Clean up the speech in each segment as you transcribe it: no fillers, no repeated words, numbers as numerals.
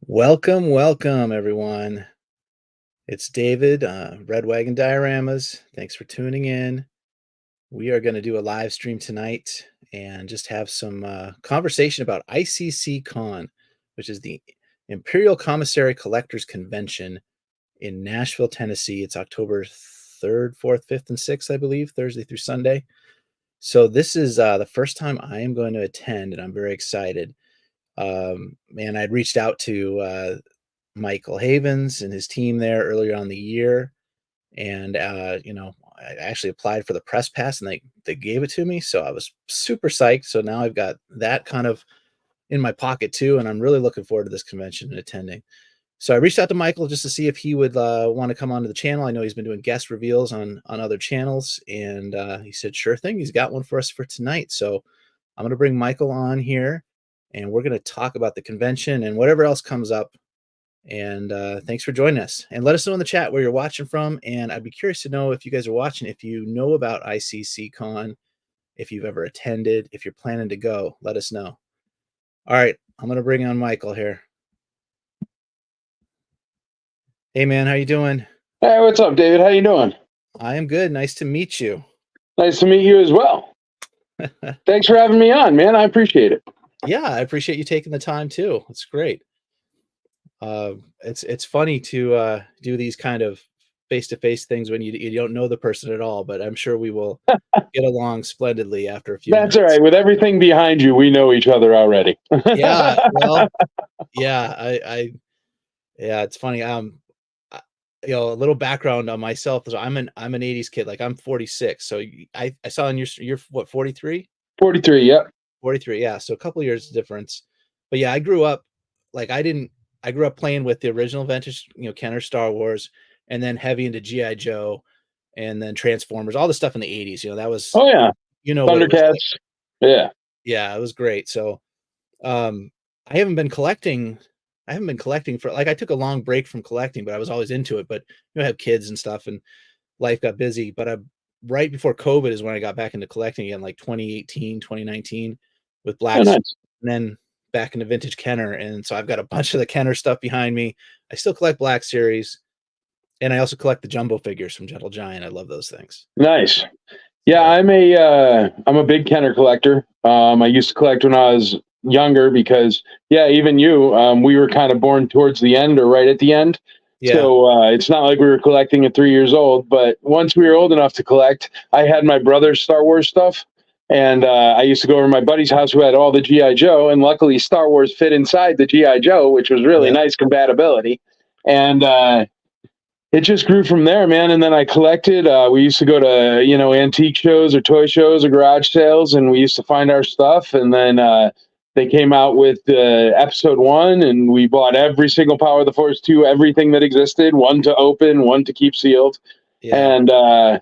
Welcome, welcome, everyone. It's David, Red Wagon Dioramas. Thanks for tuning in. We are going to do a live stream tonight and just have some conversation about ICCCon, which is the Imperial Commissary Collectors Convention in Nashville, Tennessee. It's October 3rd, 4th, 5th, and 6th, I believe, Thursday through Sunday. So this is the first time I am going to attend, and I'm very excited. And I'd reached out to Michael Havens and his team there earlier on the year. And, I actually applied for the press pass and they gave it to me. So I was super psyched. So now I've got that kind of in my pocket too. And I'm really looking forward to this convention and attending. So I reached out to Michael just to see if he would want to come onto the channel. I know he's been doing guest reveals on other channels. And he said, sure thing. He's got one for us for tonight. So I'm going to bring Michael on here and we're going to talk about the convention and whatever else comes up. And thanks for joining us. And let us know in the chat where you're watching from. And I'd be curious to know if you guys are watching, if you know about ICCCon, if you've ever attended, if you're planning to go, let us know. All right, I'm going to bring on Michael here. Hey, man, how you doing? Hey, what's up, David? How you doing? I am good. Nice to meet you. Nice to meet you as well. Thanks for having me on, man. I appreciate it. Yeah, I appreciate you taking the time too. It's great. It's funny to do these kind of face-to-face things when you don't know the person at all, but I'm sure we will get along splendidly after a few That's minutes. all right. With everything behind you, we know each other already. Yeah, well, yeah, it's funny. A little background on myself. So I'm an 80s kid. Like I'm 46. So I saw in you're what, 43? 43, yep. 43, yeah. So a couple years difference. But yeah, I grew up playing with the original vintage, Kenner Star Wars, and then heavy into G.I. Joe, and then Transformers, all the stuff in the 80s. That was, Oh yeah, Thundercats. Yeah. Yeah, it was great. So I haven't been collecting for, like, I took a long break from collecting, but I was always into it. But I have kids and stuff, and life got busy. But right before COVID is when I got back into collecting again, like 2018, 2019 with Black. Oh, nice. And then back into vintage Kenner. And so I've got a bunch of the Kenner stuff behind me. I still collect Black Series. And I also collect the jumbo figures from Gentle Giant. I love those things. Nice. Yeah, I'm a big Kenner collector. I used to collect when I was younger because, yeah, even you, we were kind of born towards the end or right at the end. Yeah. So it's not like we were collecting at 3 years old. But once we were old enough to collect, I had my brother's Star Wars stuff. And I used to go over to my buddy's house who had all the G.I. Joe. And luckily, Star Wars fit inside the G.I. Joe, which was really nice compatibility. And it just grew from there, man. And then I collected. We used to go to, antique shows or toy shows or garage sales, and we used to find our stuff. And then they came out with episode 1, and we bought every single Power of the Force 2, everything that existed, one to open, one to keep sealed. Yeah. And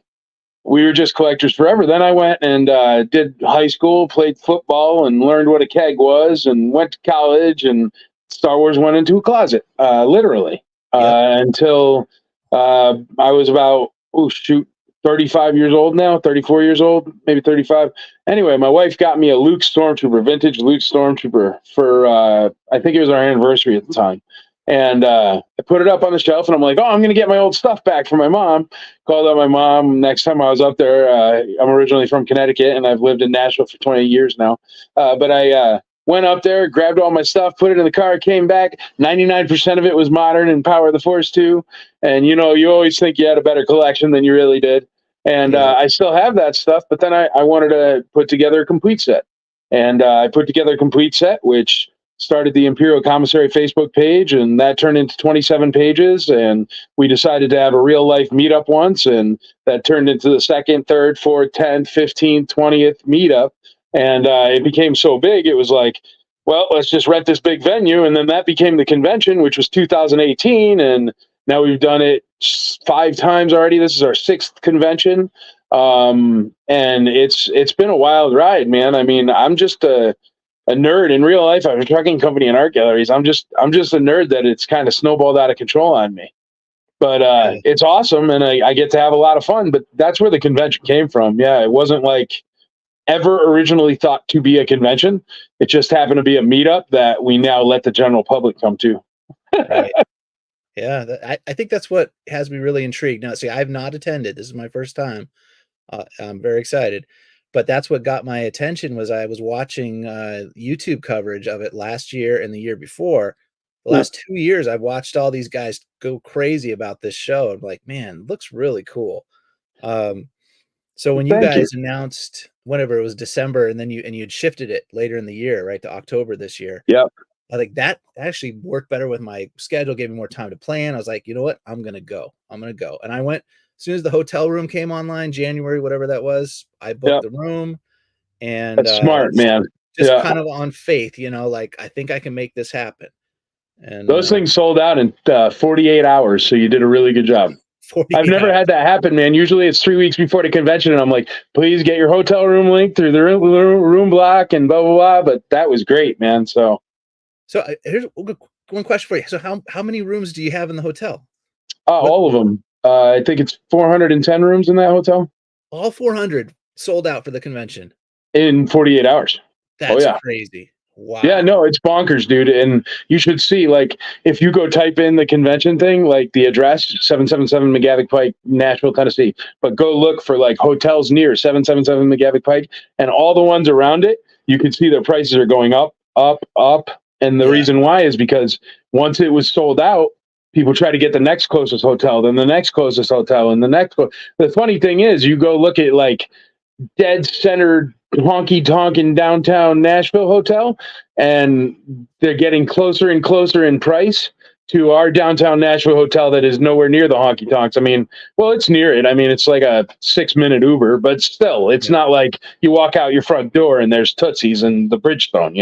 we were just collectors forever. Then I went and did high school, played football, and learned what a keg was, and went to college, and Star Wars went into a closet, literally, until I was about, 35 years old now, 34 years old, maybe 35. Anyway, my wife got me a Luke Stormtrooper, vintage Luke Stormtrooper for, I think it was our anniversary at the time. And I put it up on the shelf, and I'm like, I'm going to get my old stuff back from my mom. Called up my mom. Next time I was up there, I'm originally from Connecticut, and I've lived in Nashville for 28 years now. But I went up there, grabbed all my stuff, put it in the car, came back. 99% of it was modern and Power of the Force 2. And, you always think you had a better collection than you really did. And I still have that stuff, but then I wanted to put together a complete set. And I put together a complete set, which started the Imperial Commissary Facebook page, and that turned into 27 pages. And we decided to have a real life meetup once, and that turned into the 2nd, 3rd, 4th, 10th, 15th, 20th meetup. And it became so big, it was like, well, let's just rent this big venue. And then that became the convention, which was 2018. And now we've done it 5 times already. This is our 6th convention. And it's been a wild ride, man. I mean, I'm just a nerd in real life. I have a trucking company and art galleries. I'm just a nerd that it's kind of snowballed out of control on me. But it's awesome, and I get to have a lot of fun. But that's where the convention came from. Yeah, it wasn't like ever originally thought to be a convention. It just happened to be a meetup that we now let the general public come to. Right. Yeah, I think that's what has me really intrigued. Now, see, I've not attended. This is my first time. I'm very excited, but that's what got my attention was I was watching YouTube coverage of it last year and the year before. The Yeah. last 2 years, I've watched all these guys go crazy about this show. I'm like, man, it looks really cool. Um, so when you Thank you. guys announced whenever it was December, and then you'd shifted it later in the year, right, to October this year. Yep. I think that actually worked better with my schedule, gave me more time to plan. I was like, you know what? I'm gonna go. I'm gonna go. And I went as soon as the hotel room came online, January, whatever that was, I booked Yep. the room and That's smart, man. just Yeah. kind of on faith, like I think I can make this happen. And Those things sold out in 48 hours. So you did a really good job. 48 I've never hours. had that happen, man. Usually it's 3 weeks before the convention, and I'm like, please get your hotel room link through the room block and blah, blah, blah. But that was great, man. So, Here's one question for you. So how many rooms do you have in the hotel? all of them. I think it's 410 rooms in that hotel All 400 sold out for the convention. in 48 hours. That's Yeah. crazy. Wow. Yeah, no, it's bonkers, dude. And you should see, like, if you go type in the convention thing, like the address, 777 McGavick Pike, Nashville, Tennessee, but go look for like hotels near 777 McGavick Pike and all the ones around it, you can see their prices are going up, up, up. And the reason why is because once it was sold out, people try to get the next closest hotel, then the next closest hotel, and the next. The funny thing is, you go look at like dead centered honky tonk in downtown Nashville hotel, and they're getting closer and closer in price to our downtown Nashville hotel that is nowhere near the honky tonks. I mean, well, it's near it. I mean, it's like a 6-minute Uber, but still, it's not like you walk out your front door and there's Tootsie's and the Bridgestone,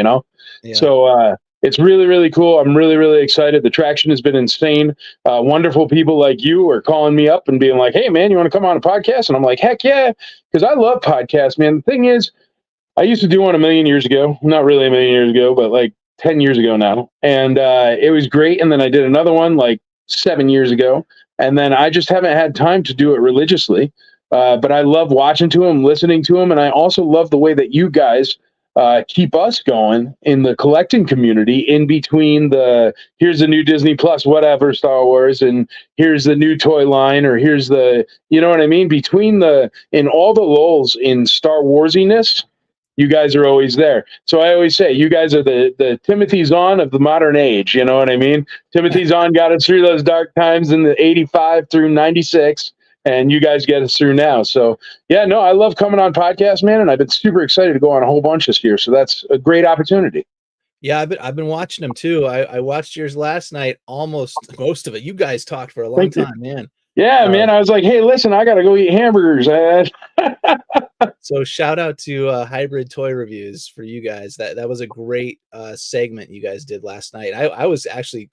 Yeah. So it's really, really cool. I'm really, really excited. The traction has been insane. Wonderful people like you are calling me up and being like, hey, man, you want to come on a podcast? And I'm like, heck yeah, because I love podcasts, man. The thing is, I used to do one a million years ago. Not really a million years ago, but like 10 years ago now. And it was great. And then I did another one like 7 years ago. And then I just haven't had time to do it religiously. But I love watching to them, listening to them. And I also love the way that you guys keep us going in the collecting community in between here's the new Disney Plus, whatever, Star Wars, and here's the new toy line, or here's you know what I mean? In all the lulls in Star Warsiness, you guys are always there. So I always say, you guys are the Timothy Zahn of the modern age. You know what I mean? Timothy Zahn got us through those dark times in the 85 through 96. And you guys get us through now. So yeah, no, I love coming on podcasts, man. And I've been super excited to go on a whole bunch this year. So that's a great opportunity. Yeah, I've been watching them too. I watched yours last night, almost most of it. You guys talked for a long time, man. Yeah, man. I was like, hey, listen, I got to go eat hamburgers. So shout out to Hybrid Toy Reviews for you guys. That was a great segment you guys did last night. I was actually,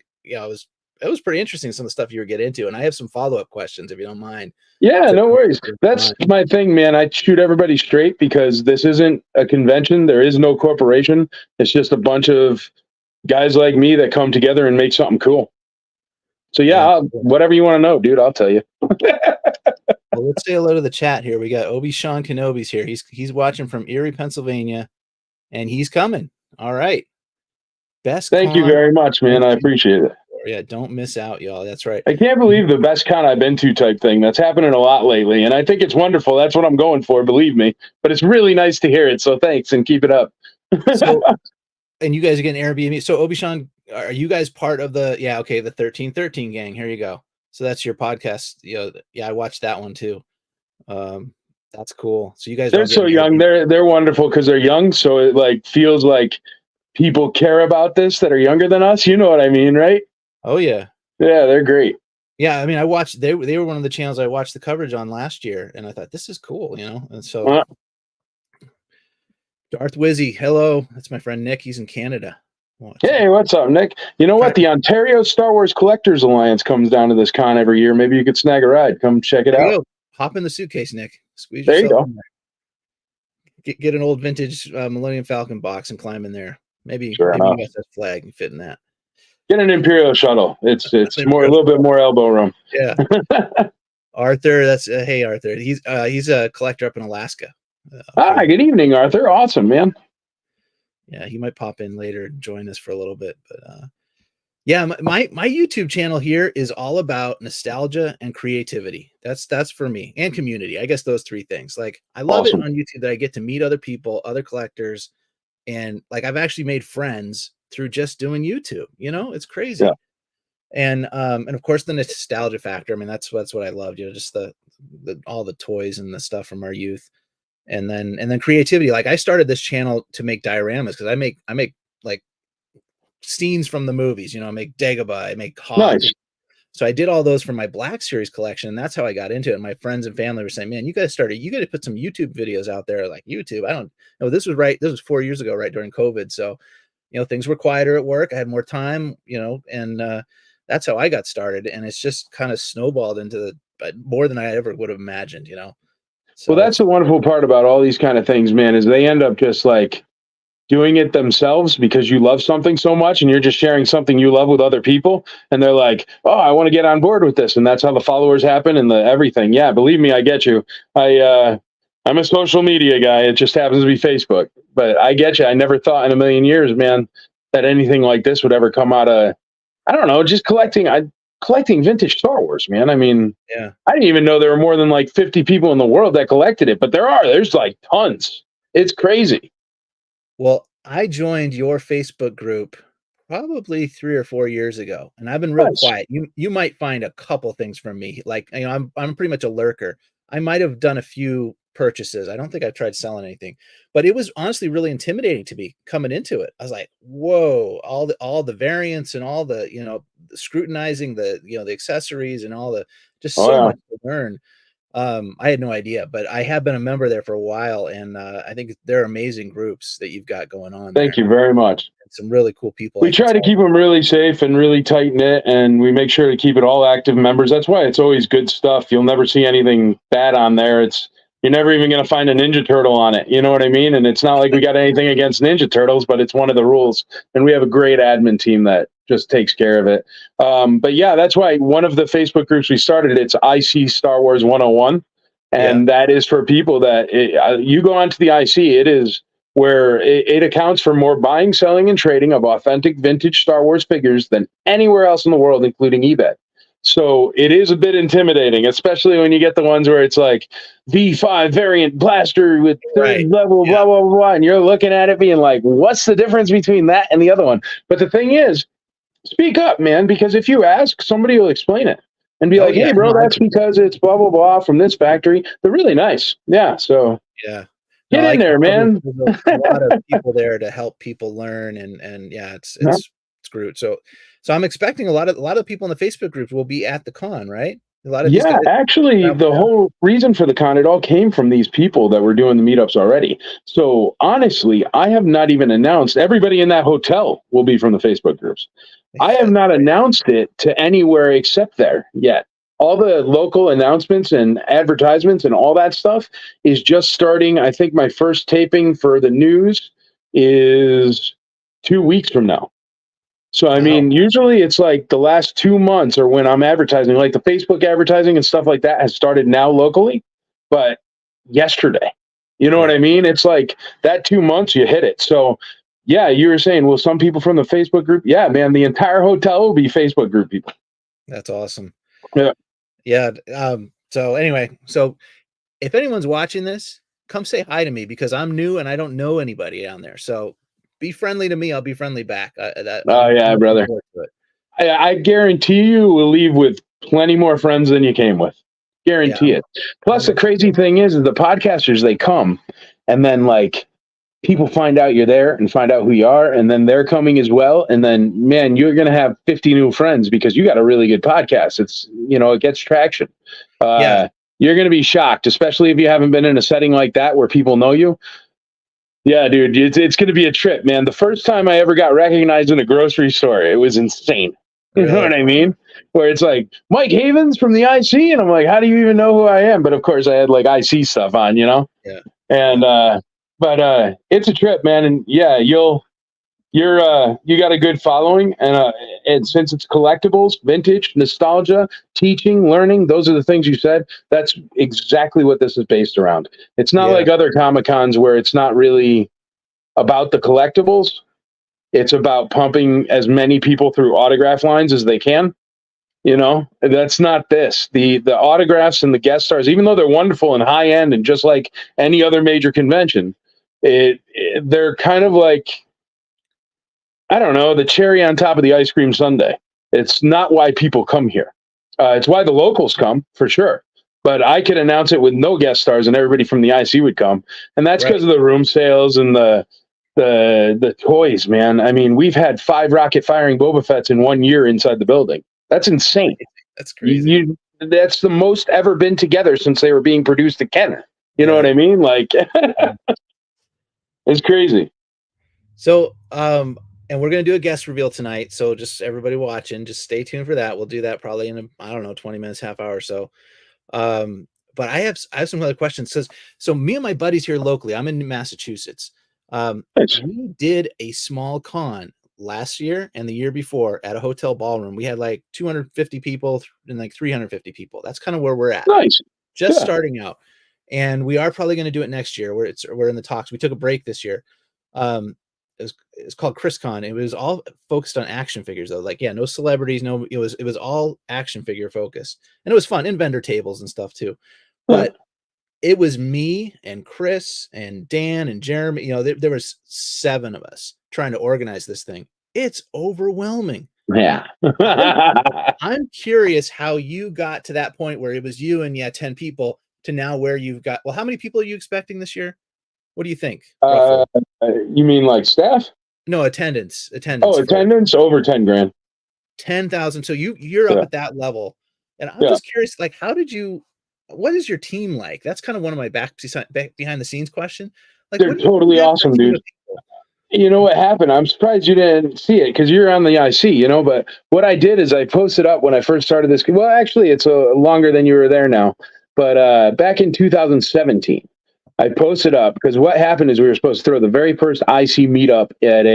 it was pretty interesting, some of the stuff you were getting into, and I have some follow-up questions if you don't mind. Yeah, no worries. That's my thing, man. I shoot everybody straight because this isn't a convention. There is no corporation. It's just a bunch of guys like me that come together and make something cool. So yeah, whatever you want to know, dude, I'll tell you. Well, let's say hello to the chat here. We got Obi-Sean Kenobi's here. He's watching from Erie, Pennsylvania, and he's coming. All right. Thank you very much, man. I appreciate it. Yeah, don't miss out, y'all. That's right. I can't believe the best con I've been to type thing. That's happening a lot lately, and I think it's wonderful. That's what I'm going for, believe me. But it's really nice to hear it, so thanks, and keep it up. And you guys are getting Airbnb. So Obi-Sean, are you guys part of the 1313 gang? Here you go. So that's your podcast. I watched that one too. That's cool. So you guys, they're so young. They're wonderful because they're young. So it like feels like people care about this that are younger than us. You know what I mean, right? Oh yeah. Yeah, they're great. Yeah, I mean, I watched. They were one of the channels I watched the coverage on last year, and I thought this is cool, And so, Darth Wizzy, hello. That's my friend Nick. He's in Canada. Hey, what's up, Nick? You know what? The Ontario Star Wars Collectors Alliance comes down to this con every year. Maybe you could snag a ride. Come check it out. Hop in the suitcase, Nick. Squeeze there you go. Get an old vintage Millennium Falcon box and climb in there. Maybe sure maybe a flag and fit in that. Get an Imperial shuttle. It's more a little bit more elbow room. Yeah. Arthur, that's hey Arthur. He's a collector up in Alaska. Good evening, Arthur. Awesome, man. Yeah, he might pop in later and join us for a little bit, but Yeah, my YouTube channel here is all about nostalgia and creativity. That's for me, and community. I guess those three things. Like, I love it Awesome. on YouTube that I get to meet other people, other collectors, and like I've actually made friends through just doing YouTube. It's Yeah. crazy. And of course the nostalgia factor. I mean, that's what I loved. Just the all the toys and the stuff from our youth, and then creativity. Like, I started this channel to make dioramas because I make like scenes from the movies. I make Dagobah, I make Hoth. Nice. So I did all those for my Black Series collection. And that's how I got into it. My friends and family were saying, "Man, you got to put some YouTube videos out there." Like, YouTube, I don't know. This was 4 years ago, right during COVID. So, things were quieter at work. I had more time, and that's how I got started. And it's just kind of snowballed into more than I ever would have imagined. Well, So that's it's the wonderful part about all these kind of things, man, is they end up just like doing it themselves because you love something so much and you're just sharing something you love with other people. And they're like, oh, I want to get on board with this. And that's how the followers happen and the everything. Yeah, believe me, I get you. I'm a social media guy. It just happens to be Facebook. But I get you. I never thought in a million years, man, that anything like this would ever come out of, I don't know, just collecting vintage Star Wars, man. I mean, yeah. I didn't even know there were more than like 50 people in the world that collected it, but there's like tons. It's crazy. Well, I joined your Facebook group probably 3 or 4 years ago, and I've been real Nice. quiet. You might find a couple things from me. Like, I'm pretty much a lurker. I might have done a few purchases. I don't think I've tried selling anything, but it was honestly really intimidating to me coming into it. I was like, "Whoa, all the variants and all the, scrutinizing the accessories and all the just Oh so yeah. much to learn." I had no idea, but I have been a member there for a while, and I think they're amazing groups that you've got going on Thank there. you very much. And some really cool people, We I can try to tell. keep them really safe and really tight knit, and we make sure to keep it all active members. That's why it's always good stuff. You'll never see anything bad on there. You're never even going to find a Ninja Turtle on it. You know what I mean? And it's not like we got anything against Ninja Turtles, but it's one of the rules. And we have a great admin team that just takes care of it. But yeah, that's why one of the Facebook groups we started, it's IC Star Wars 101. Yeah, And that is for people that you go onto the IC, it is where it accounts for more buying, selling, and trading of authentic vintage Star Wars figures than anywhere else in the world, including eBay. So it is a bit intimidating, especially when you get the ones where it's like V5 variant blaster with third right. level, Yeah, blah, blah, blah, blah. And you're looking at it being like, what's the difference between that and the other one? But the thing is, speak up, man, because if you ask, somebody will explain it and be oh like, yeah, hey, no, bro, that's because it's blah, blah, blah from this factory. They're really nice. Yeah. So yeah. No, get I in can there, tell there's, man. there's a lot of people there to help people learn, and yeah, it's great. So I'm expecting a lot of people in the Facebook groups will be at the con, right? A lot of these Yeah, guys actually, travel the down. whole reason for the con, it all came from these people that were doing the meetups already. So honestly, I have not even announced everybody in that hotel will be from the Facebook groups. I have not announced it to anywhere except there yet. All the local announcements and advertisements and all that stuff is just starting. I think my first taping for the news is 2 weeks from now. So, I Wow. mean, usually it's like the last 2 months or when I'm advertising, like the Facebook advertising and stuff like that has started now locally, but yesterday, you know what Yeah, I mean? It's like that 2 months you hit it. So, yeah, you were saying, well, some people from the Facebook group, yeah, man, the entire hotel will be Facebook group people. that's awesome. Yeah. Yeah. So anyway, if anyone's watching this, come say hi to me because I'm new and I don't know anybody down there. So be friendly to me. I'll be friendly back. Oh, I'm yeah, looking brother. forward to it. I guarantee you will leave with plenty more friends than you came with. Yeah, Guarantee it. I'm Plus, the looking crazy forward to it. thing is the podcasters, they come and then like people find out you're there and find out who you are, and then they're coming as well. And then, man, you're going to have 50 new friends because you got a really good podcast. It gets traction. Yeah, You're going to be shocked, especially if you haven't been in a setting like that where people know you. Yeah, dude, it's going to be a trip, man. The first time I ever got recognized in a grocery store, it was insane. You know what really. I mean? Where it's like Mike Havens from the IC, and I'm like, how do you even know who I am? But of course, I had like IC stuff on. Yeah, And yeah, but it's a trip, man. And yeah, you got a good following, and since it's collectibles, vintage, nostalgia, teaching, learning, those are the things you said. That's exactly what this is based around. It's not yeah, like other Comic Cons where it's not really about the collectibles. It's about pumping as many people through autograph lines as they can. That's not this. The autographs and the guest stars, even though they're wonderful and high end and just like any other major convention, they're kind of like, I don't know, the cherry on top of the ice cream sundae. It's not why people come here. It's why the locals come, for sure. But I could announce it with no guest stars and everybody from the IC would come. And that's because of the room sales and the toys, man. I mean, we've had 5 rocket firing Boba Fett's in 1 year inside the building. That's insane. That's crazy. That's the most ever been together since they were being produced at Kenner. You know what I mean? Like, it's crazy. So, and we're going to do a guest reveal tonight. So just everybody watching, just stay tuned for that. We'll do that probably in, I don't know, 20 minutes, half hour or so. But I have some other questions. So me and my buddies here locally, I'm in Massachusetts. We did a small con last year and the year before at a hotel ballroom. We had like 250 people and like 350 people. That's kind of where we're at. Nice. Just starting out. And we are probably going to do it next year we're in the talks. We took a break this year. It's called ChrisCon. It was all focused on action figures though. Like, no celebrities, it was all action figure focused, and it was fun, and vendor tables and stuff too. But it was me and Chris and Dan and Jeremy. There was 7 of us trying to organize this thing. It's overwhelming. Yeah. I'm curious how you got to that point where it was you and 10 people to now where you've got. Well, how many people are you expecting this year? What do you think? You mean like staff? No, attendance. Oh, attendance over 10 grand. 10,000. So you're up at that level. And I'm just curious, like, what is your team like? That's kind of one of my back behind the scenes question. Like, they're totally awesome, dude. You know what happened? I'm surprised you didn't see it because you're on the IC, but what I did is I posted up when I first started this. Well, actually, it's longer than you were there now. But back in 2017, I posted up because what happened is we were supposed to throw the very first IC meetup at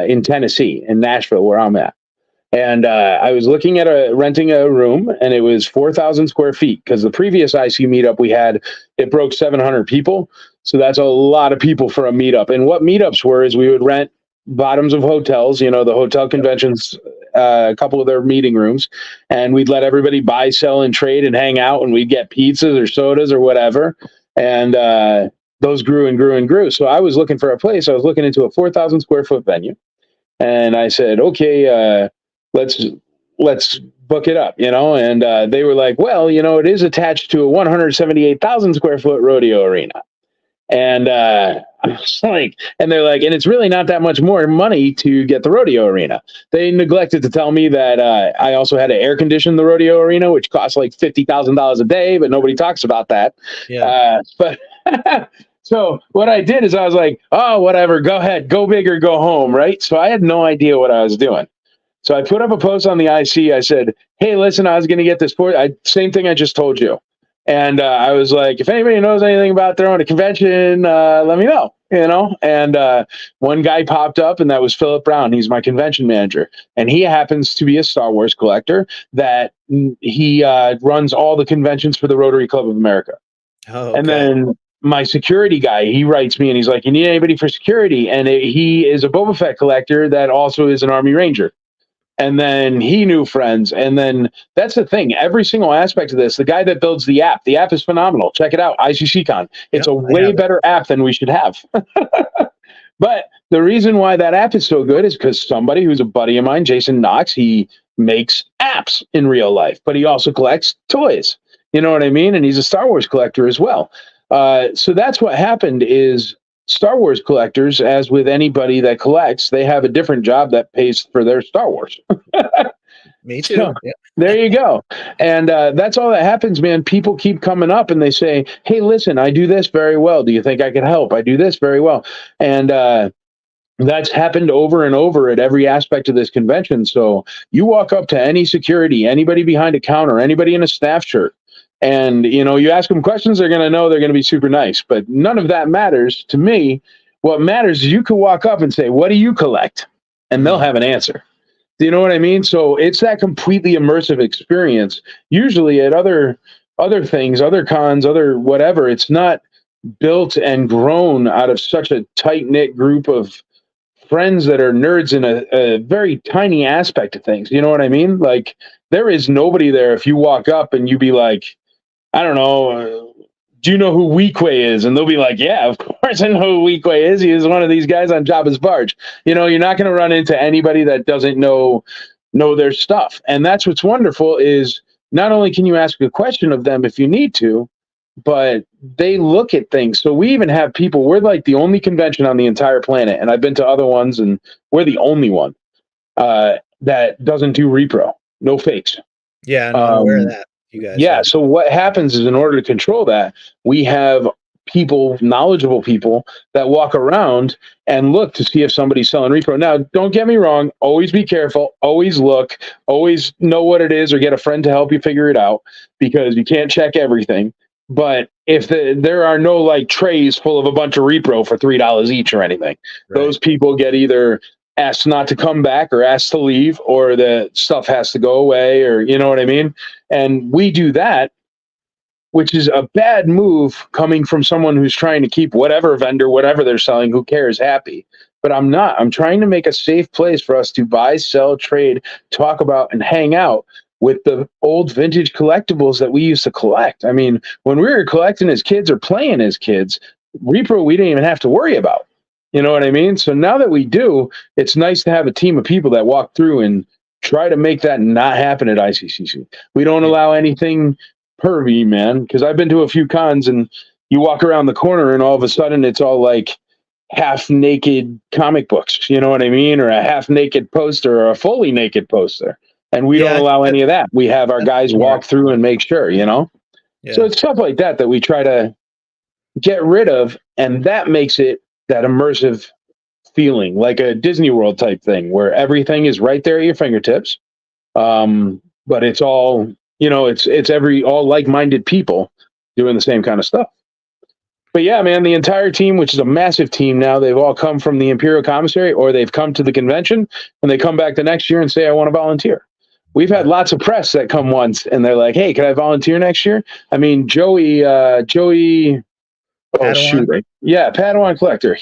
in Tennessee, in Nashville, where I'm at. And I was looking at renting a room, and it was 4,000 square feet because the previous IC meetup we had, it broke 700 people. So that's a lot of people for a meetup. And what meetups were is we would rent bottoms of hotels, the hotel conventions, a couple of their meeting rooms, and we'd let everybody buy, sell, and trade and hang out, and we'd get pizzas or sodas or whatever. And those grew and grew and grew. So I was looking for a place. I was looking into a 4,000 square foot venue. And I said, okay, let's book it up, and they were like, well, it is attached to a 178,000 square foot rodeo arena. And I was like, and they're like, and it's really not that much more money to get the rodeo arena. They neglected to tell me that I also had to air condition the rodeo arena, which costs like $50,000 a day, but nobody talks about that. Yeah. But so what I did is I was like, oh, whatever, go ahead, go big or go home, right? So I had no idea what I was doing. So I put up a post on the IC. I said, hey, listen, I was going to get this same thing I just told you. And I was like, if anybody knows anything about throwing a convention, let me know, And one guy popped up, and that was Philip Brown. He's my convention manager. And he happens to be a Star Wars collector that he runs all the conventions for the Rotary Club of America. Oh, okay. And then my security guy, he writes me, and he's like, you need anybody for security? And he is a Boba Fett collector that also is an Army Ranger. And then he knew friends. And then that's the thing. Every single aspect of this, the guy that builds the app is phenomenal. Check it out. ICCCon. It's a way better app than we should have. But the reason why that app is so good is because somebody who's a buddy of mine, Jason Knox, he makes apps in real life, but he also collects toys. You know what I mean? And he's a Star Wars collector as well. So that's what happened is Star Wars collectors, as with anybody that collects, they have a different job that pays for their Star Wars. Me too. So, there you go. And that's all that happens, man. People keep coming up and they say, hey, listen, I do this very well. Do you think I can help? I do this very well. And that's happened over and over at every aspect of this convention. So you walk up to any security, anybody behind a counter, anybody in a staff shirt, and, you ask them questions, they're going to know they're going to be super nice. But none of that matters to me. What matters is you can walk up and say, what do you collect? And they'll have an answer. Do you know what I mean? So it's that completely immersive experience. Usually at other things, other cons, other whatever, it's not built and grown out of such a tight-knit group of friends that are nerds in a very tiny aspect of things. You know what I mean? Like there is nobody there if you walk up and you be like, I don't know, do you know who Weequay is? And they'll be like, yeah, of course I know who Weequay is. He is one of these guys on Jabba's barge. You know, you're not going to run into anybody that doesn't know their stuff. And that's what's wonderful is not only can you ask a question of them if you need to, but they look at things. So we even have people, we're like the only convention on the entire planet, and I've been to other ones, and we're the only one that doesn't do repro, no fakes. Yeah, no, I'm aware of that. You guys. Yeah. So what happens is in order to control that, we have people, knowledgeable people that walk around and look to see if somebody's selling repro. Now, don't get me wrong. Always be careful. Always look. Always know what it is or get a friend to help you figure it out because you can't check everything. But if there are no like trays full of a bunch of repro for $3 each or anything, right, those people get either asked not to come back or asked to leave, or the stuff has to go away, or you know what I mean? And we do that, which is a bad move coming from someone who's trying to keep whatever vendor, whatever they're selling, who cares, happy. But I'm not. I'm trying to make a safe place for us to buy, sell, trade, talk about, and hang out with the old vintage collectibles that we used to collect. I mean, when we were collecting as kids or playing as kids, repro we didn't even have to worry about. You know what I mean? So now that we do, it's nice to have a team of people that walk through and try to make that not happen at ICCC. We don't allow anything pervy, man, because I've been to a few cons and you walk around the corner and all of a sudden it's all like half naked comic books, you know what I mean? Or a half naked poster or a fully naked poster. And we don't allow any of that. We have our guys walk through and make sure, you know? Yeah. So it's stuff like that that we try to get rid of, and that makes it that immersive feeling, like a Disney World type thing where everything is right there at your fingertips. But it's all, you know, it's all like-minded people doing the same kind of stuff. But yeah, man, the entire team, which is a massive team now, they've all come from the Imperial Commissary, or they've come to the convention and they come back the next year and say, I want to volunteer. We've had lots of press that come once and they're like, hey, can I volunteer next year? I mean, Joey, Padawan Collector.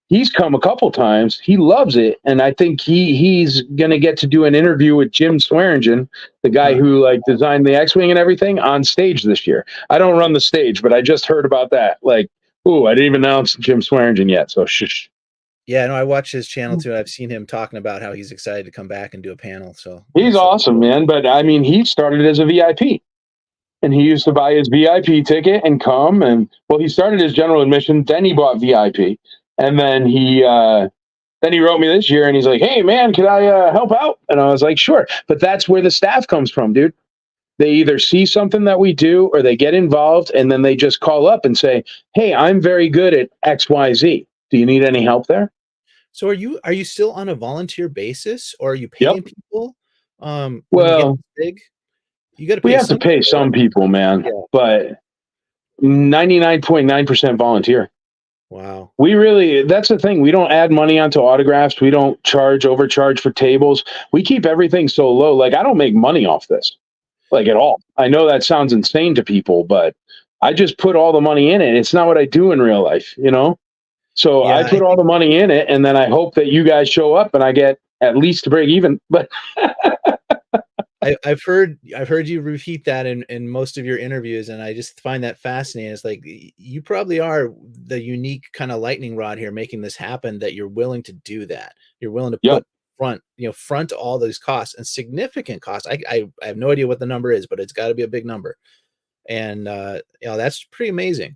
He's come a couple times. He loves it, and I think he's gonna get to do an interview with Jim Swearingen, the guy who like designed the X-wing and everything, on stage this year. I don't run the stage, but I just heard about that. Like, ooh, I didn't even announce Jim Swearingen yet, so shush. Yeah, no, I watch his channel too. I've seen him talking about how he's excited to come back and do a panel. So he's awesome, man. But I mean, he started as a VIP. And he used to buy his VIP ticket and come. And well, he started his general admission, then he bought VIP, and then he wrote me this year, and he's like, "Hey, man, can I help out?" And I was like, "Sure." But that's where the staff comes from, dude. They either see something that we do, or they get involved, and then they just call up and say, "Hey, I'm very good at XYZ. Do you need any help there?" So are you still on a volunteer basis, or are you paying people? Well, you got to. We have to pay some people, man, but 99.9% volunteer. Wow. That's the thing. We don't add money onto autographs. We don't overcharge for tables. We keep everything so low. Like, I don't make money off this, like, at all. I know that sounds insane to people, but I just put all the money in it. It's not what I do in real life, you know? So I put all the money in it, and then I hope that you guys show up and I get at least to break even. But I've heard you repeat that in most of your interviews, and I just find that fascinating. It's like you probably are the unique kind of lightning rod here, making this happen. That you're willing to do that. You're willing to front all those costs, and significant costs. I have no idea what the number is, but it's got to be a big number, and that's pretty amazing.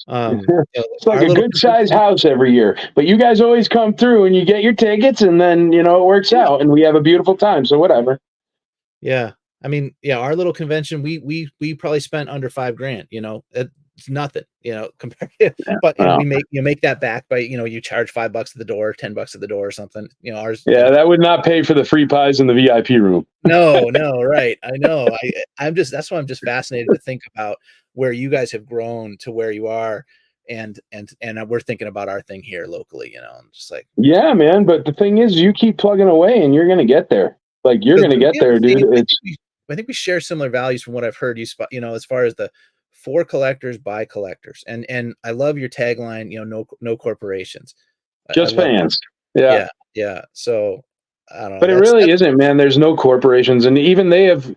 It's like a good sized house every year, but you guys always come through and you get your tickets, and then it works out, and we have a beautiful time. So whatever. Yeah. I mean, our little convention, we probably spent under $5,000, it's nothing, compared to, but you make that back by, you charge $5 at the door, $10 at the door or something, ours. Yeah. That would not pay for the free pies in the VIP room. No, right. I know. That's why I'm just fascinated to think about where you guys have grown to where you are. And we're thinking about our thing here locally, I'm just like, yeah, man. But the thing is, you keep plugging away and you're going to get there. Like, you're going to get there, dude. I think we share similar values from what I've heard you, as far as the for collectors by collectors. And I love your tagline, no corporations. I Just love that. fans. Yeah. Yeah, yeah. So I don't know. But it really isn't, man. There's no corporations, and even they have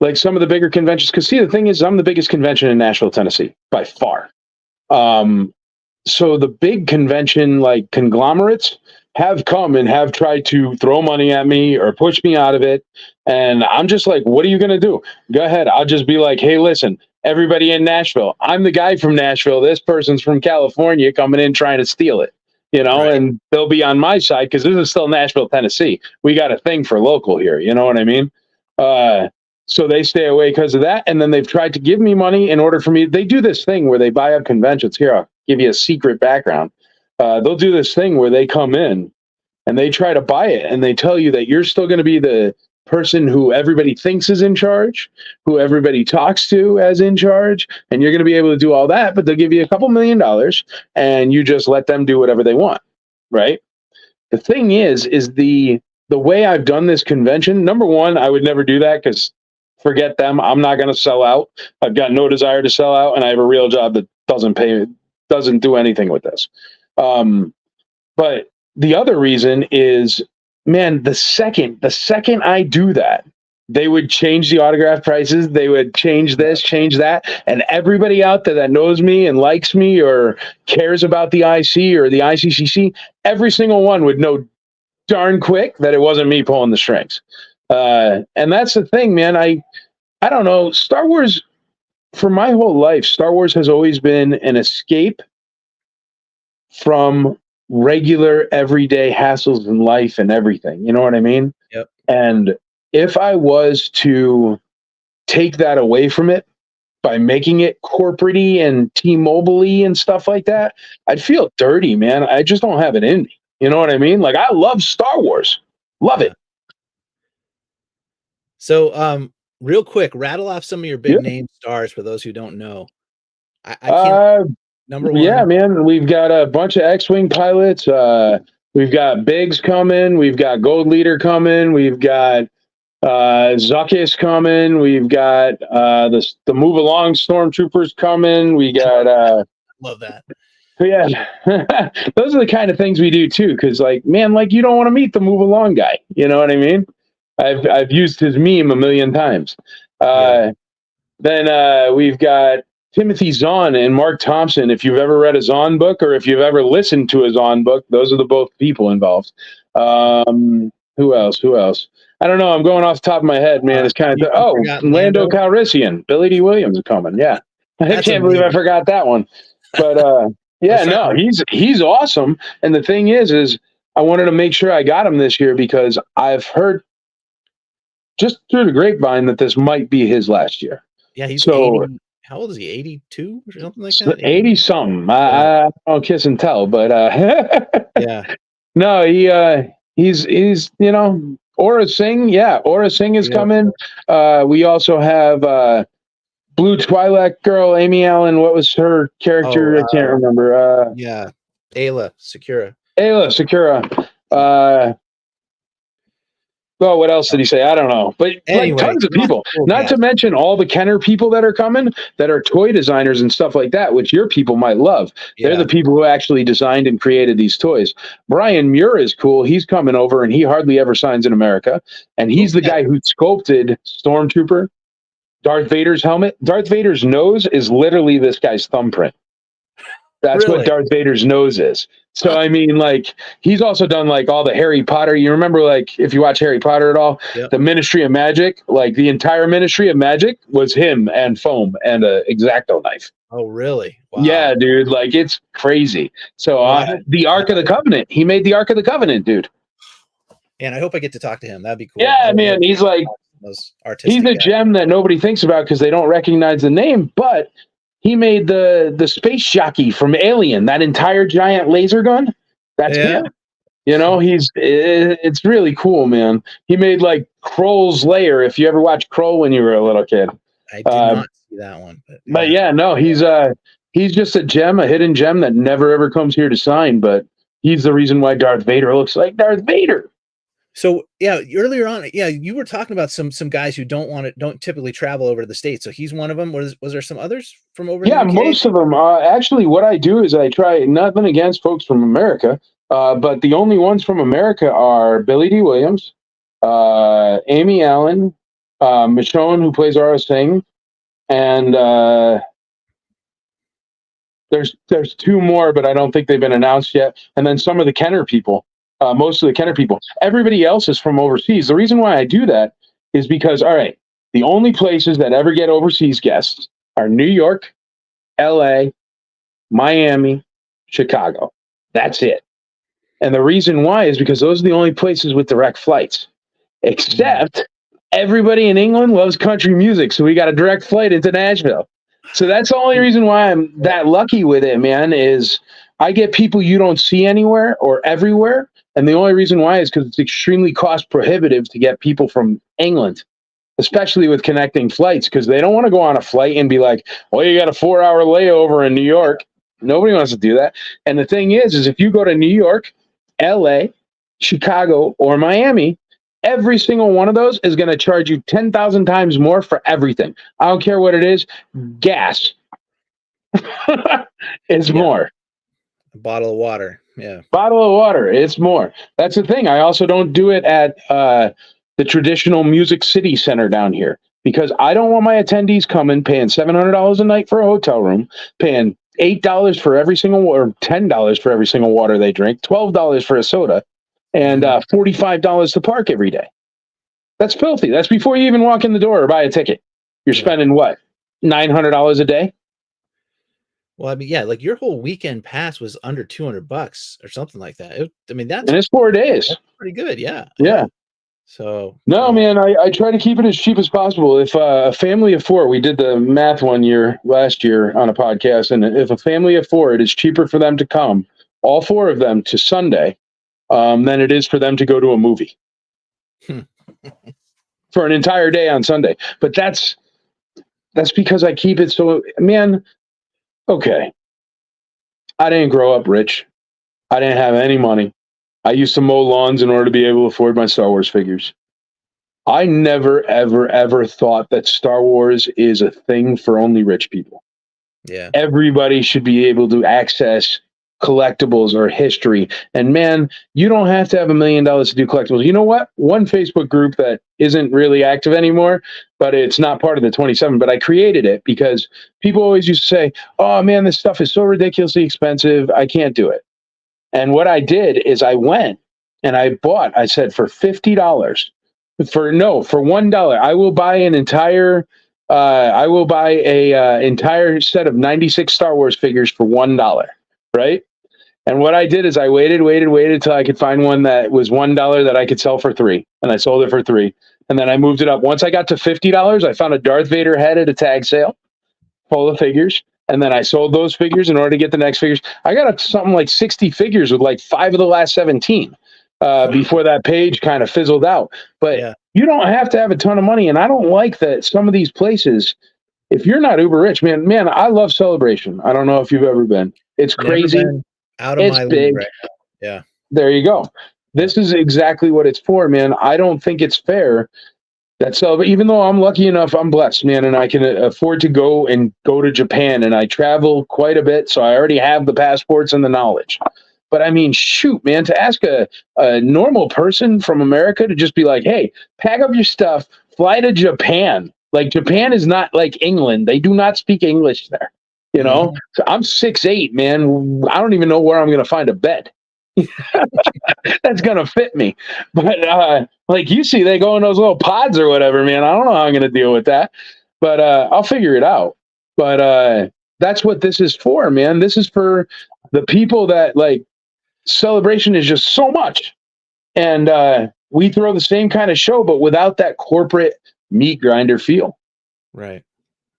like some of the bigger conventions. Because see, the thing is, I'm the biggest convention in Nashville, Tennessee, by far. Um, so the big convention like conglomerates have come and have tried to throw money at me or push me out of it, and I'm just like, what are you going to do? Go ahead. I'll just be like, hey, listen, everybody in Nashville, I'm the guy from Nashville, this person's from California coming in trying to steal it, Right. and they'll be on my side because this is still Nashville, Tennessee. We got a thing for local here, you know what I mean? So they stay away because of that. And then they've tried to give me money in order for me. They do this thing where they buy up conventions. Here, I'll give you a secret background. They'll do this thing where they come in and they try to buy it, and they tell you that you're still going to be the person who everybody thinks is in charge, who everybody talks to as in charge, and you're going to be able to do all that, but they'll give you a couple $1,000,000 and you just let them do whatever they want, right? The thing is the way I've done this convention, number one, I would never do that because forget them. I'm not going to sell out. I've got no desire to sell out, and I have a real job that doesn't do anything with this. But the other reason is, man, the second I do that, they would change the autograph prices. They would change this, change that. And everybody out there that knows me and likes me or cares about the IC or the ICCC, every single one would know darn quick that it wasn't me pulling the strings. And that's the thing, man. I don't know. Star Wars, for my whole life, Star Wars has always been an escape from regular everyday hassles in life and everything. You know what I mean? Yep. And if I was to take that away from it by making it corporate-y and T-Mobile-y and stuff like that, I'd feel dirty, man. I just don't have it in me. You know what I mean? Like, I love Star Wars. Love it. So, real quick, rattle off some of your big Yeah. name stars for those who don't know. I can't. Number one. Yeah, man. We've got a bunch of X-Wing pilots. We've got Biggs coming. We've got Gold Leader coming. We've got Zuckus coming. We've got the Move Along Stormtroopers coming. We got love that. Yeah, those are the kind of things we do too. Because, like, man, like, you don't want to meet the Move Along guy. You know what I mean? I've used his meme a million times. Yeah. Then we've got Timothy Zahn and Mark Thompson. If you've ever read a Zahn book or if you've ever listened to a Zahn book, those are the both people involved. Who else? I don't know. I'm going off the top of my head, man. It's kind of Lando Calrissian, Billy D. Williams is coming. Yeah, I can't believe I forgot that one. But yeah, no, he's awesome. And the thing is I wanted to make sure I got him this year because I've heard just through the grapevine that this might be his last year. Yeah, he's 80, how old is he? 82 or something like that? 80 something. I don't kiss and tell, but yeah. No, he's Aura Singh. Yeah, Aura Singh is coming. We also have Blue Twi'lek girl, Amy Allen. What was her character? I can't remember. Yeah, Ayla Secura. Well, what else did he say? I don't know. But anyway, like, tons of people. Not to mention all the Kenner people that are coming that are toy designers and stuff like that, which your people might love. Yeah. They're the people who actually designed and created these toys. Brian Muir is cool. He's coming over, and he hardly ever signs in America. And he's the guy who sculpted Stormtrooper, Darth Vader's helmet. Darth Vader's nose is literally this guy's thumbprint. That's what Darth Vader's nose is. So, I mean, like, he's also done, like, all the Harry Potter. You remember, like, if you watch Harry Potter at all, the Ministry of Magic, like, the entire Ministry of Magic was him and foam and a X-Acto knife. Oh, really? Wow. Yeah, dude. Like, it's crazy. So, the Ark of the Covenant. He made the Ark of the Covenant, dude. And I hope I get to talk to him. That'd be cool. Yeah, man. He's like, he's a gem that nobody thinks about because they don't recognize the name, but he made the space jockey from Alien, that entire giant laser gun. That's him. You know, it's really cool, man. He made like Kroll's lair. If you ever watched Kroll when you were a little kid, I did not see that one. But yeah, no, he's just a gem, a hidden gem that never ever comes here to sign. But he's the reason why Darth Vader looks like Darth Vader. So yeah, earlier on, you were talking about some guys who don't typically travel over to the States. So he's one of them. Was there some others from over? Yeah, most of them. Actually, what I do is I try, nothing against folks from America. But the only ones from America are Billy D. Williams, Amy Allen, Michonne, who plays Aura Singh, and there's two more, but I don't think they've been announced yet. And then some of the Kenner people, most of the Kenner people. Everybody else is from overseas. The reason why I do that is because, all right, the only places that ever get overseas guests are New York, LA, Miami, Chicago. That's it. And the reason why is because those are the only places with direct flights. Except everybody in England loves country music, so we got a direct flight into Nashville. So that's the only reason why I'm that lucky with it, man, is I get people you don't see anywhere or everywhere. And the only reason why is because it's extremely cost prohibitive to get people from England, especially with connecting flights, because they don't want to go on a flight and be like, well, you got a 4-hour layover in New York. Nobody wants to do that. And the thing is if you go to New York, LA, Chicago, or Miami, every single one of those is going to charge you 10,000 times more for everything. I don't care what it is. Gas is more. A bottle of water. Yeah. Bottle of water. It's more. That's the thing. I also don't do it at the traditional Music City Center down here because I don't want my attendees coming paying $700 a night for a hotel room, paying $8 for every single or $10 for every single water they drink, $12 for a soda, and $45 to park every day. That's filthy. That's before you even walk in the door or buy a ticket. You're spending what, $900 a day? Well, I mean, yeah, like your whole weekend pass was under $200 or something like that. That's and it's 4 days. That's pretty good. Yeah. Yeah. So no, man, I try to keep it as cheap as possible. If a family of four, we did the math last year on a podcast, and if a family of four, it is cheaper for them to come, all four of them, to Sunday, than it is for them to go to a movie for an entire day on Sunday. But that's because I keep it so, man. Okay, I didn't grow up rich. I didn't have any money. I used to mow lawns in order to be able to afford my Star Wars figures. I never, ever, ever thought that Star Wars is a thing for only rich people. Yeah. Everybody should be able to access collectibles or history. And man, you don't have to have $1 million to do collectibles. You know what? One Facebook group that isn't really active anymore, but it's not part of the 27, but I created it because people always used to say, oh man, this stuff is so ridiculously expensive. I can't do it. And what I did is I went and I bought, I said for $50, for $1, I will buy an entire, entire set of 96 Star Wars figures for $1, right? And what I did is I waited till I could find one that was $1 that I could sell for $3, and I sold it for $3. And then I moved it up. Once I got to $50, I found a Darth Vader head at a tag sale, full of figures. And then I sold those figures in order to get the next figures. I got up to something like 60 figures with like 5 of the last 17 before that page kind of fizzled out. But you don't have to have a ton of money. And I don't like that some of these places, if you're not uber rich, man, I love Celebration. I don't know if you've ever been. It's crazy. Out of my league right now. Yeah. There you go. This is exactly what it's for, man. I don't think it's fair. Even though I'm lucky enough, I'm blessed, man, and I can afford to go to Japan, and I travel quite a bit, so I already have the passports and the knowledge. But I mean, shoot, man, to ask a normal person from America to just be like, hey, pack up your stuff, fly to Japan. Like, Japan is not like England. They do not speak English there, you know? So I'm 6'8", man. I don't even know where I'm going to find a bed that's going to fit me. But like you see, they go in those little pods or whatever, man. I don't know how I'm going to deal with that, but I'll figure it out. But that's what this is for, man. This is for the people that like Celebration is just so much. And we throw the same kind of show, but without that corporate meat grinder feel. Right.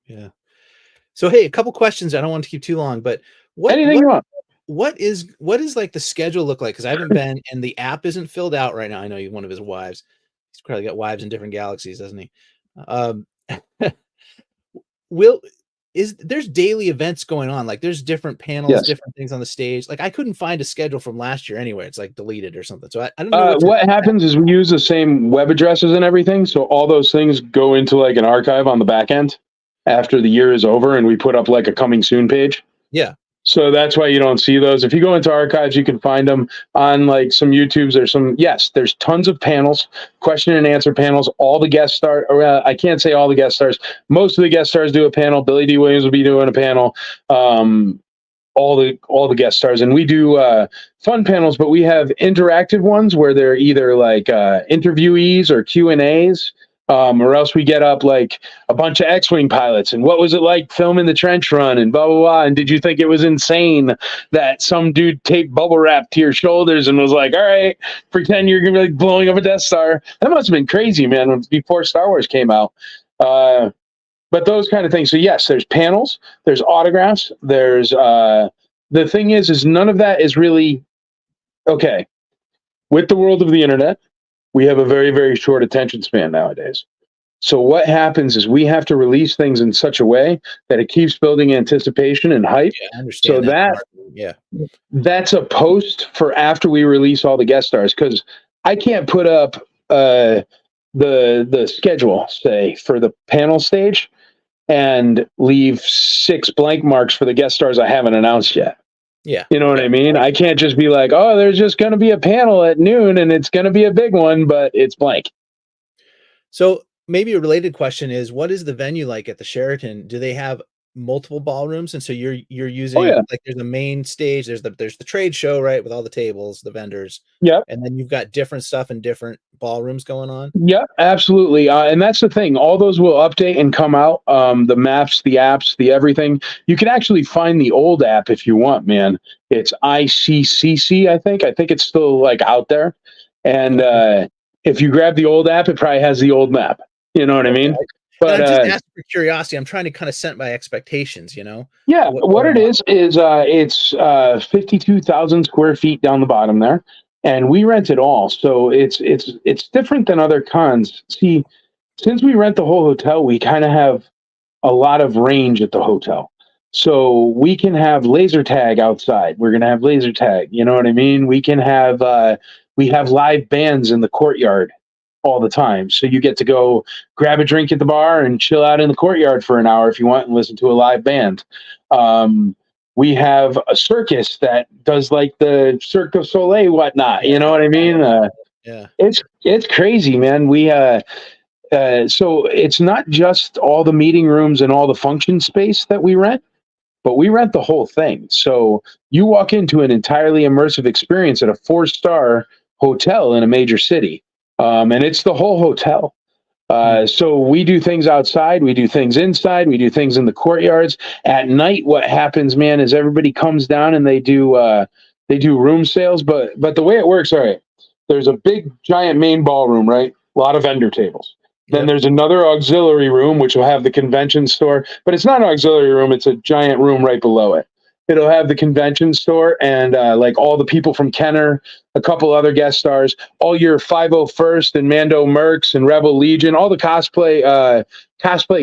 Yeah. So, hey, a couple questions. I don't want to keep too long, but anything you want. What is like the schedule look like? Because I haven't been, and the app isn't filled out right now. I know you're one of his wives. He's probably got wives in different galaxies, doesn't he? There's daily events going on? Like there's different panels, different things on the stage. Like I couldn't find a schedule from last year anywhere. It's like deleted or something. So I don't know. What happens is we use the same web addresses and everything. So all those things go into like an archive on the back end after the year is over, and we put up like a coming soon page. Yeah. So that's why you don't see those. If you go into archives, you can find them on like some YouTubes or some. Yes, there's tons of panels, question and answer panels. All the guest stars, I can't say all the guest stars. Most of the guest stars do a panel. Billy D. Williams will be doing a panel. All the guest stars, and we do fun panels, but we have interactive ones where they're either like interviewees or Q&As. Or else we get up like a bunch of X-Wing pilots and what was it like filming the trench run and blah, blah, blah. And did you think it was insane that some dude taped bubble wrap to your shoulders and was like, all right, pretend you're going to be like blowing up a Death Star. That must have been crazy, man, before Star Wars came out. But those kind of things. So yes, there's panels, there's autographs, there's, the thing is none of that is really, okay. With the world of the internet, we have a very, very short attention span nowadays. So what happens is we have to release things in such a way that it keeps building anticipation and hype. Yeah, I understand so that's a post for after we release all the guest stars, because I can't put up the schedule, say, for the panel stage and leave 6 blank marks for the guest stars I haven't announced yet. Yeah. You know what I mean? I can't just be like, oh, there's just going to be a panel at noon and it's going to be a big one, but it's blank. So maybe a related question is, what is the venue like at the Sheraton? Do they have multiple ballrooms? And so you're using like, there's a main stage, there's the trade show, right? With all the tables, the vendors. Yeah. And then you've got different stuff in different ballrooms going on. Yeah, absolutely. And that's the thing. All those will update and come out. The maps, the apps, the everything. You can actually find the old app if you want, man. It's ICCC, I think. I think it's still like out there. And if you grab the old app, it probably has the old map. You know what I mean? But I'm just asking for curiosity. I'm trying to kind of set my expectations, you know? Yeah, what it is it's 52,000 square feet down the bottom there. And we rent it all. So it's different than other cons. See, since we rent the whole hotel, we kind of have a lot of range at the hotel. So we can have laser tag outside. We're going to have laser tag. You know what I mean? We can have, we have live bands in the courtyard all the time. So you get to go grab a drink at the bar and chill out in the courtyard for an hour if you want and listen to a live band. We have a circus that does like the Cirque du Soleil, whatnot. You know what I mean? Yeah, it's crazy, man. We so it's not just all the meeting rooms and all the function space that we rent, but we rent the whole thing. So you walk into an entirely immersive experience at a 4-star hotel in a major city, and it's the whole hotel. So we do things outside, we do things inside, we do things in the courtyards. At night, what happens, man, is everybody comes down and they do room sales. But the way it works, all right, there's a big giant main ballroom, right? A lot of vendor tables. Then there's another auxiliary room, which will have the convention store, but it's not an auxiliary room. It's a giant room right below it. It'll have the convention store and like all the people from Kenner, a couple other guest stars, all your 501st and Mando Mercs and Rebel Legion, all the cosplay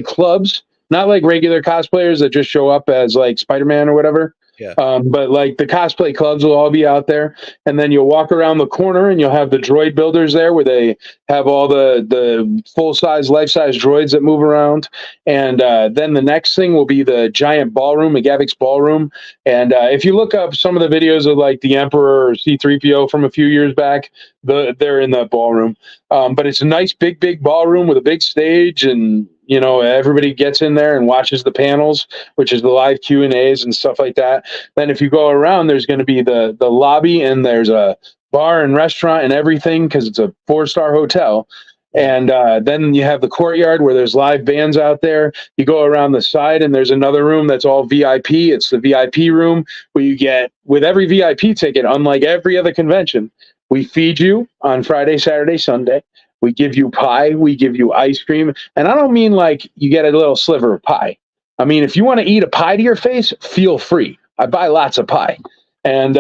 clubs, not like regular cosplayers that just show up as like Spider-Man or whatever. Yeah. But like the cosplay clubs will all be out there, and then you'll walk around the corner and you'll have the droid builders there where they have all the full-size, life-size droids that move around. And then the next thing will be the giant ballroom, McGavick's ballroom. And if you look up some of the videos of like the Emperor or C-3PO from a few years back, they're in that ballroom. But it's a nice big ballroom with a big stage, and you know, everybody gets in there and watches the panels, which is the live Q&As and stuff like that. Then if you go around, there's going to be the lobby, and there's a bar and restaurant and everything because it's a 4-star hotel. And then you have the courtyard where there's live bands out there. You go around the side and there's another room that's all VIP. It's the VIP room where you get, with every VIP ticket, unlike every other convention, we feed you on Friday, Saturday, Sunday. We give you pie, we give you ice cream. And I don't mean like you get a little sliver of pie. I mean, if you want to eat a pie to your face, feel free. I buy lots of pie. And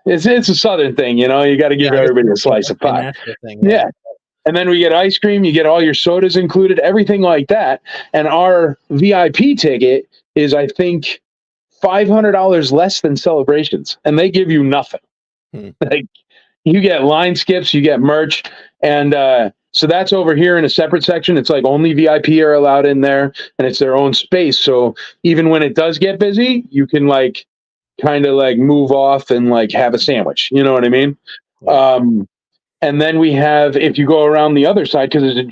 it's a Southern thing, you know, you got to give everybody a slice of pie. Yeah. And then we get ice cream, you get all your sodas included, everything like that. And our VIP ticket is, I think, $500 less than Celebrations. And they give you nothing. Like, you get line skips, you get merch. And so that's over here in a separate section. It's like only VIP are allowed in there, and it's their own space. So even when it does get busy, you can like kind of like move off and like have a sandwich. You know what I mean? Yeah. And then we have, if you go around the other side, because there's a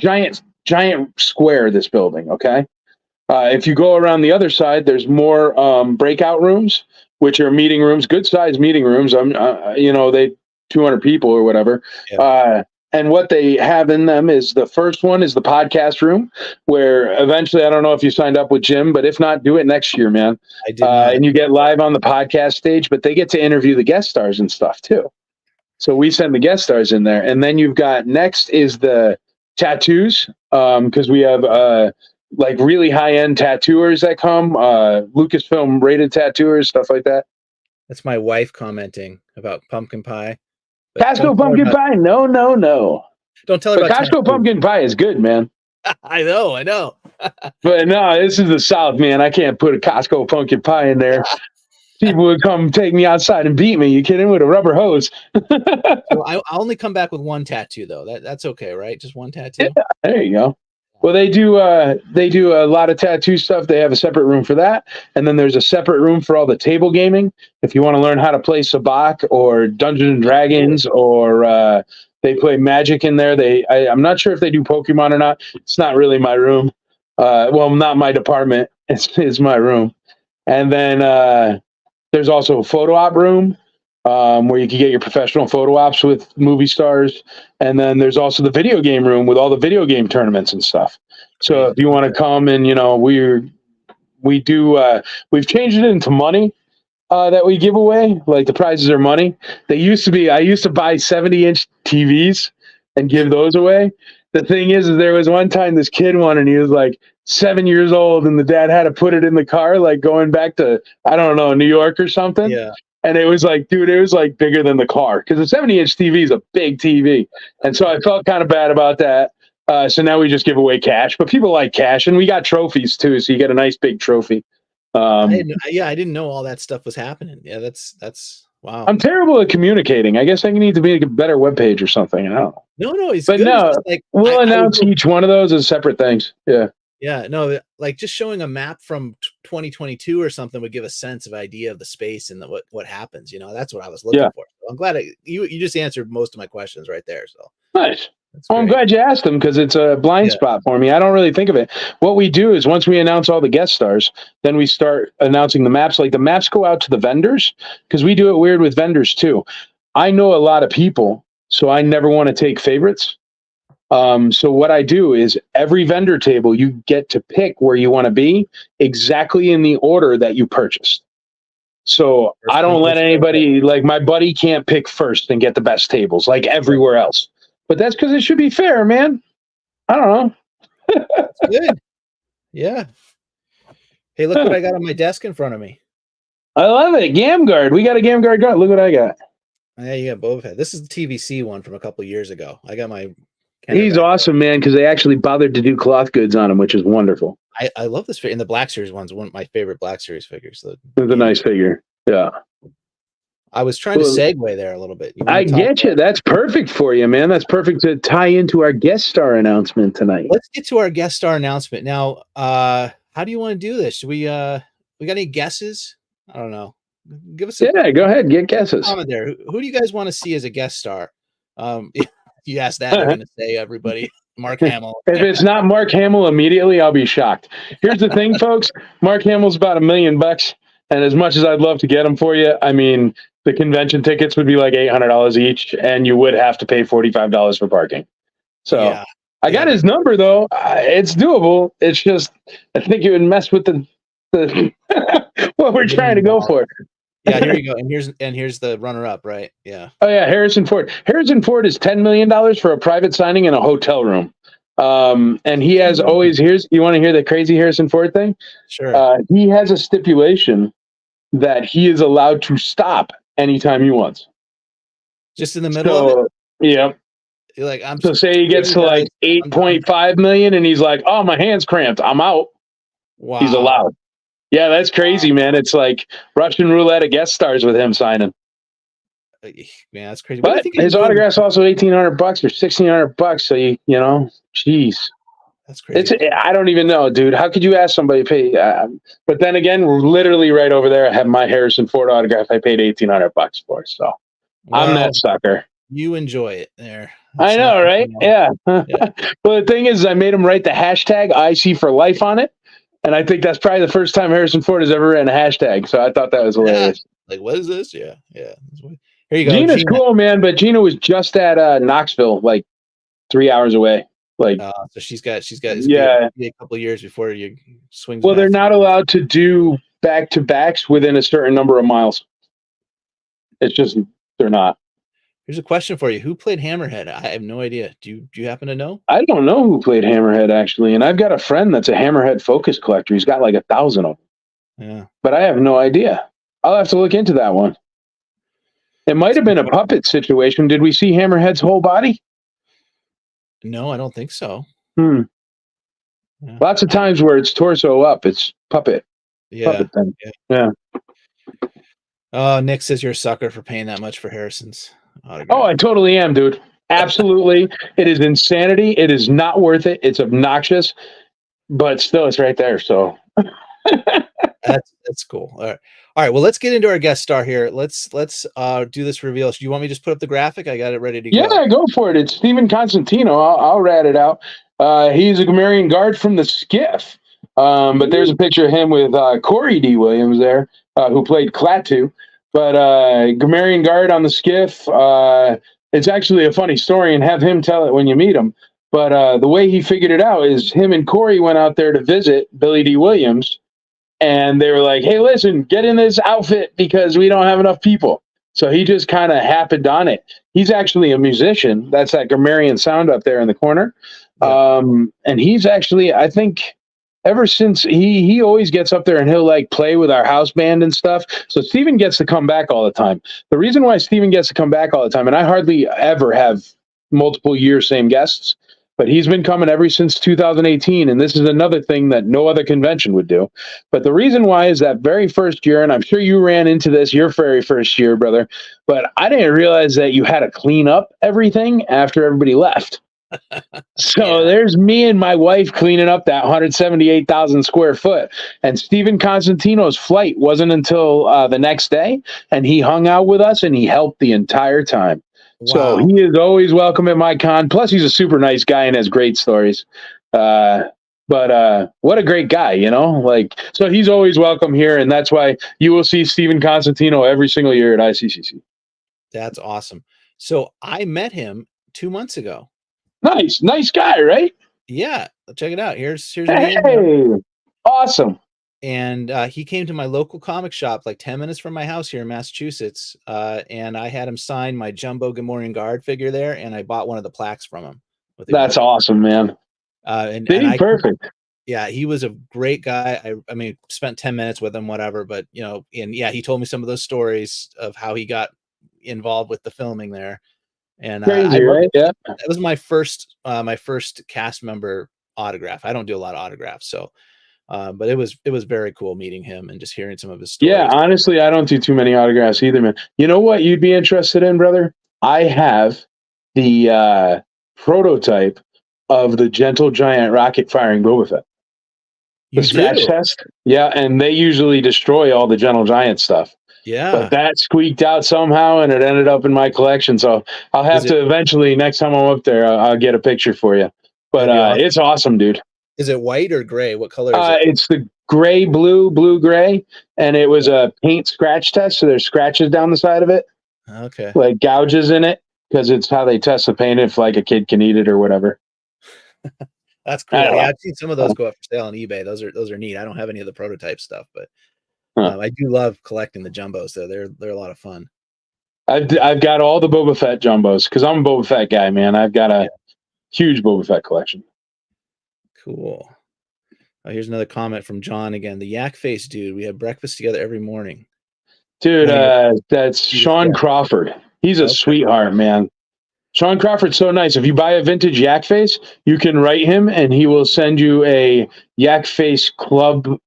giant square, this building, okay? If you go around the other side, there's more breakout rooms, which are meeting rooms, good sized meeting rooms. They 200 people or whatever. Yeah. And what they have in them is the first one is the podcast room, where eventually, I don't know if you signed up with Jim, but if not, do it next year, man. I did not. And you get live on the podcast stage, but they get to interview the guest stars and stuff too. So we send the guest stars in there. And then you've got next is the tattoos, because we have like really high-end tattooers that come, Lucasfilm rated tattooers, stuff like that. That's my wife commenting about pumpkin pie. Costco pumpkin pie? No. Don't tell her but about Costco pumpkin pie is good, man. I know. But no, this is the South, man. I can't put a Costco pumpkin pie in there. People would come take me outside and beat me. You kidding? With a rubber hose. So I only come back with one tattoo, though. That's okay, right? Just one tattoo? Yeah, there you go. Well, they do a lot of tattoo stuff. They have a separate room for that. And then there's a separate room for all the table gaming. If you want to learn how to play Sabacc or Dungeons and Dragons, or they play Magic in there. I'm not sure if they do Pokemon or not. It's not really my room. Well, not my department. It's my room. And then there's also a photo op room, where you can get your professional photo ops with movie stars. And then there's also the video game room with all the video game tournaments and stuff. So if you want to come and, we've changed it into money that we give away. Like the prizes are money. I used to buy 70-inch TVs and give those away. The thing is there was one time this kid won, and he was like 7 years old, and the dad had to put it in the car, like going back to, I don't know, New York or something. Yeah. And it was like, dude, it was like bigger than the car, because a 70-inch TV is a big TV. And so I felt kind of bad about that. So now we just give away cash, but people like cash, and we got trophies too. So you get a nice big trophy. I didn't know all that stuff was happening. Yeah, that's wow. I'm terrible at communicating. I guess I need to make a better webpage or something. I don't know. No, it's but good. no, It's like, we'll announce each one of those as separate things. Yeah. Yeah, no, like just showing a map from 2022 or something would give a sense of idea of the space and what happens. That's what I was looking for. So I'm glad you just answered most of my questions right there. So nice. Well, I'm glad you asked them, because it's a blind spot for me. I don't really think of it. What we do is once we announce all the guest stars, then we start announcing the maps. Like the maps go out to the vendors, because we do it weird with vendors too. I know a lot of people, so I never want to take favorites. So what I do is every vendor table, you get to pick where you want to be exactly in the order that you purchased. So I don't let anybody, like my buddy can't pick first and get the best tables like everywhere else. But that's because it should be fair, man. I don't know. That's good. Yeah. Hey, look what I got on my desk in front of me. I love it. Gamguard. We got a Gamguard gun. Look what I got. Yeah, you got Boba Fett. This is the TVC one from a couple of years ago. I got my. He's awesome, man, because they actually bothered to do cloth goods on him, which is wonderful. I love this figure. And the Black Series one's one of my favorite Black Series figures. So it's a nice figure. Yeah. I was trying to segue there a little bit. I get you. That's perfect for you, man. That's perfect to tie into our guest star announcement tonight. Let's get to our guest star announcement. Now, how do you want to do this? Do we got any guesses? I don't know. Give us go ahead. Get guesses. Comment there. Who do you guys want to see as a guest star? You ask that, they're going to say everybody. Mark Hamill. If it's not Mark Hamill immediately, I'll be shocked. Here's the thing, folks. Mark Hamill's about $1 million. And as much as I'd love to get him for you, I mean, the convention tickets would be like $800 each, and you would have to pay $45 for parking. So I got his number, though. It's doable. It's just, I think it would mess with the what we're trying to go for. Yeah, here you go. And here's the runner-up, right? Yeah. Oh yeah, Harrison Ford. Harrison Ford is $10 million for a private signing in a hotel room. And he has always, you want to hear the crazy Harrison Ford thing? Sure. He has a stipulation that he is allowed to stop anytime he wants. Just in the middle of it? Yeah. You're like, so say he gets to like 8.5 million and he's like, oh, my hand's cramped, I'm out. Wow. He's allowed. Yeah, that's crazy, man. It's like Russian roulette of guest stars with him signing. Man, that's crazy. But his autograph's also $1,800 or $1,600. So you know, jeez. That's crazy. I don't even know, dude. How could you ask somebody to pay? But then again, we're literally right over there. I have my Harrison Ford autograph. I paid $1,800 for, so I'm Well, that sucker. you enjoy it there. I It's know, nothing, right? Yeah. Yeah. Well, the thing is, I made him write the hashtag IC for life on it, and I think that's probably the first time Harrison Ford has ever written a hashtag. So I thought that was Yeah. hilarious. Like, what is this? Yeah. Here you go, Gina's Gina. cool, man, but Gina was just at Knoxville, like 3 hours away. Like, So she's got yeah. a couple of years before you swings. Well, they're back. not allowed to do back-to-backs within a certain number of miles. It's just they're not. Here's a question for you: who played Hammerhead? I have no idea. Do you happen to know? I don't know who played Hammerhead actually, and I've got a friend that's a Hammerhead focus collector. He's got like 1,000 of them. Yeah, But I have no idea. I'll have to look into that one. It might have been a puppet situation. Did we see Hammerhead's whole body? no, I don't think so. Yeah. Lots of times where it's torso up, it's puppet. Yeah. Puppet thing. Yeah. Oh, Nick says you're a sucker for paying that much for Harrison's autograph. Oh, I totally am, dude. Absolutely. It is insanity. It is not worth it. It's obnoxious, but still it's right there. So that's cool. All right. Well, let's get into our guest star here. Let's do this reveal. Do you want me to just put up the graphic? I got it ready to go. Yeah, go for it. It's Stephen Constantino. I'll rat it out. He's a Grammarian guard from the Skiff. But there's a picture of him with Corey D. Williams there, who played Klaatu. But Grammarian guard on the Skiff. It's actually a funny story, and have him tell it when you meet him. But the way he figured it out is him and Corey went out there to visit Billy D. Williams, and they were like, hey, listen, get in this outfit because we don't have enough people. So he just kind of happened on it. He's actually a musician. That's that grammarian sound up there in the corner. Yeah. And he's actually, I think, ever since he always gets up there and he'll like play with our house band and stuff. So Steven gets to come back all the time. The reason why Steven gets to come back all the time, and I hardly ever have multiple years same guests, but he's been coming ever since 2018, and this is another thing that no other convention would do. But the reason why is that very first year, and I'm sure you ran into this your very first year, brother, but I didn't realize that you had to clean up everything after everybody left. So yeah. There's me and my wife cleaning up that 178,000 square foot. And Stephen Constantino's flight wasn't until the next day, and he hung out with us, and he helped the entire time. Wow. So he is always welcome at my con. Plus, he's a super nice guy and has great stories. But what a great guy, you know? Like, so he's always welcome here, and that's why you will see Stephen Constantino every single year at ICCC. That's awesome. So I met him 2 months ago. Nice guy, right? Yeah, check it out. Here's hey, awesome. And he came to my local comic shop like 10 minutes from my house here in Massachusetts. And I had him sign my jumbo Gamorrean Guard figure there, and I bought one of the plaques from him. That's awesome, man. And perfect. Yeah, he was a great guy. I mean, spent 10 minutes with him, whatever. But, you know, and yeah, he told me some of those stories of how he got involved with the filming there. And crazy, right? Yeah, that was my first cast member autograph. I don't do a lot of autographs, so but it was very cool meeting him and just hearing some of his stories. Yeah, honestly, I don't do too many autographs either, man. You know what you'd be interested in, brother? I have the prototype of the Gentle Giant rocket firing Boba Fett. The scratch test. Yeah, and they usually destroy all the Gentle Giant stuff. Yeah, but that squeaked out somehow, and it ended up in my collection. So I'll have to eventually, next time I'm up there, I'll get a picture for you. But it's awesome, dude. Is it white or gray? What color is it? It's the gray, blue, gray, and it was a paint scratch test. So there's scratches down the side of it. Okay. Like gouges in it, because it's how they test the paint if like a kid can eat it or whatever. That's cool. Yeah, I've seen some of those go up for sale on eBay. Those are neat. I don't have any of the prototype stuff, but I do love collecting the jumbos, though. They're a lot of fun. I've got all the Boba Fett jumbos because I'm a Boba Fett guy, man. I've got a huge Boba Fett collection. Cool. Oh, here's another comment from John again. The yak face dude. We have breakfast together every morning. Dude, that's Sean Crawford. He's a sweetheart, man. Sean Crawford's so nice. If you buy a vintage yak face, you can write him, and he will send you a yak face club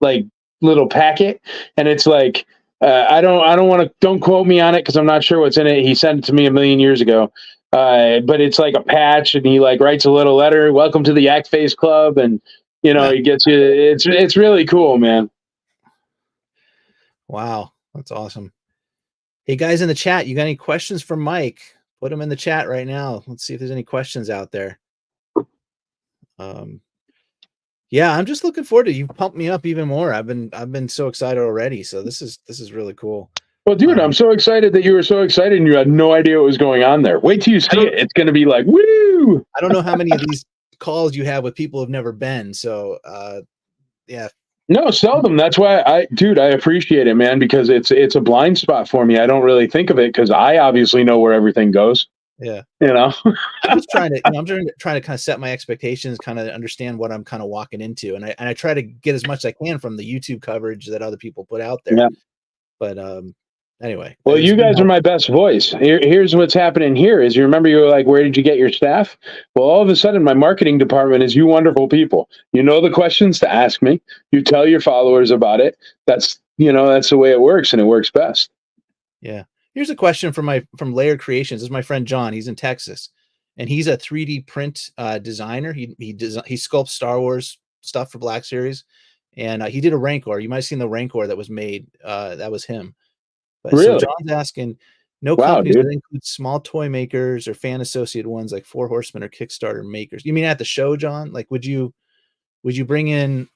like little packet, and it's like don't quote me on it because I'm not sure what's in it. He sent it to me a million years ago, but it's like a patch, and he like writes a little letter, "Welcome to the Act Face Club," and he gets you. It's really cool, man. Wow, that's awesome. Hey guys in the chat, you got any questions for Mike? Put them in the chat right now. Let's see if there's any questions out there. Yeah, I'm just looking forward to you. Pumped me up even more. I've been so excited already. So this is really cool. Well, dude, I'm so excited that you were so excited and you had no idea what was going on there. Wait till you see it. It's going to be like, woo! I don't know how many of these calls you have with people who've never been. So, yeah. No, seldom. That's why I appreciate it, man, because it's a blind spot for me. I don't really think of it because I obviously know where everything goes. Yeah. I'm just trying to, I'm trying to kind of set my expectations, kind of understand what I'm kind of walking into. And I try to get as much as I can from the YouTube coverage that other people put out there. Yeah. But, anyway. Well, you guys are my best voice. Here's what's happening here is you remember you were like, where did you get your staff? Well, all of a sudden my marketing department is you wonderful people. You know the questions to ask me. You tell your followers about it. That's the way it works, and it works best. Yeah. Here's a question from Layered Creations. This is my friend John. He's in Texas, and he's a 3D print designer. He sculpts Star Wars stuff for Black Series, and he did a Rancor. You might have seen the Rancor that was made. That was him. But really? So John's asking, no companies that include small toy makers or fan associated ones like Four Horsemen or Kickstarter makers. You mean at the show, John? Like, would you bring in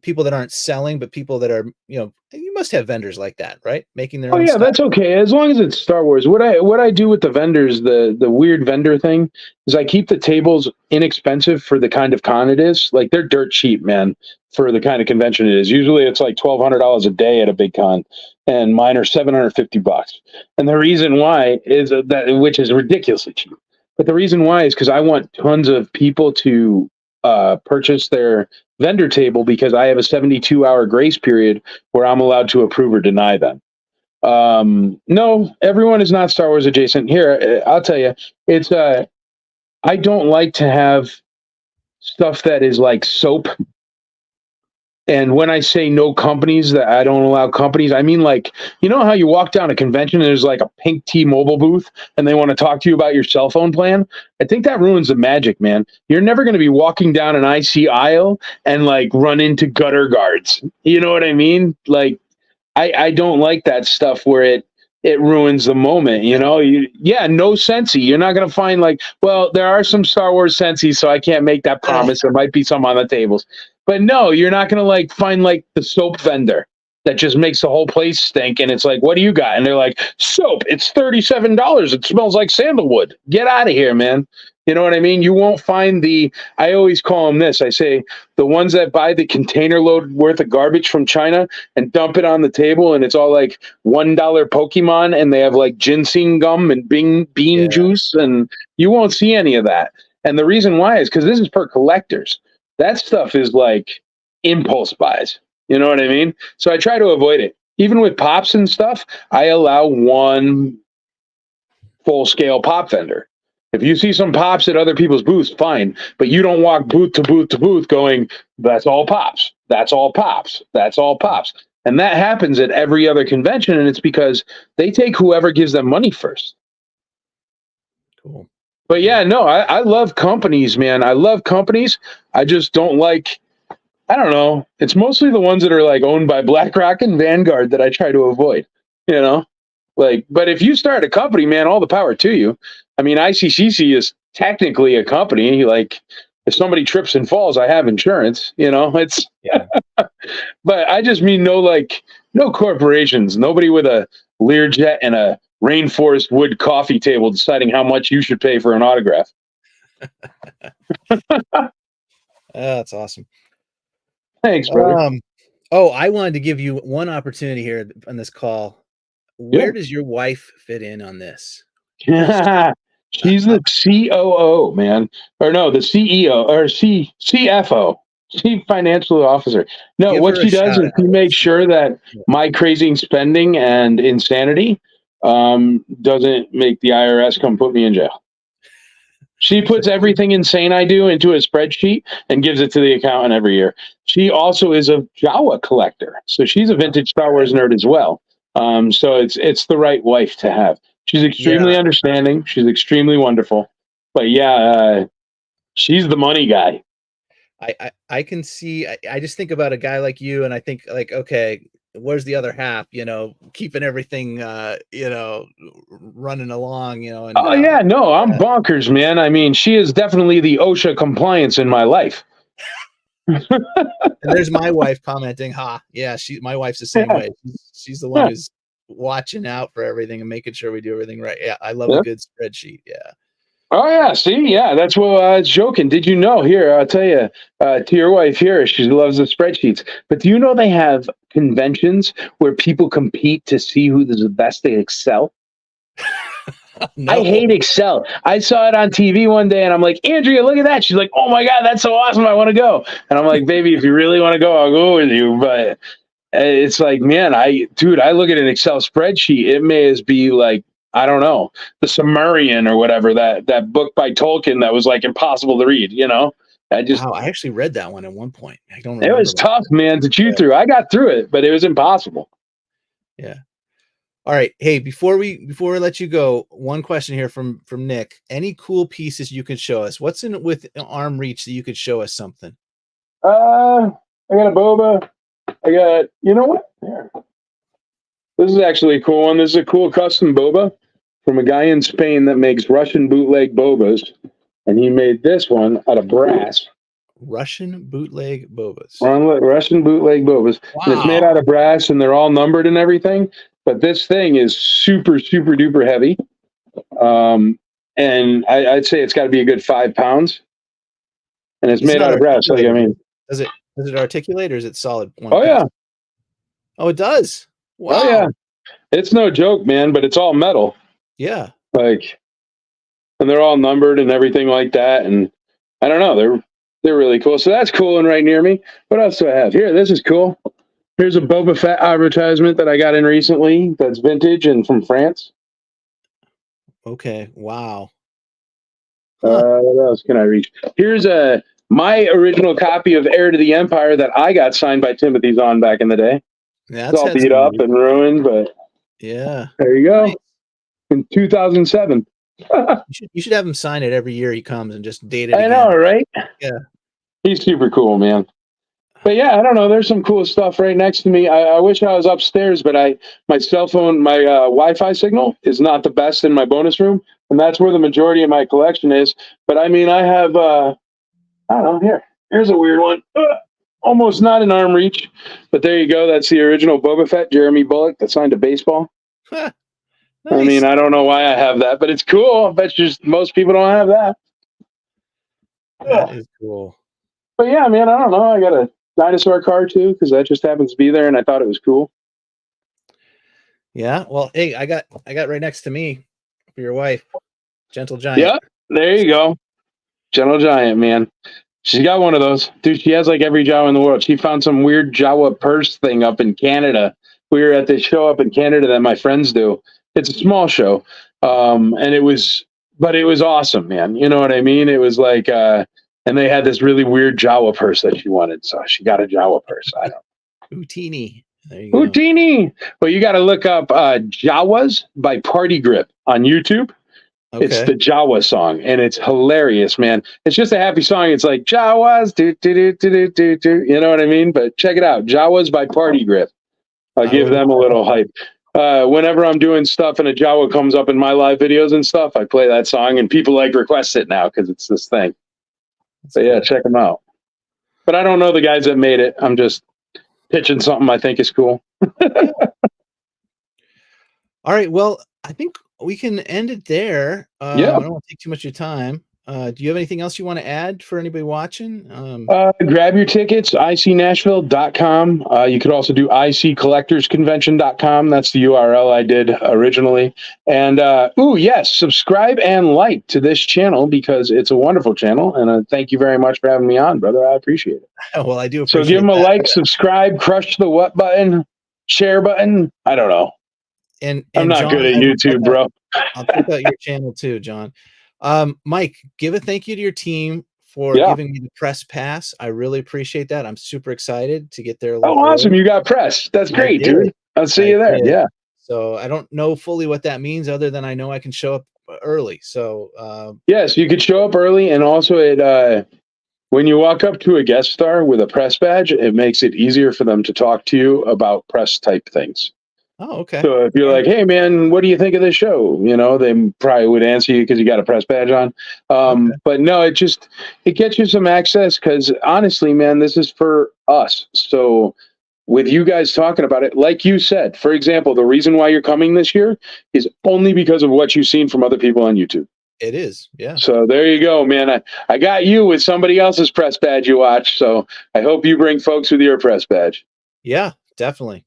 people that aren't selling, but people that are, you must have vendors like that, right? Making their own stuff. That's okay. As long as it's Star Wars. What I do with the vendors, the weird vendor thing, is I keep the tables inexpensive for the kind of con it is. Like, they're dirt cheap, man, for the kind of convention it is. Usually it's like $1,200 a day at a big con, and mine are $750. And the reason why is that, which is ridiculously cheap. But the reason why is because I want tons of people to purchase their vendor table, because I have a 72-hour grace period where I'm allowed to approve or deny them. No, everyone is not Star Wars adjacent. Here, I'll tell you, it's I don't like to have stuff that is like soap. And when I say no companies, that I don't allow companies, I mean, like, how you walk down a convention and there's like a pink T-Mobile booth and they want to talk to you about your cell phone plan? I think that ruins the magic, man. You're never going to be walking down an IC aisle and like run into gutter guards. You know what I mean? Like, I don't like that stuff where it ruins the moment, no Sensi. You're not going to find like, well, there are some Star Wars Sensi, so I can't make that promise. There might be some on the tables. But no, you're not going to like find like the soap vendor that just makes the whole place stink. And it's like, what do you got? And they're like, soap, it's $37. It smells like sandalwood. Get out of here, man. You know what I mean? You won't find I always call them this. I say the ones that buy the container load worth of garbage from China and dump it on the table, and it's all like $1 Pokemon, and they have like ginseng gum and bean juice, and you won't see any of that. And the reason why is because this is for collectors. That stuff is like impulse buys. You know what I mean? So I try to avoid it. Even with pops and stuff, I allow one full-scale pop vendor. If you see some pops at other people's booths, fine. But you don't walk booth to booth to booth going, that's all pops. That's all pops. That's all pops. And that happens at every other convention, and it's because they take whoever gives them money first. Cool. But yeah, no, I love companies, man. I love companies. I just don't like, I don't know. It's mostly the ones that are like owned by BlackRock and Vanguard that I try to avoid, Like, but if you start a company, man, all the power to you. I mean, ICCC is technically a company. Like, if somebody trips and falls, I have insurance, it's, but I just mean no corporations, nobody with a Learjet and a rainforest wood coffee table deciding how much you should pay for an autograph. That's awesome. Thanks, brother. I wanted to give you one opportunity here on this call. Where does your wife fit in on this? She's the COO, man. Or no, the CEO or CFO, Chief Financial Officer. No, what she does is she makes sure that my crazy spending and insanity doesn't make the IRS come put me in jail. She puts everything insane I do into a spreadsheet and gives it to the accountant every year. She also is a Jawa collector, so she's a vintage Star Wars nerd as well. So it's the right wife to have. She's extremely understanding. She's extremely wonderful. But yeah, she's the money guy. I can see. I just think about a guy like you, and I think like, okay, where's the other half? Keeping everything, running along. And Oh yeah, no, I'm bonkers, man. I mean, she is definitely the OSHA compliance in my life. And there's my wife commenting, yeah, my wife's the same way. She's the one who's watching out for everything and making sure we do everything right. Yeah, I love a good spreadsheet. Yeah. Oh yeah, see, yeah, that's what I was joking. Did you know? Here, I'll tell you, to your wife here, she loves the spreadsheets. But do you know they have conventions where people compete to see who is the best at Excel? No. I hate Excel. I saw it on TV one day and I'm like, Andrea, look at that. She's like, oh my God, that's so awesome. I want to go. And I'm like, baby, if you really want to go, I'll go with you. But it's like, man, I look at an Excel spreadsheet. It may as be like, I don't know, the Sumerian or whatever, that book by Tolkien that was like impossible to read, I actually read that one at one point. I don't remember. It was tough, man, to chew through. I got through it, but it was impossible. Yeah. All right. Hey, before we let you go, one question here from Nick. Any cool pieces you can show us? What's in with arm reach that you could show us something? I got a boba. I got, you know what? Here. This is actually a cool one. This is a cool custom boba from a guy in Spain that makes Russian bootleg bobas. And he made this one out of brass. Russian bootleg bobas. Russian bootleg bobas. Wow. And it's made out of brass and they're all numbered and everything. But this thing is super, super duper heavy. And I'd say it's got to be a good 5 pounds. And it's made out of brass. Like, I mean, does it articulate or is it solid? Yeah. Oh, it does. Wow. Oh yeah. It's no joke, man, but it's all metal. Yeah. Like, and they're all numbered and everything like that. And I don't know, they're really cool. So that's cool and right near me. What else do I have here? This is cool. Here's a Boba Fett advertisement that I got in recently. That's vintage and from France. Okay. Wow. What else can I reach? Here's my original copy of Heir to the Empire that I got signed by Timothy Zahn back in the day. It's all beat up and ruined, but yeah, there you go. Nice. In 2007. You should have him sign it every year he comes and just date it. I know, right? Yeah, he's super cool, man. But yeah, I don't know. There's some cool stuff right next to me. I wish I was upstairs, but my cell phone, my Wi-Fi signal is not the best in my bonus room, and that's where the majority of my collection is. But I mean, I have I don't know. Here's a weird one. Almost not in arm reach, but there you go. That's the original Boba Fett, Jeremy Bulloch, that signed a baseball. Nice. I mean, I don't know why I have that, but it's cool. I bet just most people don't have that. That is cool. But yeah, man, I don't know. I got a dinosaur car too, because that just happens to be there, and I thought it was cool. Yeah. Well, hey, I got right next to me for your wife, Gentle Giant. Yeah, there you go, Gentle Giant, man. She's got one of those. Dude, she has like every Jawa in the world. She found some weird Jawa purse thing up in Canada. We were at this show up in Canada that my friends do. It's a small show. And it was awesome, man. You know what I mean? It was like, and they had this really weird Jawa purse that she wanted. So she got a Jawa purse. I don't know. Houtini. There you go. Houtini. Well, you got to look up Jawas by Party Grip on YouTube. Okay. It's the Jawa song, and it's hilarious, man. It's just a happy song. It's like Jawas, do do do do do do. You know what I mean? But check it out, Jawas by Party Grip. I'll give them a little hype. Whenever I'm doing stuff and a Jawa comes up in my live videos and stuff, I play that song, and people like request it now because it's this thing. So yeah, check them out. But I don't know the guys that made it. I'm just pitching something I think is cool. All right. Well, I think we can end it there. Yeah. I don't want to take too much of your time. Do you have anything else you want to add for anybody watching? Grab your tickets, icnashville.com. You could also do iccollectorsconvention.com. That's the URL I did originally. And, yes, subscribe and like to this channel because it's a wonderful channel. And thank you very much for having me on, brother. I appreciate it. Well, I do appreciate So give them a like, subscribe, crush the what button, share button. I don't know. And I'm not John, good at YouTube, bro. I'll check out your channel too, John. Mike, give a thank you to your team for giving me the press pass. I really appreciate that. I'm super excited to get there. Oh, awesome. You got press. That's great, dude. I'll see you there. Yeah. So I don't know fully what that means, other than I know I can show up early. So Yes, you could show up early, and also when you walk up to a guest star with a press badge, it makes it easier for them to talk to you about press type things. oh, okay. So if you're All like, "Hey, man, what do you think of this show?" They probably would answer you because you got a press badge on. Okay. But no, it gets you some access because honestly, man, this is for us. So with you guys talking about it, like you said, for example, the reason why you're coming this year is only because of what you've seen from other people on YouTube. It is, yeah. So there you go, man. I got you with somebody else's press badge you watch. So I hope you bring folks with your press badge. Yeah, definitely.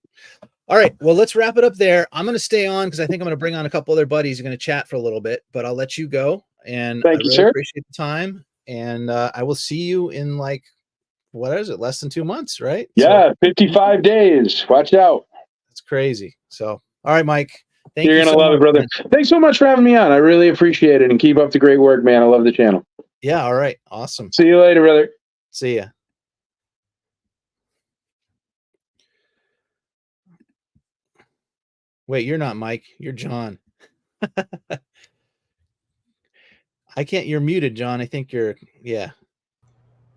All right. Well, let's wrap it up there. I'm going to stay on because I think I'm going to bring on a couple other buddies. We're going to chat for a little bit, but I'll let you go. And I Thank you, really sir. appreciate the time. And I will see you in like, what is it? Less than 2 months, right? Yeah, 55 days. Watch out. That's crazy. So, all right, Mike. Thank You're you going to so love much, it, brother. man. Thanks so much for having me on. I really appreciate it. And keep up the great work, man. I love the channel. Yeah. All right. Awesome. See you later, brother. See ya. Wait, you're not Mike. You're John. I can't. You're muted, John. I think you're, yeah.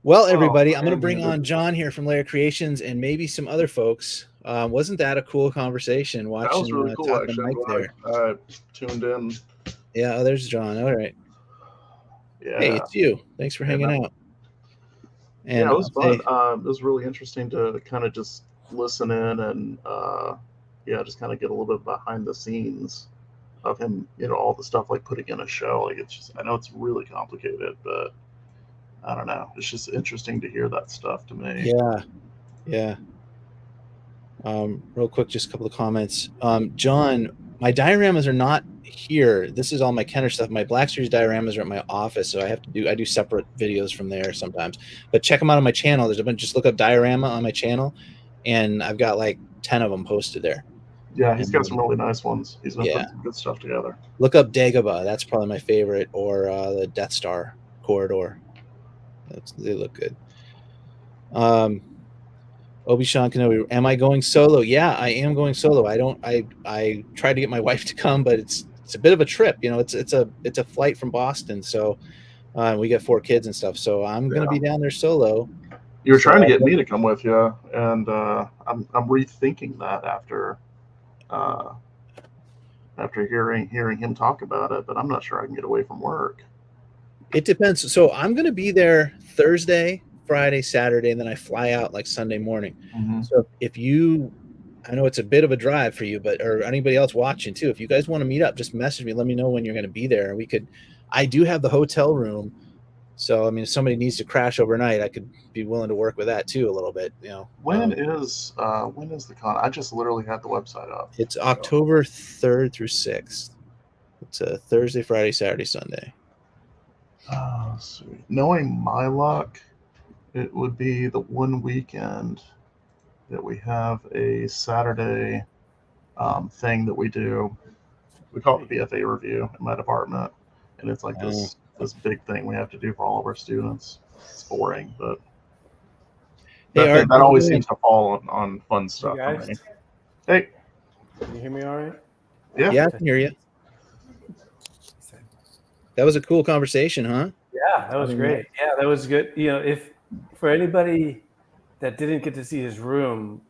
Well, everybody, I'm going to bring on John here from Layer Creations and maybe some other folks. Wasn't that a cool conversation? Watching, that was really cool, talking to actually. Mike there. I tuned in. Yeah, oh, there's John. All right. Yeah. Hey, it's you. Thanks for hanging out. And yeah, it was fun. It was really interesting to kind of just listen in and just kind of get a little bit behind the scenes of him, all the stuff like putting in a show. Like, it's just, I know it's really complicated, but I don't know. It's just interesting to hear that stuff to me. Yeah. Yeah. Real quick, just a couple of comments. John, my dioramas are not here. This is all my Kenner stuff. My Black Series dioramas are at my office, so I do separate videos from there sometimes. But check them out on my channel. There's a bunch. Just look up diorama on my channel, and I've got like 10 of them posted there. Yeah, he's got some really nice ones. He's been putting some good stuff together. Look up Dagobah. That's probably my favorite, or the Death Star corridor. They look good. Obi-Wan Kenobi, am I going solo? Yeah, I am going solo. I tried to get my wife to come, but it's a bit of a trip. It's a flight from Boston, so we got 4 kids and stuff. So I'm gonna be down there solo. You were trying to get me to come with you, and I'm rethinking that after hearing him talk about it. But I'm not sure I can get away from work. It depends. So I'm gonna be there Thursday, Friday, Saturday, and then I fly out like Sunday morning. Mm-hmm. So I know it's a bit of a drive for you, or anybody else watching too, if you guys want to meet up, just message me, let me know when you're going to be there. I do have the hotel room. So, I mean, if somebody needs to crash overnight, I could be willing to work with that too a little bit, When is the con? I just literally had the website up. It's October 3rd through 6th. It's a Thursday, Friday, Saturday, Sunday. Sweet. Knowing my luck, it would be the one weekend that we have a Saturday thing that we do. We call it the BFA review in my department, and it's like this big thing we have to do for all of our students. It's boring, but that always seems to fall on fun stuff. Hey, guys. Hey, can you hear me all right? Yeah, I can hear you. That was a cool conversation, huh? Yeah, that was great. Yeah, that was good. If for anybody that didn't get to see his room,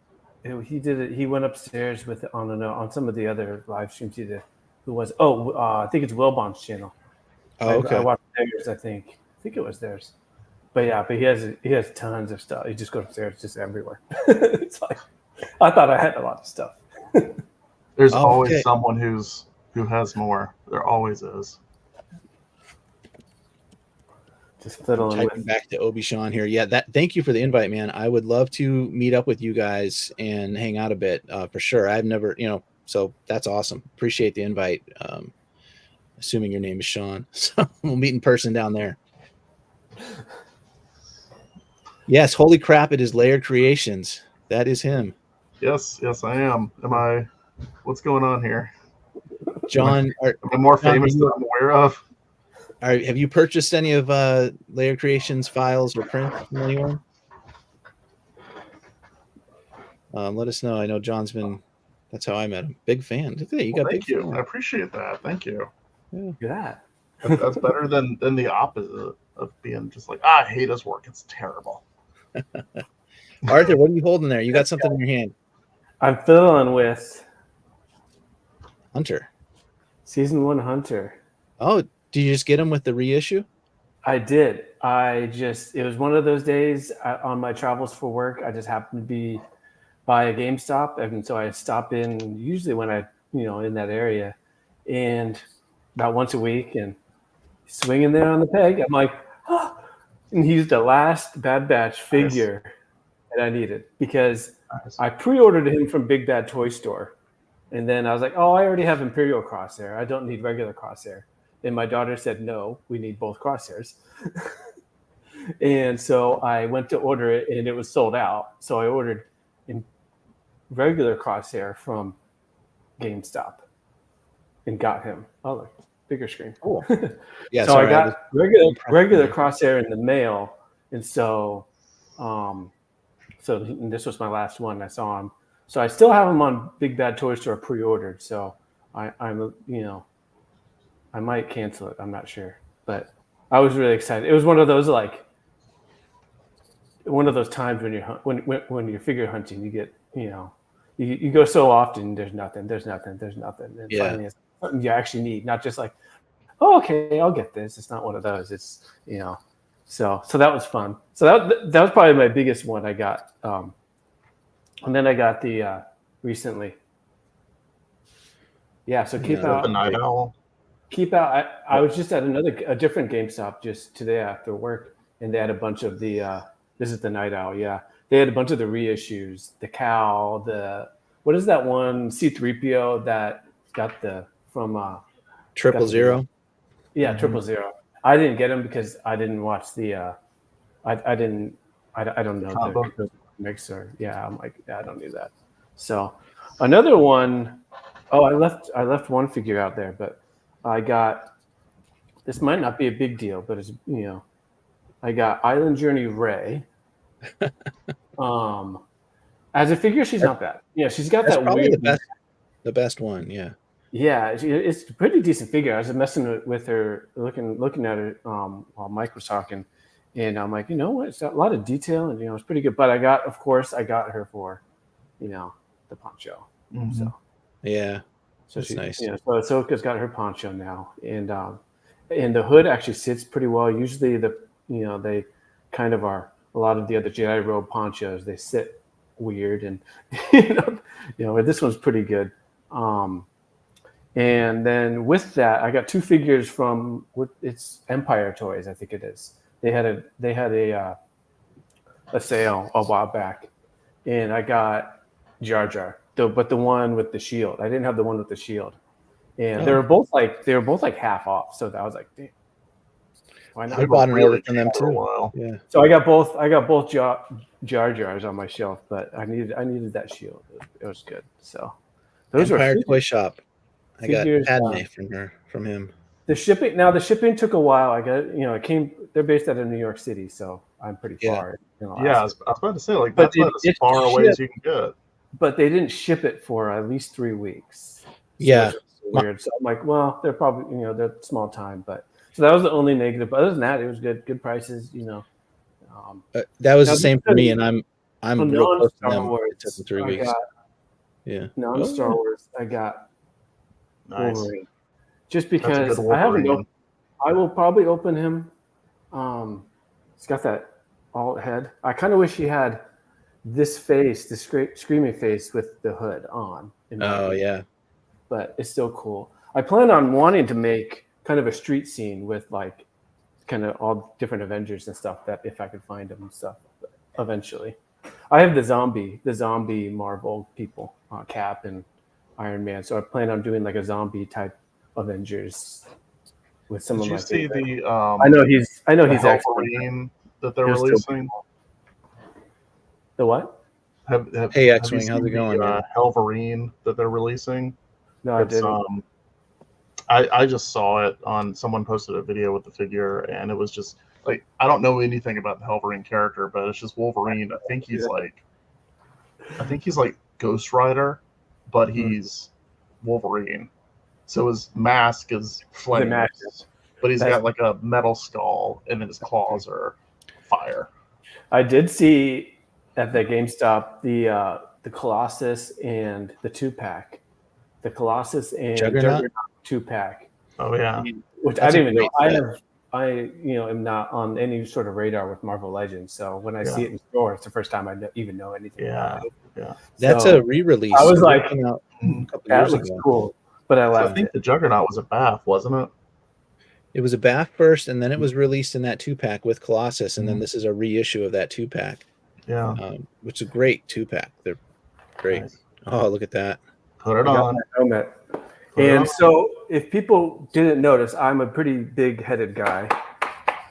he went upstairs with on some of the other live streams he did. I think it's Wilbon's channel. Oh, okay. I watched theirs. I think it was theirs. But yeah, he has tons of stuff. He just goes upstairs, just everywhere. It's like, I thought I had a lot of stuff. There's always someone who has more. There always is. Just fiddling with. Back to Obi-Wan here. Yeah, thank you for the invite, man. I would love to meet up with you guys and hang out a bit for sure. I've never, so that's awesome. Appreciate the invite. Assuming your name is Sean, so we'll meet in person down there. Yes, holy crap! It is Layer Creations. That is him. Yes, I am. What's going on here? John, am I more famous than I'm aware of? Have you purchased any of Layer Creations files or prints from anyone? Let us know. I know John's been That's how I met him. Big fan. Look at that. You got Thank big you. fan. I appreciate that. Thank you. Yeah. Look at that. That's better than the opposite of being just like, I hate his work. It's terrible. Arthur, what are you holding there? You got something in your hand. I'm fiddling with Hunter. Season 1 Hunter. Oh, did you just get him with the reissue? I did. It was one of those days on my travels for work. I just happened to be by a GameStop. And so I stop in usually when in that area, and about once a week, and swinging there on the peg. I'm like, oh. And he's the last Bad Batch figure that I needed, because I pre-ordered him from Big Bad Toy Store. And then I was like, oh, I already have Imperial Crosshair. I don't need regular Crosshair. And my daughter said, no, we need both crosshairs. And so I went to order it, and it was sold out. So I ordered in regular Crosshair from GameStop and got him. Oh, look, bigger screen. Cool. Yeah. So I got regular Crosshair in the mail. And so, and this was my last one. I saw him. So I still have him on Big Bad Toy Store pre-ordered. So I'm I might cancel it. I'm not sure, but I was really excited. It was one of those times when you're figure hunting, you get you go so often. There's nothing. And finally, it's something you actually need, not just like, oh, okay, I'll get this. It's not one of those. It's So that was fun. So that was probably my biggest one I got. And then I got the recently. Yeah. So keep out the Night Owl. Keep out. I was just at a different GameStop just today after work, and they had a bunch of the. This is the Night Owl. Yeah, they had a bunch of the reissues. The cow. What is that one C-3PO that got from 000? Yeah, 000. I didn't get them because I didn't watch the. I don't know the mixer. Yeah, I'm like, I don't need that. So another one. Oh, I left one figure out there, but I got. This might not be a big deal, but it's I got Island Journey Rey. As a figure, she's not bad. Yeah, she's got that probably weird. The best one. Yeah. Yeah, it's a pretty decent figure. I was messing with her, looking at her while Mike was talking, and I'm like, it's got a lot of detail, and it's pretty good. But I got her for, the poncho. Mm-hmm. So yeah, so that's she's nice. So Ahsoka's got her poncho now, and the hood actually sits pretty well. Usually they kind of are. A lot of the other Jedi robe ponchos, they sit weird, and this one's pretty good. And then with that, I got two figures from it's Empire Toys, I think it is. They had a sale a while back, and I got Jar Jar, but the one with the shield. I didn't have the one with the shield, and they were both like half off. So I was like, damn. Why not? I bought an order from them too. Yeah. So I got both Jar Jars on my shelf, but I needed that shield. It was good. So those Empire were Toy Shop. I got figures, Padme from him. The shipping took a while. I got it came. They're based out of New York City, so I'm pretty far. Yeah, I was about to say But that's about as far away as you can get. But they didn't ship it for at least 3 weeks. So Yeah, weird. So I'm like, well, they're probably they're small time, but so that was the only negative. But other than that, it was good prices. that was the same for me, and I'm real close to Star them. Wars, It took them 3 weeks. Star Wars, I got Nice. Wolverine. Just because I will probably open him. He's got that alt head. I kind of wish he had this face, this screaming face with the hood on. Oh yeah, but it's still cool. I plan on wanting to make kind of a street scene with like kind of all different Avengers and stuff, that if I could find them and stuff eventually. I have the zombie Marvel people, Cap and Iron Man. So I plan on doing like a zombie type Avengers with some of my favorite. I know he's Wolverine that they're releasing. The what? Hey X-Wing, how's it going? Wolverine that they're releasing. No, I didn't. I just saw it on someone posted a video with the figure, and it was just like, I don't know anything about the Wolverine character, but it's just Wolverine. I think he's like Ghost Rider, but he's Wolverine. So his mask is flames, but he's got like a metal skull, and his claws are fire. I did see at the GameStop the Colossus and the 2-pack. The Colossus and Juggernaut 2-pack. Oh yeah, which that's I didn't even know. I am not on any sort of radar with Marvel Legends, so when I see it in store, it's the first time I even know anything about it. Yeah, that's a re-release. I was like, out a couple that looks cool, but I think the Juggernaut was a BAF, wasn't it? It was a BAF first, and then it was released in that 2-pack with Colossus, and then this is a reissue of that 2-pack. Yeah, which is a great 2-pack. They're great. Nice. Oh, look at that! Put it on. Helmet. And so, if people didn't notice, I'm a pretty big-headed guy,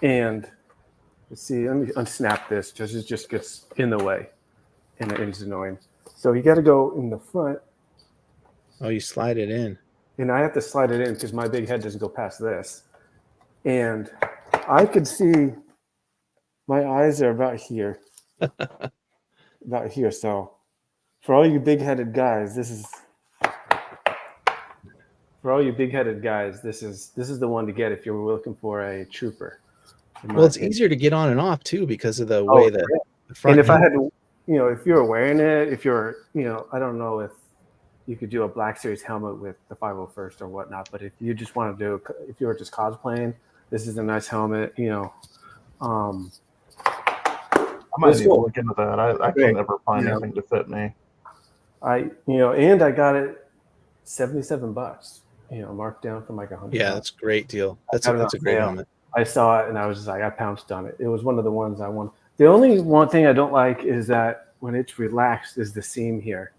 and let's see. Let me unsnap this because it just gets in the way, and it's annoying. So you got to go in the front. Oh, you slide it in. And I have to slide it in because my big head doesn't go past this. And I could see my eyes are about here. About here. So for all you big-headed guys, this is the one to get if you're looking for a trooper. Well, it's easier to get on and off too because of the way that the front. And if I had to, if you're wearing it, if you're, I don't know if you could do a Black Series helmet with the 501st or whatnot, but if you just want to do, if you're just cosplaying, this is a nice helmet. I might need to look into that. I can never find anything to fit me. And I got it $77. Marked down from like $100. Yeah, that's a great deal. That's a great helmet. I saw it and I was just like, I pounced on it. It was one of the ones I wanted. The only one thing I don't like is that when it's relaxed is the seam here.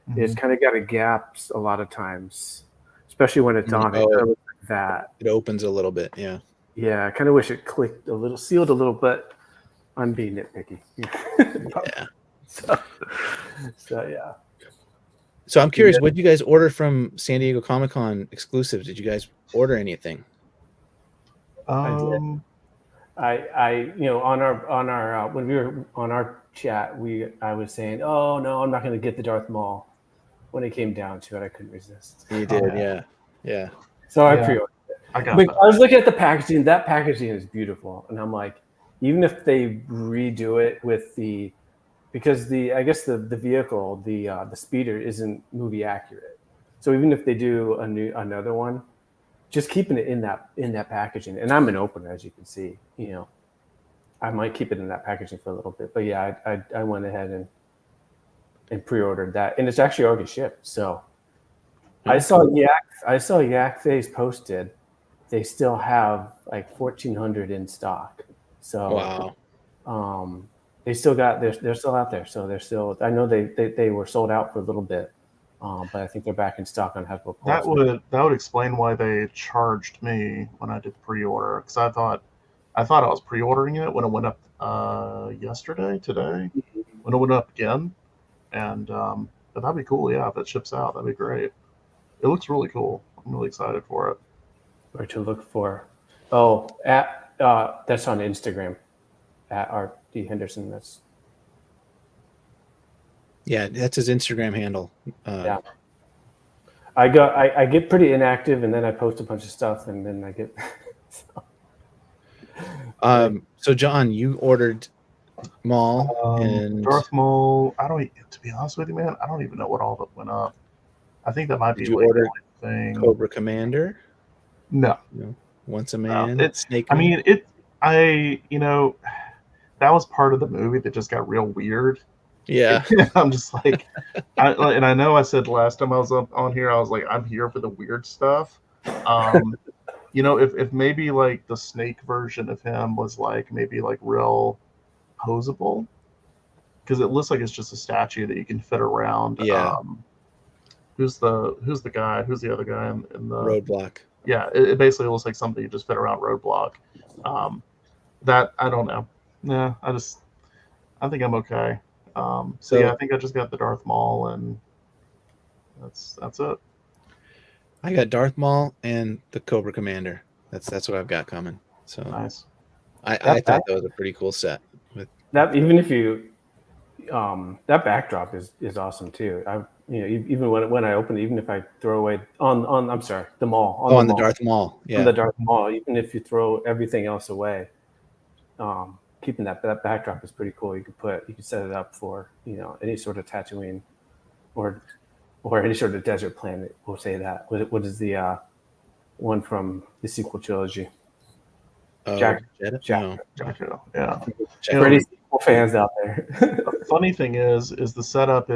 Mm-hmm. It's kind of got a gaps a lot of times, especially when it's on. It kind of looks like that. It opens a little bit, yeah. Yeah, I kind of wish it clicked a little, sealed a little, but I'm being nitpicky. Yeah. So yeah. So I'm curious, what did you guys order from San Diego Comic-Con exclusives? Did you guys order anything? I on our when we were on our chat, I was saying, oh no, I'm not going to get the Darth Maul. When it came down to it, I couldn't resist. You did, yeah. So I pre-ordered it. I was looking at the packaging. That packaging is beautiful, and I'm like, even if they redo it with because I guess the vehicle, the speeder isn't movie accurate. So even if they do another one, just keeping it in that packaging. And I'm an opener, as you can see. I might keep it in that packaging for a little bit. But yeah, I went ahead and pre-ordered that, and it's actually already shipped. So I saw Yak Face posted. They still have like 1,400 in stock. So wow. They still got they're still out there. So they're still. I know they were sold out for a little bit, but I think they're back in stock on Hasbro. That would explain why they charged me when I did the pre-order, because I thought I was pre-ordering it when it went up today, when it went up again, and but that'd be cool. Yeah, if it ships out, that'd be great. It looks really cool. I'm really excited for it. Where to look for? Oh, that's on Instagram at RD Henderson. That's his Instagram handle. Yeah. I get pretty inactive, and then I post a bunch of stuff, and then I get. So John, you ordered Maul and Darth Maul. To be honest with you, man, I don't even know what all that went up. I think that might be. Did you order Cobra Commander? No. Once a Man. Snake. I mean, that was part of the movie that just got real weird. Yeah. I'm just like, and I know I said last time I was on here, I was like, I'm here for the weird stuff. If maybe like the snake version of him was like maybe like real posable, because it looks like it's just a statue that you can fit around. Yeah. Who's the other guy in the Roadblock? Yeah, it basically looks like something you just fit around Roadblock. That I don't know. Yeah, I think I'm okay. So yeah, I think I just got the Darth Maul, and that's it. I got Darth Maul and the Cobra Commander. That's what I've got coming. So nice. I thought that was a pretty cool set. That even if you that backdrop is awesome too. Even when I open it, even if I throw away on I'm sorry, the mall on the Darth Maul, on the Darth Maul, even if you throw everything else away, keeping that backdrop is pretty cool. You could set it up for any sort of Tatooine or any sort of desert planet. We'll say that. What is the one from the sequel trilogy? Jakku, yeah. For any sequel fans out there. The funny thing is the setup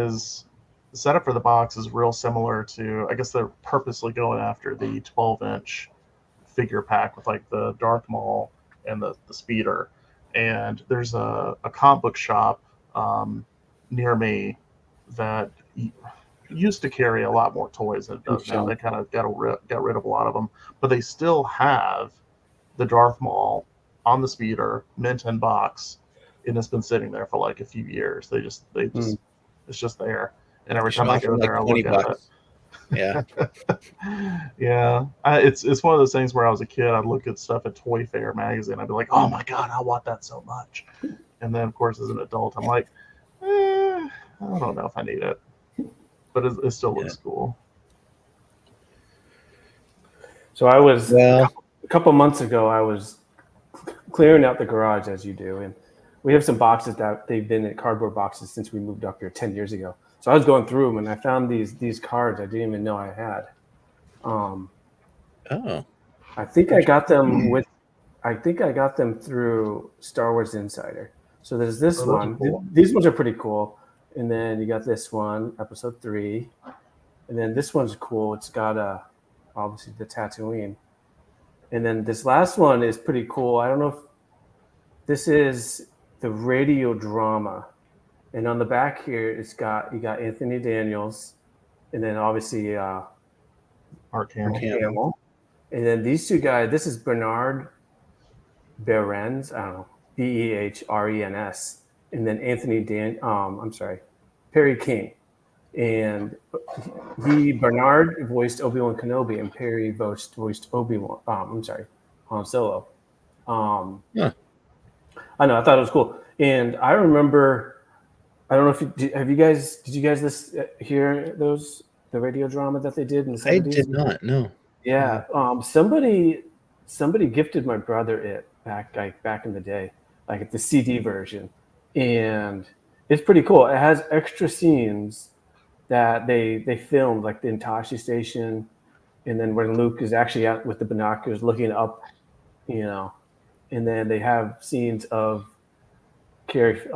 for the box is real similar to, I guess they're purposely going after the 12-inch figure pack with like the Darth Maul and the speeder. And there's a comic book shop near me that used to carry a lot more toys than it does now. They kind of got rid of a lot of them, but they still have the Darth Maul on the speeder, mint in box, and it's been sitting there for like a few years. It's just there. And every time I go there, I look at it. Yeah. Yeah. It's one of those things where I was a kid, I'd look at stuff at Toy Fair magazine. I'd be like, oh my God, I want that so much. And then, of course, as an adult, I'm like, I don't know if I need it. But it still looks cool. So I was, a couple months ago, I was clearing out the garage, as you do. And we have some boxes that they've been in cardboard boxes since we moved up here 10 years ago. So I was going through them and I found these cards I didn't even know I had. I think I got them through Star Wars Insider. So there's this one. Cool. These ones are pretty cool. And then you got this one, episode 3. And then this one's cool. It's got obviously the Tatooine. And then this last one is pretty cool. I don't know if this is the radio drama. And on the back here, you got Anthony Daniels, and then obviously Mark Hamill. And then these two guys, this is Bernard Behrens, I don't know, Behrens, and then Perry King. And Bernard voiced Obi-Wan Kenobi and Perry voiced Obi-Wan, Han Solo. I know, I thought it was cool. And I remember, I don't know if did you guys hear the radio drama that they did in the 70s? I did not, no. Yeah. Somebody gifted my brother it back in the day, like the CD version. And it's pretty cool. It has extra scenes that they filmed, like the Intashi station, and then when Luke is actually out with the binoculars looking up, and then they have scenes of Princess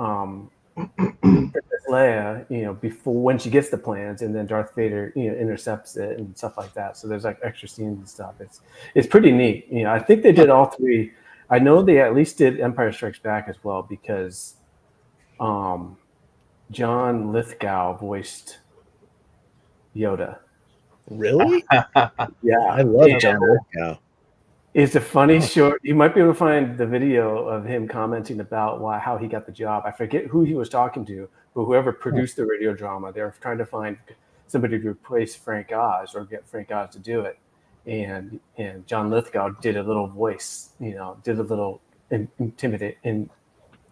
Leia, before when she gets the plans, and then Darth Vader, intercepts it and stuff like that. So there's like extra scenes and stuff. It's pretty neat. I think they did all 3. I know they at least did Empire Strikes Back as well, because John Lithgow voiced Yoda. Really? Yeah, I love John Lithgow. It's a funny short. You might be able to find the video of him commenting about how he got the job. I forget who he was talking to, but whoever produced the radio drama, they were trying to find somebody to replace Frank Oz or get Frank Oz to do it. And John Lithgow did a little voice, did a little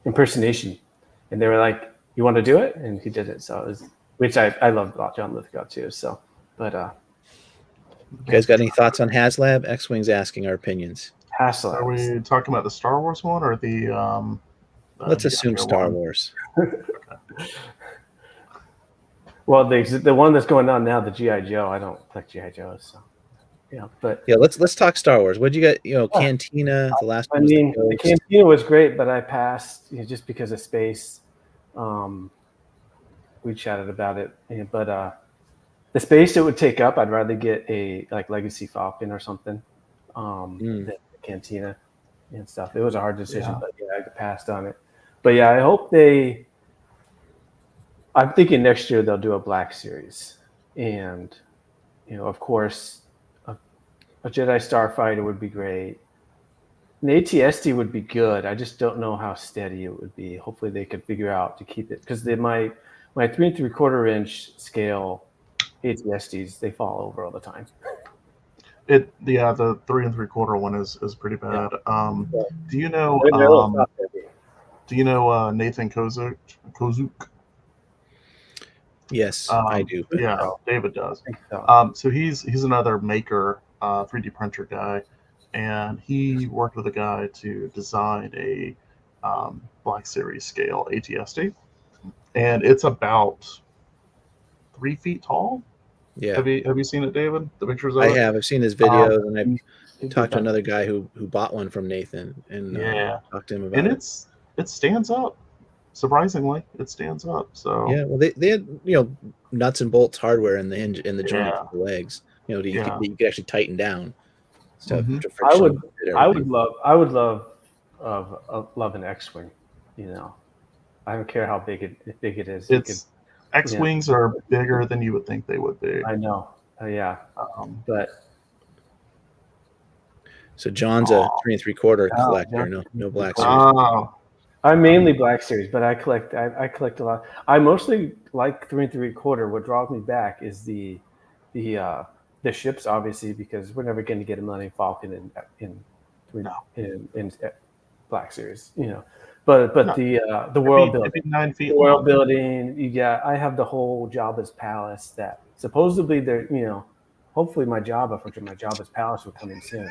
impersonation. And they were like, "You want to do it?" And he did it. So it was, which I love about John Lithgow too. So, but you guys got any thoughts on HasLab? X-Wing's asking our opinions. HasLab. Are we talking about the Star Wars one or the? Let's assume Star Wars. Well, the one that's going on now, the G.I. Joe. I don't like G.I. Joe, so yeah. But yeah, let's talk Star Wars. What'd you get? Cantina. The last one. The Cantina was great, but I passed just because of space. We chatted about it, but the space it would take up, I'd rather get a Legacy Falcon or something than the Cantina and stuff. It was a hard decision, but I passed on it. But yeah, I hope I'm thinking next year they'll do a Black Series, and of course, a Jedi Starfighter would be great. An AT-ST would be good. I just don't know how steady it would be. Hopefully, they could figure out to keep it, because my 3 3/4 inch scale AT-STs, they fall over all the time. The 3 3/4 one is pretty bad. Do you know Nathan Kozuk? Yes, I do. Yeah, So, David does. I think so. So he's another maker, 3D printer guy, and he worked with a guy to design a Black Series scale ATSD, and it's about 3 feet tall. Yeah, Have you seen it, David? The pictures of I it? have. I've seen his videos, and I've He did talked to that. another guy who bought one from Nathan and Yeah, talked to him and about it. it stands up. Surprisingly, it stands up. So Yeah, well, they had nuts and bolts hardware in the joint Yeah. of the legs. That you Yeah. could actually tighten down stuff. Mhm. To I friction would, and I everything. would love an X-wing. I don't care how big it is. It's X-wings are bigger than you would think they would be. I know. Yeah, but So John's a 3 3/4 Oh, collector. John- No Black Series. Oh, I'm mainly Black Series, but I collect a lot. I mostly like 3 3/4. What draws me back is the ships, obviously, because we're never going to get a Millennium Falcon in Black Series, But No. the world it'd be building, 9 feet the world long. building. I have the whole Jabba's palace that supposedly they're hopefully my Jabba's palace will come in soon.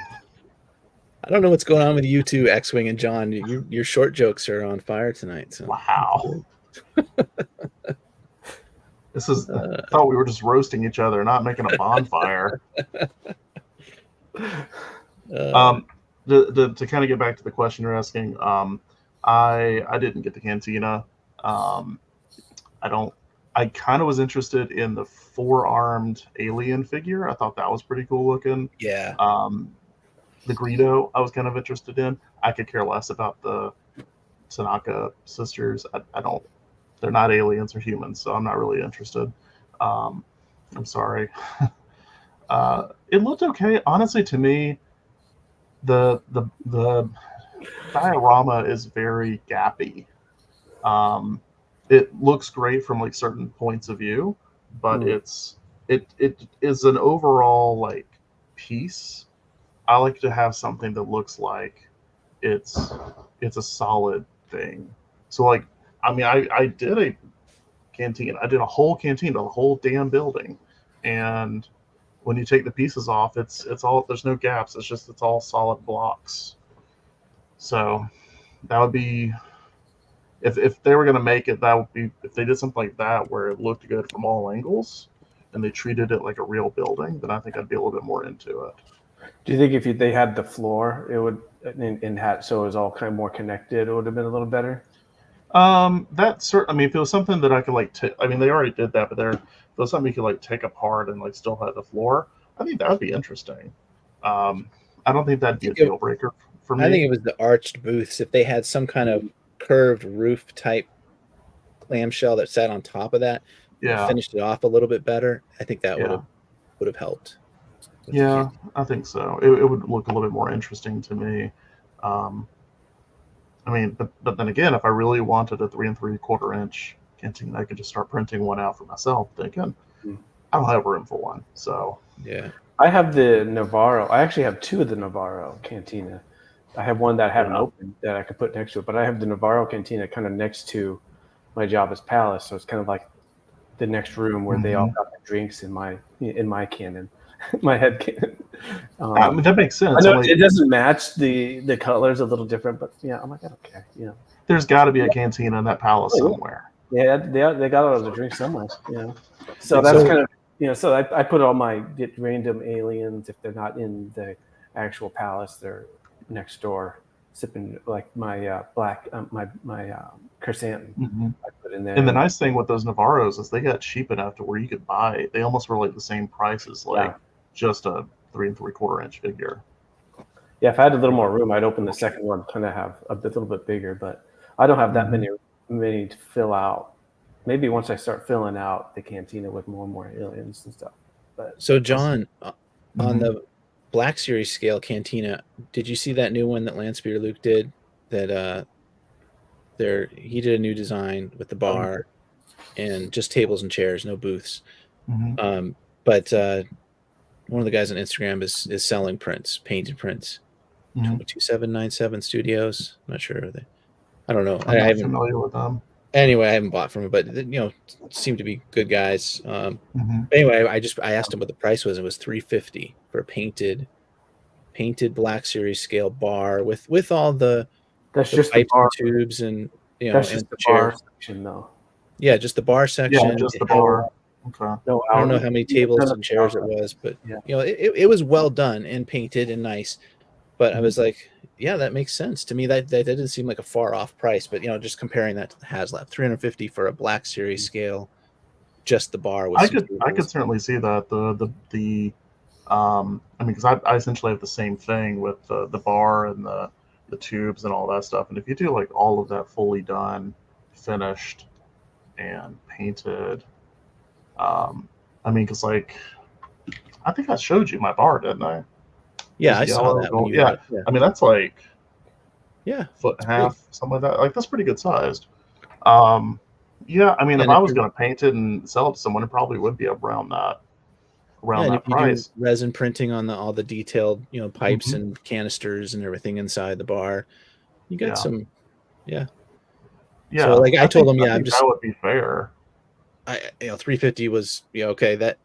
I don't know what's going on with you two, X-Wing and John. Your short jokes are on fire tonight. So Wow. This is. I thought we were just roasting each other, not making a bonfire. To kind of get back to the question you're asking, I didn't get the cantina. I kind of was interested in the 4-armed alien figure. I thought that was pretty cool looking. yeah, The Greedo I was kind of interested in. I could care less about the Tanaka sisters. I don't. They're not aliens or humans, so I'm not really interested. I'm sorry. It looked okay, honestly. To me, the diorama is very gappy. It looks great from like certain points of view, but it is an overall like piece. I like to have something that looks like it's a solid thing. So like, I mean, I did a canteen. I did a whole canteen, the whole damn building, and when you take the pieces off, it's all, there's no gaps. It's all solid blocks. So that would be, if they were going to make it, that would be, if they did something like that where it looked good from all angles and they treated it like a real building, then I think I'd be a little bit more into it. Do you think if they had the floor, it would so it was all kind of more connected, it would have been a little better? I mean, if it was something that I could like, I mean, they already did that, but if it was something you could like take apart and like still have the floor, I think that would be interesting. I don't think that'd be a deal breaker for me. I think it was the arched booths. If they had some kind of curved roof type clamshell that sat on top of that, finished it off a little bit better, I think that would have helped. Yeah, I think so. It would look a little bit more interesting to me. I mean, but then again, if I really wanted a 3 3/4 inch canteen, I could just start printing one out for myself. Then again, I don't have room for one, so yeah. I have the Navarro. I actually have 2 of the Navarro cantina. I have one that I haven't opened that I could put next to it, but I have the Navarro cantina kind of next to my Jabba's palace, so it's kind of like the next room where they all got the drinks in my cannon, my head cannon. I mean, that makes sense. I know it doesn't match the colors a little different, but I'm like, I don't care. There's got to be a cantina in that palace somewhere. Yeah, they got all the drinks somewhere. So that's kind of So I put all my random aliens, if they're not in the actual palace, they're next door sipping like my black my chrysanthemum. I put in there. And the nice thing with those Navarros is they got cheap enough to where you could buy. They almost were like the same price as like just a 3 3/4 inch figure. Yeah, if I had a little more room, I'd open the second one, kind of have a little bit bigger, but I don't have that many to fill out. Maybe once I start filling out the cantina with more and more aliens and stuff. But so John, on the Black Series scale cantina, did you see that new one that Lance Spear Luke did? That he did a new design with the bar and just tables and chairs, no booths. But one of the guys on Instagram is selling prints, painted prints. 2797 Studios. I'm not sure. I don't know. I'm not familiar with them. Anyway, I haven't bought from him, but seemed to be good guys. Anyway, I asked him what the price was. It was $350 for a painted Black Series scale bar with all the just pipes the bar. and tubes and that's just and the chair. bar section, though. Yeah, just the bar section. Yeah, just the bar. Okay. No, I don't know how many tables and chairs it was, but it was well done and painted and nice. But I was like, yeah, that makes sense to me. That didn't seem like a far off price. But just comparing that to the HasLab, $350 for a Black Series scale, just the bar. With I could certainly see that I mean, because I essentially have the same thing with the bar and the tubes and all that stuff. And if you do like all of that fully done, finished, and painted, I mean, because like I think I showed you my bar, didn't I? Yeah, I saw that. Yeah, I mean that's like foot and a half, big. something like that. Like that's pretty good sized. Yeah, I mean, if I was going to paint it and sell it to someone, it probably would be around that price. You do resin printing on all the detailed, pipes and canisters and everything inside the bar, you got some, yeah. So like I told him, that would be fair. $350 was okay. That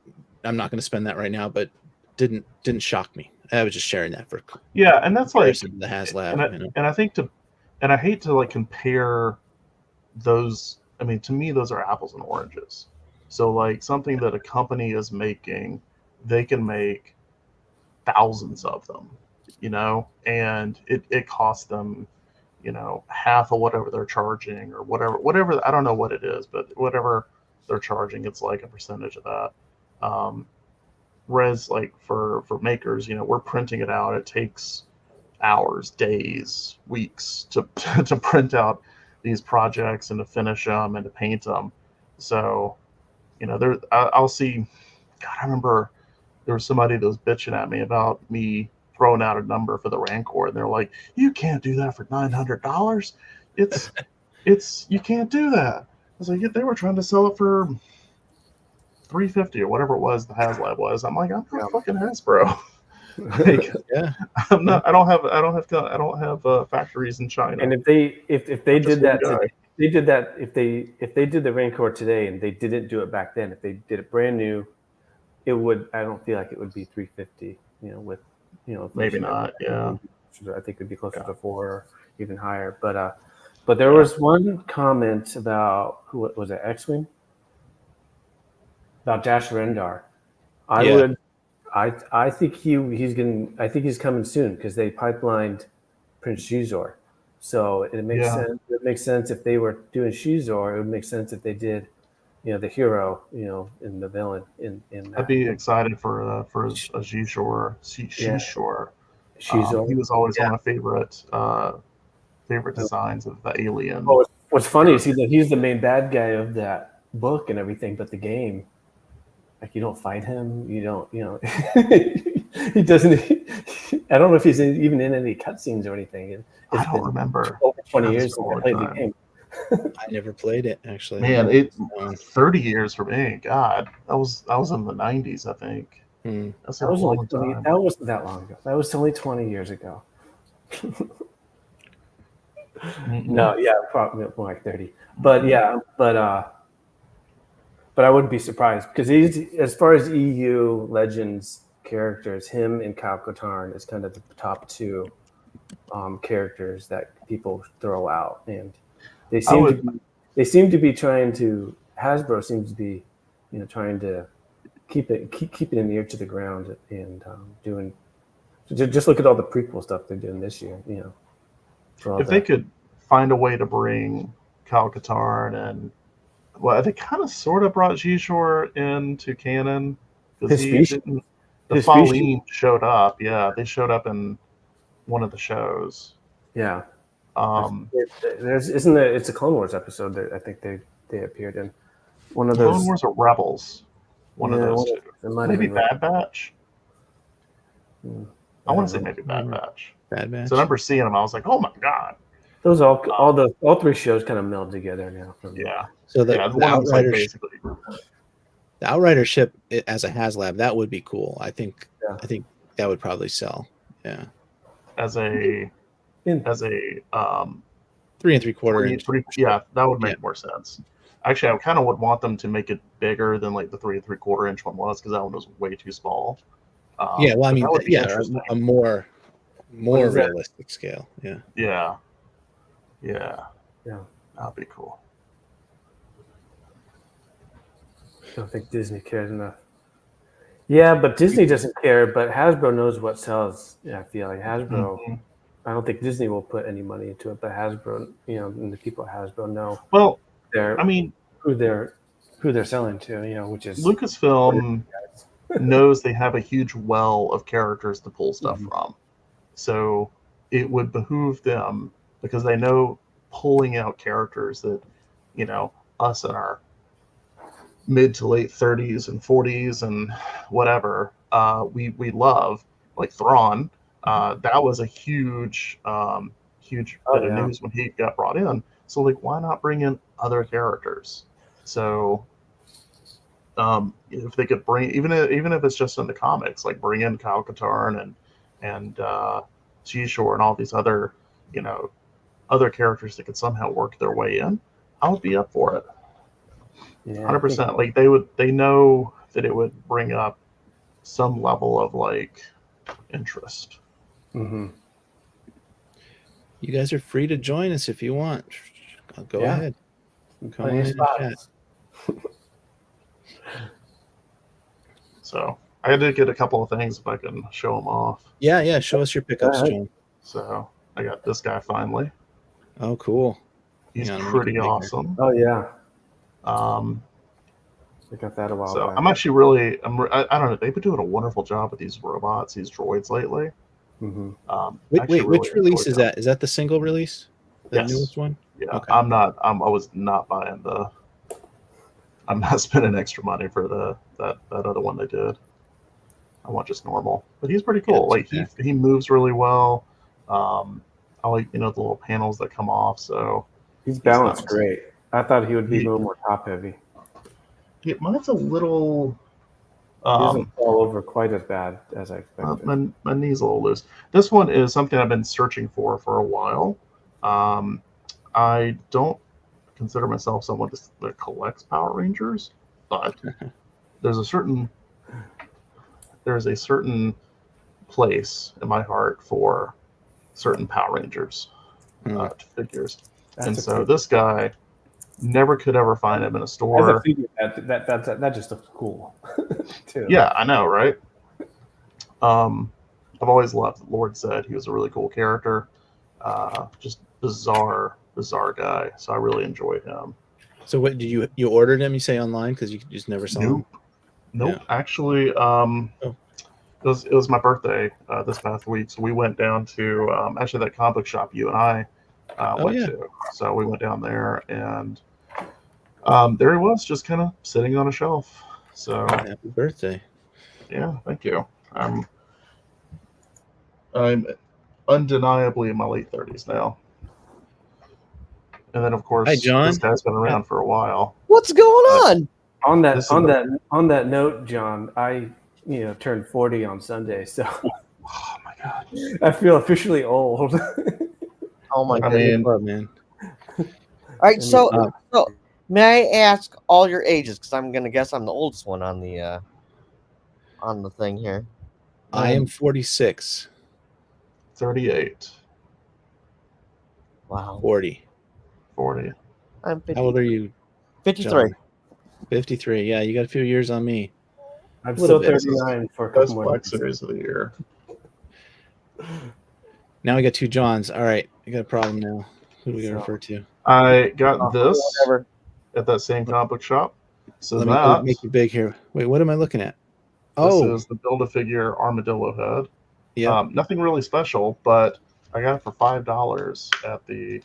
I'm not going to spend that right now, but didn't shock me. I was just sharing that for and that's like the HasLab, and I think I hate to like compare those. I mean, to me, those are apples and oranges. So like something that a company is making, they can make thousands of them, and it costs them, half of whatever they're charging or whatever. I don't know what it is, but whatever they're charging, it's like a percentage of that. Whereas like for makers, we're printing it out. It takes hours, days, weeks to print out these projects and to finish them and to paint them. So, I'll see. God, I remember there was somebody that was bitching at me about me throwing out a number for the Rancor, and they're like, "You can't do that for $900. It's you can't do that." I was like, "Yeah, they were trying to sell it for $350 or whatever it was. The HasLab was." I'm like, "I'm not fucking Hasbro." Like, I'm not. I don't have factories in China. And if they did that today, if they did the Rancor today and they didn't do it back then, if they did it brand new, it would. I don't feel like it would be $350. Maybe not. Yeah, I think it'd be closer to $4 or even higher. But there was one comment about who was it? X-Wing about Dash Rendar. I think he's coming soon because they pipelined Prince Shuzor. So it makes sense. It makes sense if they were doing Shuzor. It would make sense if they did, the hero, and the villain in that. I'd be excited for a Shuzor. Shuzor. He was always one of my favorite designs of the alien. Oh, what's funny is he's the main bad guy of that book and everything, but the game. Like you don't fight him, he doesn't. I don't know if he's even in any cutscenes or anything. I don't remember. Over 20 years since I played the game. I never played it actually. Man, 30 years for me. God, that was in the 90s, I think. That wasn't that long ago. That was only 20 years ago. No, probably more like 30. But I wouldn't be surprised because he's, as far as EU Legends characters, him and Kyle Katarn is kind of the top two characters that people throw out, and they seem to be trying to. Hasbro seems to be, trying to keep it in the ear to the ground and doing. Just look at all the prequel stuff they're doing this year. If they could find a way to bring Kyle Katarn and. Well, they kind of sort of brought Shizor into canon because the Faline showed up. Yeah, they showed up in one of the shows. Yeah. It's a Clone Wars episode that I think they appeared in. One of those. Clone Wars or Rebels. One of those two. Maybe Bad Batch. I want to say maybe Bad Batch. Bad Batch. So I remember seeing them. I was like, oh my god. Those all three shows kind of meld together now. So the Outrider ship as a HasLab, that would be cool. I think that would probably sell. Yeah. As a 3 3/4 inch. Yeah, that would make Yeah. more sense. Actually, I kind of would want them to make it bigger than like the 3 3/4 inch one was, because that one was way too small. Yeah, well, I But mean, that would be yeah, interesting. a more is that? realistic scale. Yeah. Yeah, yeah, Yeah. that'd be cool. I don't think Disney cares enough. Yeah, but Disney doesn't care, but Hasbro knows what sells. Yeah, I feel like Hasbro. Mhm. I don't think Disney will put any money into it, but Hasbro, and the people at Hasbro know Well, they're I mean, who they're selling to, which is Lucasfilm knows they have a huge well of characters to pull stuff from. So it would behoove them, because they know pulling out characters that, us in our mid to late 30s and 40s and whatever, we love, like Thrawn. That was a huge bit of news when he got brought in. So like, why not bring in other characters? So if they could bring, even if it's just in the comics, like bring in Kyle Katarn and G-Shore and all these other other characters that could somehow work their way in, I would be up for it. 100%. Like they know that it would bring up some level of like interest. Mm-hmm. You guys are free to join us if you want. Go ahead. Come on in and chat. So I did get a couple of things if I can show them off. Yeah. Show us your pickups, John. So I got this guy finally. Oh, cool. He's pretty awesome. Oh yeah. I got that a while so back. I'm actually really, I don't know. They've been doing a wonderful job with these robots, these droids lately. Mm-hmm. Wait, which release is that? Is that the single release? The newest one? Yeah. Okay. I was not buying I'm not spending extra money for that other one they did. I want just normal, but he's pretty cool. Like he moves really well. I like the little panels that come off. So he's balanced great. I thought he would be a little more top heavy. Yeah, mine's a little. He doesn't fall over quite as bad as I expected. My knee's a little loose. This one is something I've been searching for a while. I don't consider myself someone that collects Power Rangers, but there's a certain place in my heart for certain Power Rangers figures. So this guy, never could ever find him in a store. As a figure, that just looks cool too. Yeah, I know, right? I've always loved Lord Zed. He was a really cool character. Just bizarre guy. So I really enjoyed him. So what did you ordered him? You say online because you just never saw him? Nope. Yeah. Actually, it was my birthday this past week, so we went down to actually that comic book shop you and I went to. So we went down there, and there he was, just kind of sitting on a shelf. So happy birthday! Yeah, thank you. I'm undeniably in my late 30s now. And then, of course, hi, John. This guy's been around for a while. What's going on? On that note, John, I turned 40 on Sunday, so oh my god, I feel officially old. Oh my god, man! All right, so may I ask all your ages? Because I'm gonna guess I'm the oldest one on the thing here. I am 46. 38. Wow. 40. I'm 50. How old are you? 53. John? 53. Yeah, you got a few years on me. I'm still 39 for a couple more Black Series of the year. Now we got two Johns. All right, we got a problem now. Who do we got to refer to? I got this at that same comic book shop. So Let me make it big here. Wait, what am I looking at? This is the Build-A-Figure Armadillo head. Yeah. Nothing really special, but I got it for $5 at the.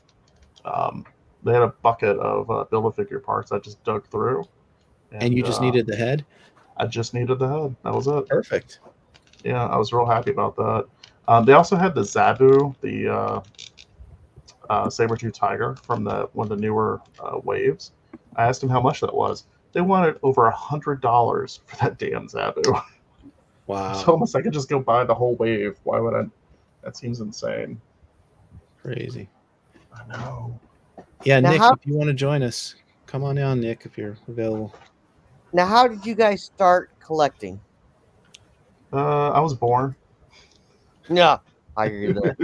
They had a bucket of Build-A-Figure parts I just dug through. And you just needed the head? I just needed the head. That was it. Perfect. Yeah, I was real happy about that. They also had the Zabu, the saber-tooth tiger from one of the newer waves. I asked them how much that was. They wanted over $100 for that damn Zabu. Wow. It's almost I could just go buy the whole wave. Why would I? That seems insane. Crazy. I know. Yeah, Now, Nick, how- if you want to join us, come on down, Nick, if you're available. Now, how did you guys start collecting? I was born. Yeah, I hear you there.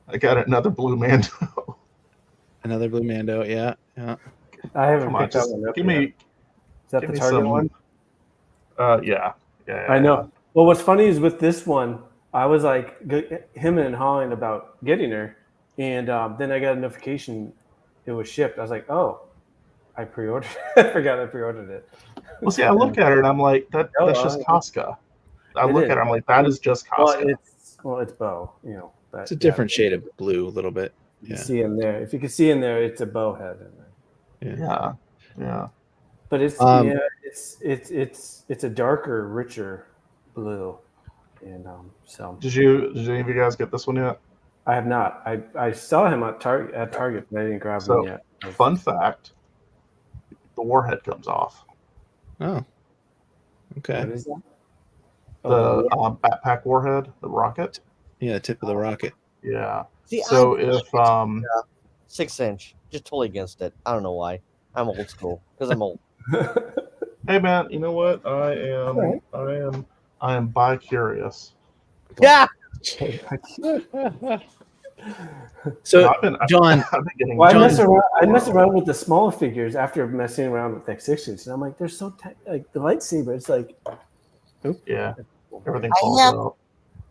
I got another blue Mando. Another Blue Mando, yeah. I haven't Come on, picked that just one up give yet. me. Is that give the me Target some- one? Yeah. I know. Well, what's funny is with this one, I was like him and hawing about getting her, and then I got a notification it was shipped. I was like, oh, I pre-ordered. I forgot I pre-ordered it. Well, see, I look at her and I'm like, that's just Casca. I look at her, I'm like, that is just Casca. Well, it's bow, But It's a different shade of blue, a little bit. You can see in there. If you can see in there, it's a bow head in there. Yeah. But it's it's a darker, richer blue, and so. Did any of you guys get this one yet? I have not. I saw him at Target, but I didn't grab one yet. Fun fact: the warhead comes off. Oh, okay. What is that? The backpack warhead, the rocket. Yeah, the tip of the rocket. Yeah. See, So I'm if 6-inch, just totally against it. I don't know why. I'm old school because I'm old. hey man, you know what? I am bi-curious. Yeah. So, John, I've been getting. Well, I mess around with the small figures after messing around with like 6-inch, and I'm like, they're so tight. Like the lightsaber, it's like, yeah, everything falls out.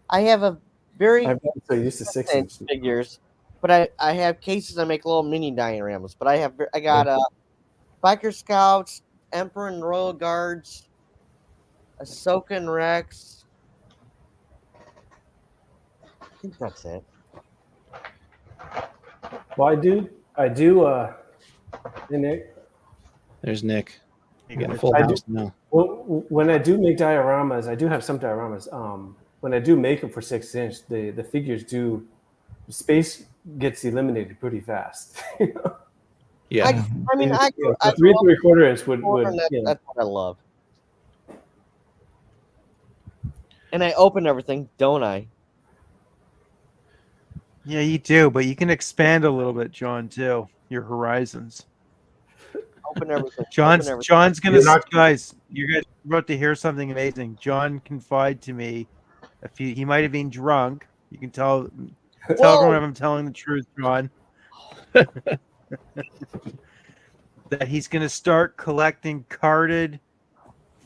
I have a very I'm so used to 6-inch figures, but I have cases. I make little mini dioramas. But I got Biker Scouts, Emperor and Royal Guards, Ahsoka and Rex. I think that's it. Well, I do. Hey, Nick. There's Nick. You got a full house now. Well, when I do make dioramas, I do have some dioramas. When I do make them for 6-inch, the figures do space gets eliminated pretty fast. Yeah. I mean, I 3 3/4 inch would that's what I love. And I open everything, don't I? Yeah, you do, but you can expand a little bit, John, too. Your horizons. Open everything. John's gonna guys. You guys are about to hear something amazing. John confided to me he might have been drunk. You can tell everyone if I'm telling the truth, John. That he's gonna start collecting carded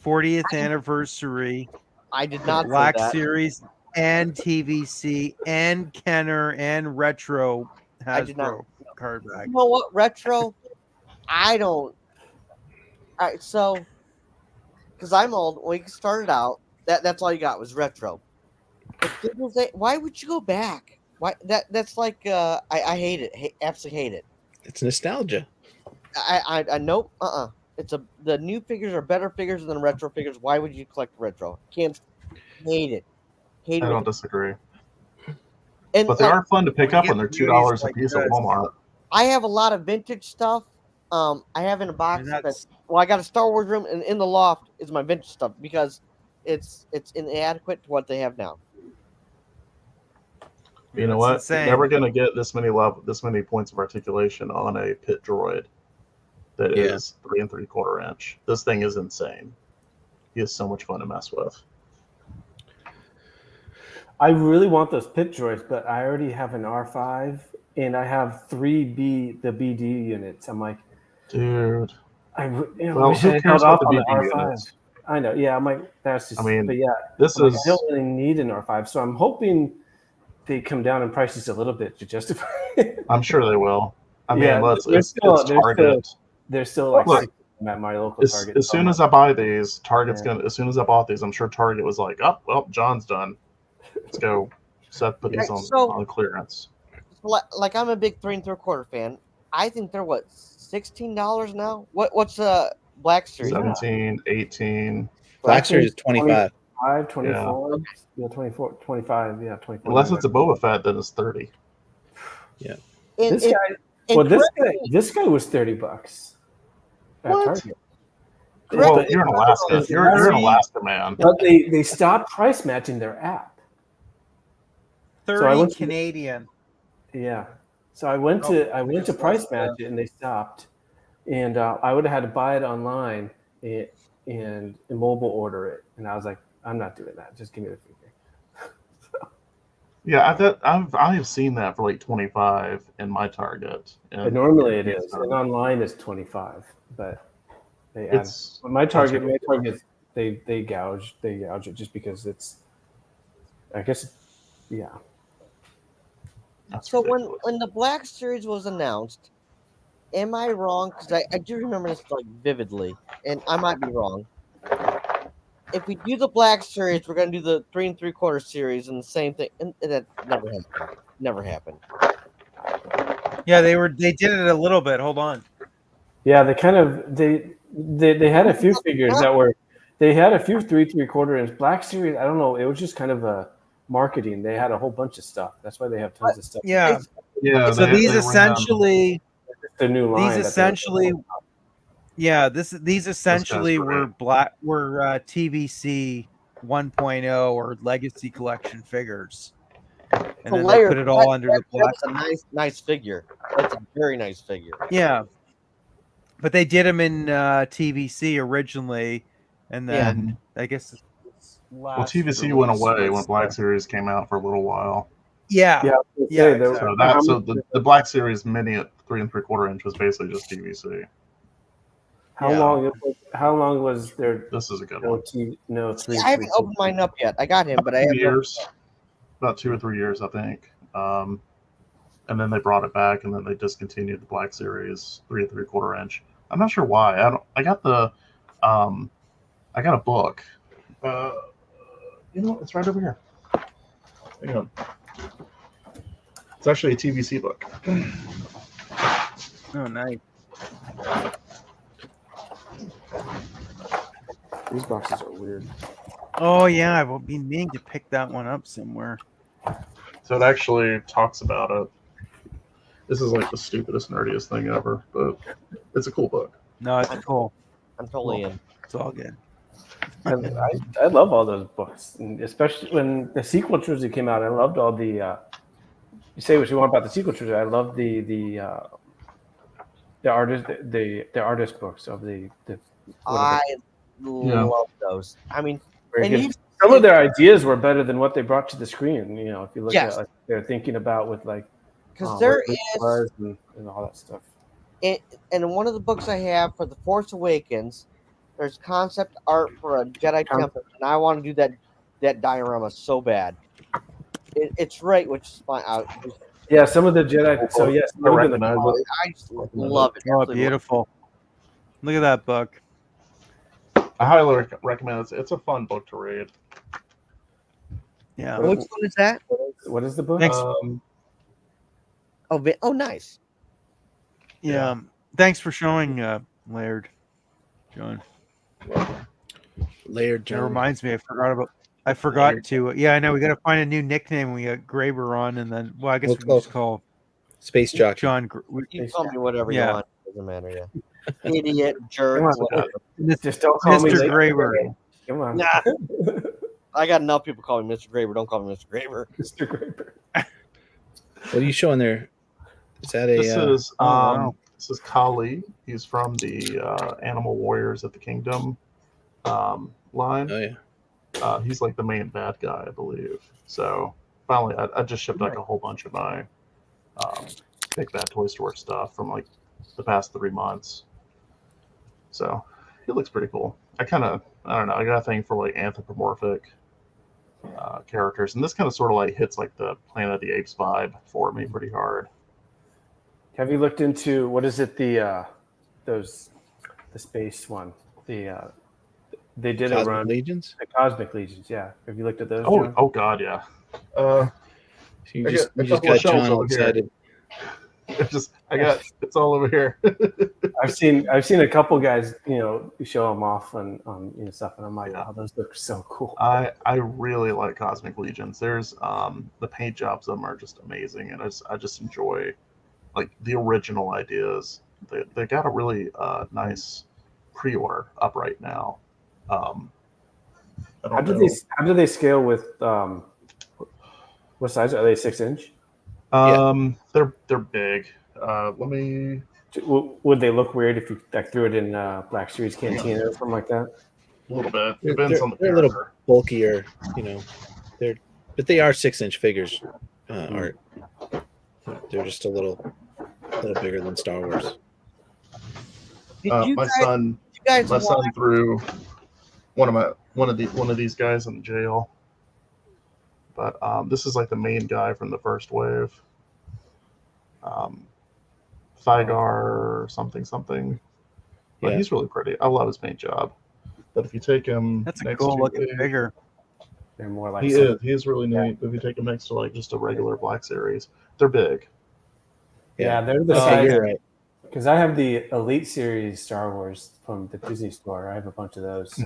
40th anniversary. I did not Black say that. Series and TVC and Kenner and Retro Hasbro card back. You know what? Retro, I don't. All right, so because I'm old, when you started out, that's all you got was retro. But people say, why would you go back? Why that's like I hate it. Absolutely hate it. It's nostalgia. I nope. The new figures are better figures than retro figures. Why would you collect retro? Can't hate it. I don't disagree. And but they are fun to pick up when they're $2 a piece at Walmart. I have a lot of vintage stuff. I have in a box I got a Star Wars room, and in the loft is my vintage stuff because it's inadequate to what they have now. You know what? You're never gonna get this many points of articulation on a pit droid that is 3 3/4 inch. This thing is insane. He is so much fun to mess with. I really want those pit droids, but I already have an R5 and I have 3 the BD units. I'm like, dude. wish I held off on the R5. Units? I know, yeah. I'm like, that's just. But yeah, I don't really need an R5, so I'm hoping they come down in prices a little bit to justify it. I'm sure they will. I mean, it's Target. They're still like at my local Target. As soon as I buy these, Target's gonna. As soon as I bought these, I'm sure Target was like, "Oh, well, John's done. Let's go. Put these on clearance." Like I'm a big 3 3/4 fan. I think they're what $16 now. What's Black Series? 17, 18. Black Series is 25. 24, yeah, 24, 25, yeah, 24. Unless it's a Boba Fett, then it's 30. Yeah. This guy was $30 at Target. Well, you're in Alaska. You're an Alaska man. But they stopped price matching their app. 30 Canadian. Yeah. So I went to price match it, and they stopped, and I would have had to buy it online and mobile order it, and I was like, I'm not doing that. Just give me the figure. Yeah, I have seen that for like 25 in my Target. And normally it is, and online is 25, but they add. My Target, they gouge it just because it's. I guess, yeah. That's So ridiculous. when the Black Series was announced, am I wrong? Because I do remember this like vividly, and I might be wrong. If we do the Black Series, we're gonna do the 3 3/4 series and the same thing, and that never happened. Never happened. Yeah, they did it a little bit. Hold on. Yeah, they kind of they had a few figures that were. They had a few 3 3/4 inch Black Series. I don't know. It was just kind of a marketing. They had a whole bunch of stuff. That's why they have tons of stuff. Yeah. Yeah. So these essentially, the new line. these essentially, yeah, these essentially were TVC 1.0 or Legacy Collection figures, and then they put it all under the Black. That's a nice figure. That's a very nice figure. Yeah, but they did them in TVC originally, and then I guess TVC went away when Black Series came out for a little while. Yeah. Exactly. So the Black Series Mini at 3 3/4 inch was basically just TVC. How long was there? This is a good one. I haven't opened mine up yet. I got him, but I have years, about 2 or 3 years, I think. And then they brought it back, and then they discontinued the Black Series 3 3/4 inch. I'm not sure why. I got a book. You know, it's right over here. Hang on. It's actually a TVC book. Oh, nice. These boxes are weird. Oh yeah, I've been meaning to pick that one up somewhere. So it actually talks about it. This is like the stupidest, nerdiest thing ever, but it's a cool book. No, it's cool. I'm totally in. It's all good. I love all those books, and especially when the sequel trilogy came out. I loved all the. You say what you want about the sequel trilogy. I love the artist books of the. I love those. I mean, some of their ideas were better than what they brought to the screen. You know, if you look at like they're thinking about with like because there is and all that stuff. And one of the books I have for The Force Awakens, there's concept art for a Jedi temple, and I want to do that diorama so bad. It's right, which is fine. Yeah, some of the Jedi. So yes, I just love it. Oh, beautiful! Look at that book. I highly recommend it. It's a fun book to read. Yeah. Which one is that? What is the book? Thanks. Oh, nice. Yeah. Thanks for showing Laird, John. Laird John. That reminds me, I forgot Laird. to. Yeah, I know. We got to find a new nickname. We got Graber on, and then I guess we can just call Space Jockey. John. You can call me whatever you want. Doesn't matter. Yeah. Idiot, jerk, whatever. Just don't call me Mr. Graber. Come on. Nah. I got enough people calling me Mr. Graber. Don't call me Mr. Graber. Mr. Graber. What are you showing there? Is that a? This is Kali. He's from the Animal Warriors of the Kingdom line. Oh yeah. He's like the main bad guy, I believe. So finally, I just shipped like a whole bunch of my Big Bad Toy Store stuff from like the past 3 months. So it looks pretty cool. I don't know. I got a thing for like anthropomorphic characters, and this kind of sort of like hits like the Planet of the Apes vibe for me pretty hard. Have you looked into what is it? The space one. They did Cosmic a run. Legions? The Cosmic Legions. Yeah. Have you looked at those? Oh God, yeah. You just got John excited. It's all over here. I've seen a couple guys, show them off on stuff, and I'm like, oh, those look so cool. I really like Cosmic Legions. There's the paint jobs of them are just amazing, and I just enjoy like the original ideas. They got a really nice pre-order up right now. How do they scale with what size are they? 6 inch? They're big. Let me. Would they look weird if you like threw it in Black Series Cantina or something like that? A little bit. They're, Depends they're, on the they're a little character. bulkier, but they are 6-inch figures. Art. They're just a little bigger than Star Wars. My son threw one of these guys in jail. But this is like the main guy from the first wave. Thygar something. But Yeah. he's really pretty. I love his paint job. But if you take him That's a next cool to looking figure. They're more like he is really neat. If you take him next to like just a regular Black Series, they're big. Yeah, they're the Okay, size. you're right. Because I have the Elite Series Star Wars from the Disney store. I have a bunch of those,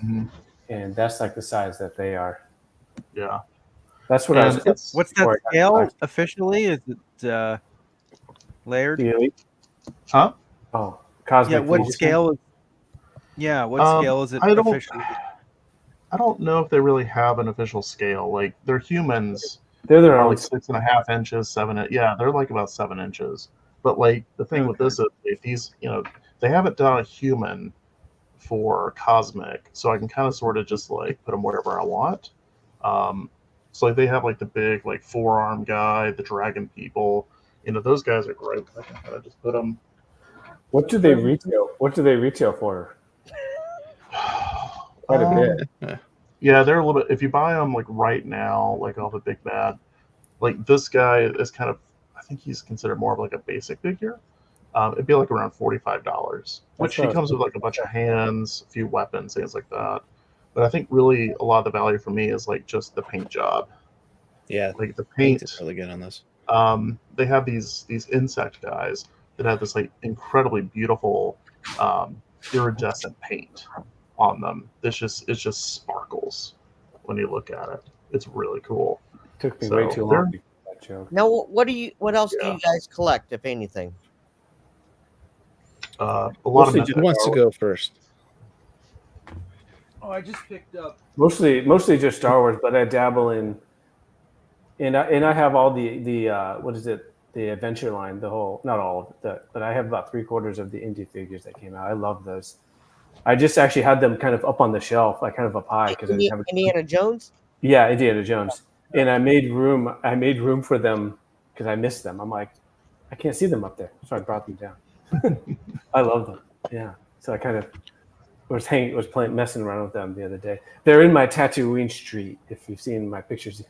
and that's like the size that they are. Yeah, that's what I was. What's that scale officially? Is it layered? The Elite? Huh? Oh, Cosmic. Yeah. What Legion? scale? What scale is it officially? I don't know if they really have an official scale. Like they're humans. They're their own. Like 6.5 inches, 7. Yeah, they're like about 7 inches. But like the thing with this is, if these, they haven't done a human for Cosmic, so I can kind of sort of just like put them wherever I want. So like they have like the big like forearm guy, the dragon people. Those guys are great. I can kind of just put them. What do they retail? What do they retail for? Quite a bit. Yeah, they're a little bit. If you buy them like right now, like off the Big Bad, like this guy is kind of. I think he's considered more of like a basic figure. It'd be like around $45, which he comes with like a bunch of hands, a few weapons, things like that. But I think really a lot of the value for me is like just the paint job. Yeah, like the paint is really good on this. They have these insect guys that have this like incredibly beautiful iridescent paint on them. It just sparkles when you look at it. It's really cool. Took me way too long to get that joke. Now, what else do you guys collect, if anything? A lot Who wants to go first? Oh, I just picked up. Mostly just Star Wars, but I dabble in. And I have all the what is it? The adventure line, the whole, not all of it, but I have about 3/4 of the indie figures that came out. I love those. I just actually had them kind of up on the shelf, like kind of up high, because I didn't have Indiana Jones. Yeah, Indiana Jones, and I made room for them because I missed them. I'm like, I can't see them up there, so I brought them down. I love them. Yeah, so I kind of messing around with them the other day. They're in my Tatooine Street. If you've seen my pictures,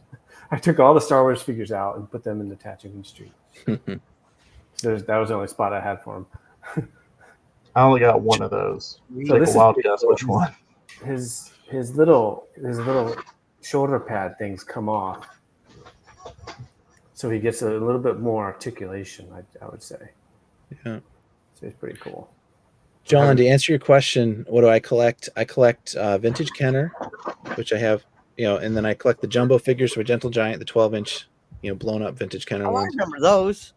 I took all the Star Wars figures out and put them in the Tatooine Street. So that was the only spot I had for them. I only got one of those. So take a wild guess which one. His little shoulder pad things come off, so he gets a little bit more articulation. I would say. Yeah, so it's pretty cool. John, to answer your question, what do I collect? I collect vintage Kenner, which I have, and then I collect the jumbo figures for Gentle Giant, the 12-inch, blown up vintage Kenner ones. I remember those.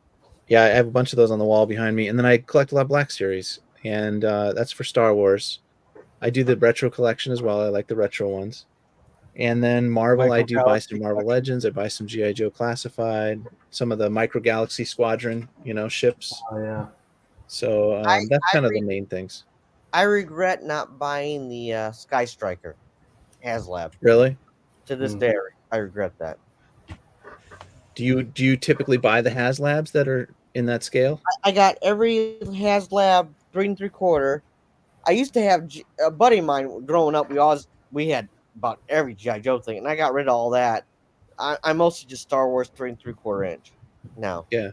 Yeah, I have a bunch of those on the wall behind me, and then I collect a lot of Black Series, and that's for Star Wars. I do the retro collection as well. I like the retro ones. And then Marvel, I do buy some Marvel Legends. I buy some G.I. Joe Classified, some of the Micro Galaxy Squadron, ships. Oh, yeah. So that's kind of the main things. I regret not buying the Sky Striker HasLab. Really? To this day, I regret that. Do you typically buy the HasLabs that are in that scale? I got every HasLab 3 3/4. I used to have a buddy of mine growing up. We had about every G.I. Joe thing, and I got rid of all that. I'm mostly just Star Wars 3 3/4 inch now. Yeah.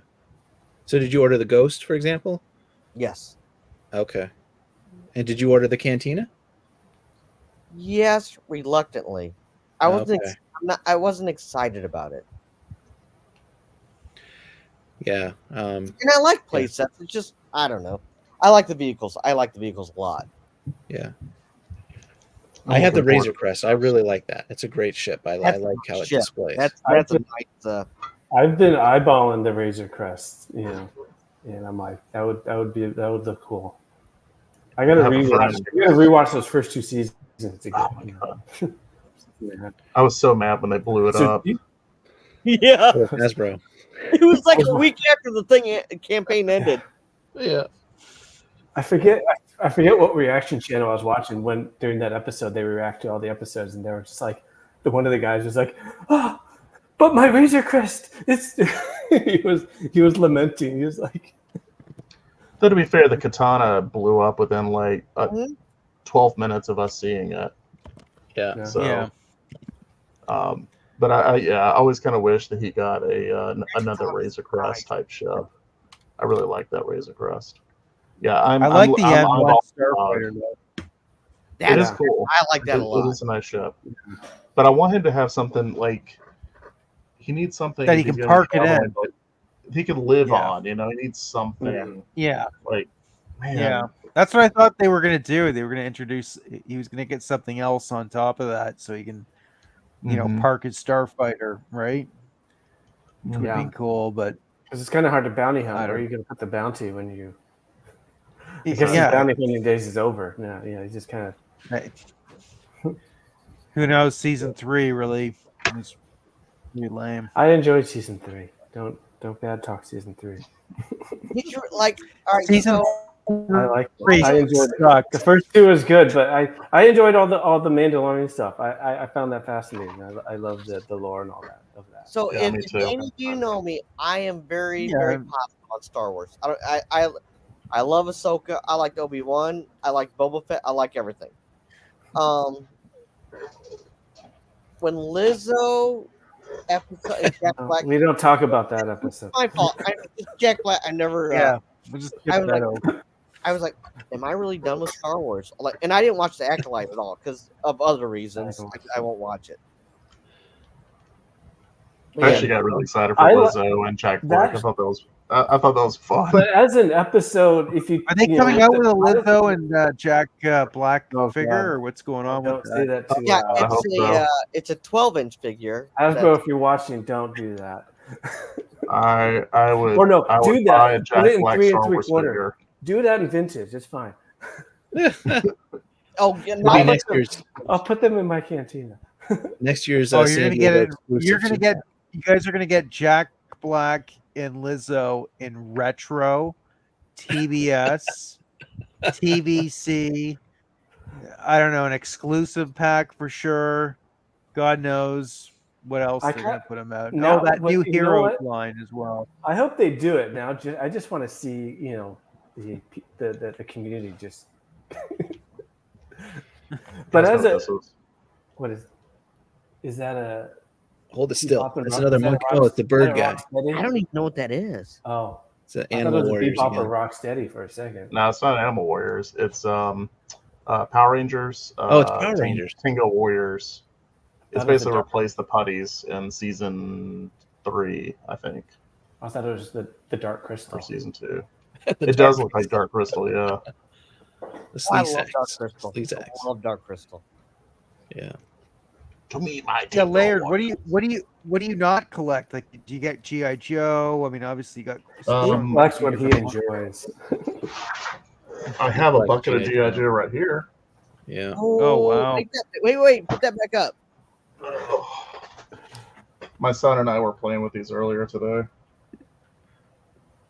So did you order the Ghost, for example? Yes. Okay. And did you order the Cantina? Yes, reluctantly. I wasn't excited about it. Yeah. And I like play sets. It's just, I don't know. I like the vehicles. I like the vehicles a lot. Yeah. I have the Razor Crest. I really like that. It's a great ship. I like how it displays. That's a nice. I've been eyeballing the Razor Crest, and I'm like, that would look cool. I gotta rewatch those first 2 seasons again. I was so mad when they blew it up. Yeah. Hasbro. It was like a week after the campaign ended. Yeah. I forget what reaction channel I was watching when during that episode they react to all the episodes, and they were just like, one of the guys was like, "Oh, but my Razor Crest!" It's he was lamenting. He was like, Though to be fair, the katana blew up within like 12 minutes of us seeing it. Yeah. So, but I always kind of wish that he got another Razor Crest type ship. I really like that Razor Crest. Yeah, I like the M1 Starfighter. It is cool. I like that a lot. It is a nice ship. But I want him to have something like he needs something that he can park it in. He can live on. You know, he needs something. Yeah. Like, man. Yeah. That's what I thought they were going to do. They were going to introduce. He was going to get something else on top of that, so he can, park his Starfighter, right? Which would be cool, but because it's kind of hard to bounty hunt. Where are you going to put the bounty when you? I guess the bounty hunting days is over. Yeah, you just kind of. Who knows? Season 3 really was really lame. I enjoyed season 3. Don't bad talk season 3. Like, all right, season. I like. I enjoyed it. The first 2 was good, but I enjoyed all the Mandalorian stuff. I found that fascinating. I love the lore and all that. So if any of you know me, I am very positive on Star Wars. I love Ahsoka. I like Obi-Wan. I like Boba Fett. I like everything. When Lizzo episode Jack Black, we don't talk about that episode. My fault. Jack Black. I never. We'll just I was like, am I really done with Star Wars? And I didn't watch The Acolyte at all because of other reasons. I won't watch it. I actually got really excited for Lizzo and Jack Black. I thought that was fun. But as an episode, if you are they coming out with a Lizzo and Jack Black figure, or what's going on with that? Too it's a 12-inch figure. Hasbro, if you're watching, don't do that. I would. Or no, I do would that. buy a Jack Put it in Black 3 Star Wars 3/4. figure. Do that in vintage. It's fine. Next year's. I'll put them in my cantina. Next year's. You're gonna get it. You're gonna get. You guys are gonna get Jack Black and Lizzo in retro, TBS, TVC. I don't know, an exclusive pack for sure. God knows what else they're gonna put them out. Now, that new hero line as well. I hope they do it now. I just want to see, the community just. But as a, what is that a? Hold it still. That's another monkey. Oh, it's the bird guy. I don't even know what that is. Oh, it's an Animal Warriors. Bebop or Rocksteady for a second. No, it's not Animal Warriors. It's Power Rangers. It's Power Rangers. Tingo Warriors. It's basically replaced the putties in season 3, I think. I thought it was the Dark Crystal. Or season 2. It does look like Dark Crystal, yeah. I love Dark Crystal. I love Dark Crystal. Yeah. To me, my Laird, what do you not collect? Like, do you get G.I. Joe? I mean, obviously you got. That's what he enjoys. I have a bucket of G.I. Joe right here. Yeah. Oh wow! Wait! Put that back up. My son and I were playing with these earlier today.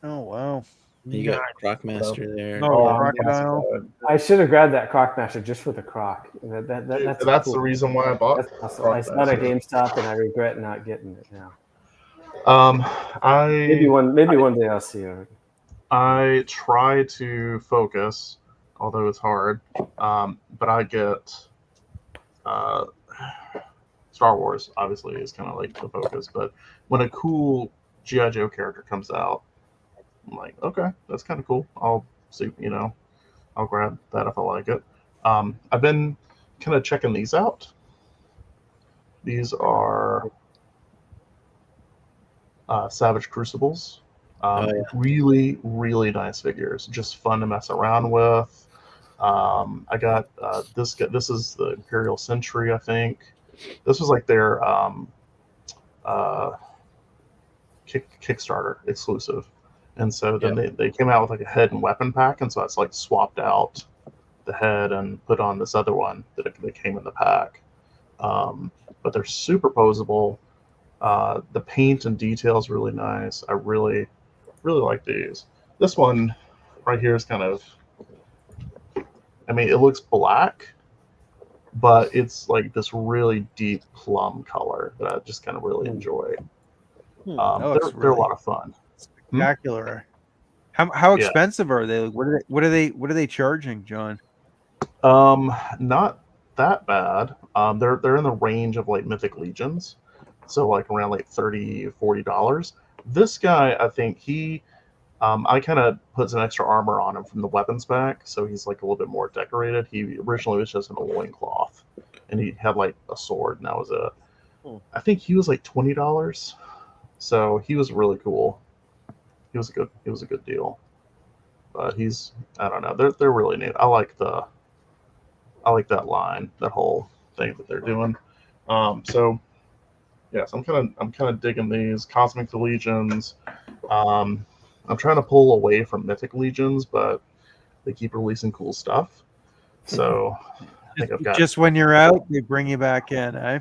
Oh wow! You got Crocmaster there. Crocodile. I should have grabbed that Crocmaster just for the Croc. That's cool. The reason why I bought it. Awesome. I saw it at GameStop and I regret not getting it now. Maybe one day I'll see it. I try to focus, although it's hard. But I get Star Wars, obviously, is kind of like the focus. But when a cool G.I. Joe character comes out, I'm like, okay, that's kind of cool. I'll see, I'll grab that if I like it. I've been kind of checking these out. These are Savage Crucibles. Really, really nice figures. Just fun to mess around with. I got this. This is the Imperial Sentry, I think. This was like their Kickstarter exclusive. And so then they came out with like a head and weapon pack, and so it's like swapped out the head and put on this other one that came in the pack. But they're super posable. The paint and detail is really nice. I really like these. This one right here is kind of, I mean, it looks black, but it's like this really deep plum color that I just kind of really enjoy. They're a lot of fun. Spectacular. How Yeah. expensive are they? What are they charging, John? Not that bad. They're in the range of like Mythic Legions, so like around like $30-$40. This guy, I think I kind of put some extra armor on him from the weapons pack, so he's like a little bit more decorated. He originally was just in a loincloth, and he had like a sword, and that was it. I think he was like $20, so he was really cool. He was a good deal. But I don't know, they're really neat. I like that line, that whole thing that they're doing. So yes, I'm kind of digging these Cosmic Legions. I'm trying to pull away from Mythic Legions, but they keep releasing cool stuff. So I think I've got. Just when you're out, they bring you back in, eh?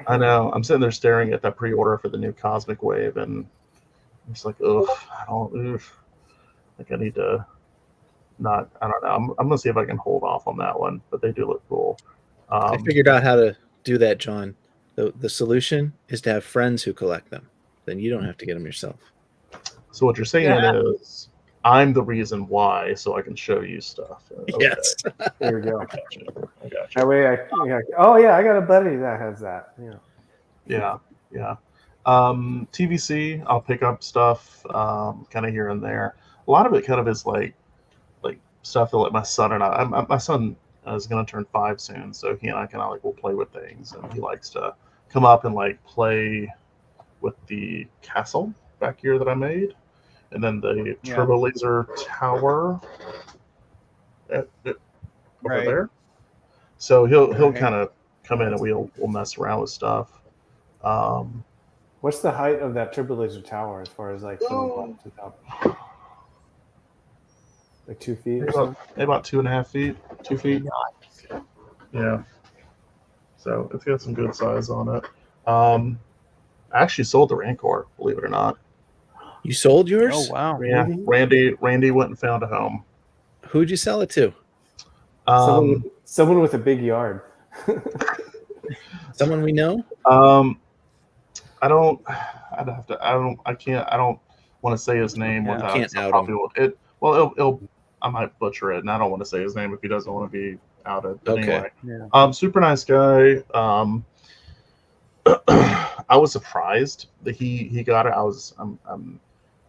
I know. I'm sitting there staring at that pre-order for the new Cosmic Wave, and I'm just like, ugh, I think I need to. I don't know. I'm gonna see if I can hold off on that one, but they do look cool. I figured out how to do that, John. The solution is to have friends who collect them. Then you don't have to get them yourself. So what you're saying is, I'm the reason why, so I can show you stuff. Okay. Yes. There we go. I got you. That way, I got a buddy that has that. Yeah. TVC, I'll pick up stuff kind of here and there. A lot of it kind of is like stuff that like my son and my son is going to turn 5 soon, so he and I kind of like will play with things, and he likes to come up and like play with the castle back here that I made, and then the turbo laser tower over there. So he'll kind of come in and we'll mess around with stuff. What's the height of that turbo laser tower as far as like from the bottom to the top? Like 2 feet or something? About 2.5 feet. 2 feet. Yeah. So it's got some good size on it. I actually sold the Rancor, believe it or not. You sold yours? Oh wow. Yeah. Randy went and found a home. Who'd you sell it to? Someone with a big yard. Someone we know? I don't want to say his name without can't out him. I might butcher it, and I don't want to say his name if he doesn't want to be outed. But Okay. Anyway, super nice guy. I was surprised that he got it.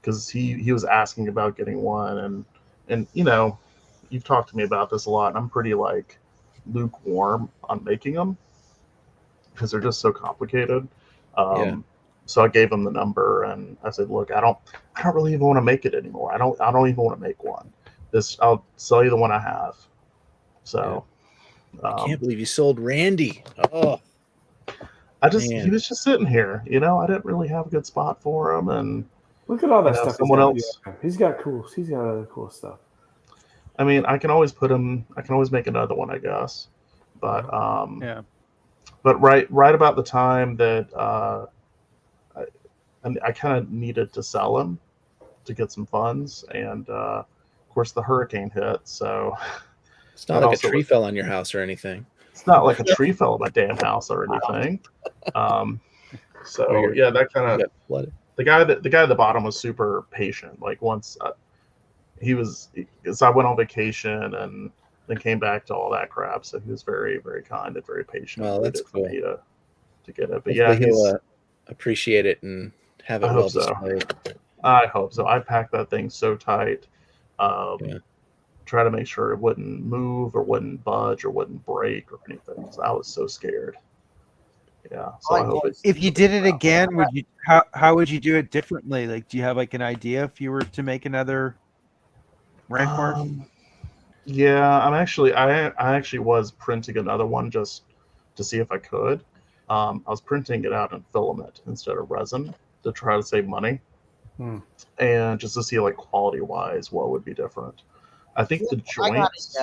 Because he was asking about getting one, and you know, you've talked to me about this a lot, and I'm pretty like lukewarm on making them because they're just so complicated. So I gave him the number, and I said, "Look, I don't really even want to make it anymore. I don't even want to make one. I'll sell you the one I have." So I can't believe you sold Randy. Oh, he was just sitting here. You know, I didn't really have a good spot for him, and look at all that stuff. Someone else. He's got other cool stuff. I mean, I can always make another one, I guess. But But right about the time that I kind of needed to sell him to get some funds, and of course the hurricane hit. So it's not like a tree fell on your house or anything. It's not like a tree fell on my damn house or anything. So yeah, that kind of flooded. The guy at the bottom was super patient. Like once because I went on vacation and then came back to all that crap. So he was very, very kind and very patient. Well, that's cool. For me to get it. But hopefully he'll appreciate it and have it well displayed. I hope so. I packed that thing so tight. Try to make sure it wouldn't move or wouldn't budge or wouldn't break or anything, because I was so scared. Yeah. So I hope if you did it again, would you? How would you do it differently? Like, do you have like an idea if you were to make another Rancor? Yeah, I actually was printing another one just to see if I could. I was printing it out in filament instead of resin to try to save money, and just to see like quality wise what would be different. I think the joints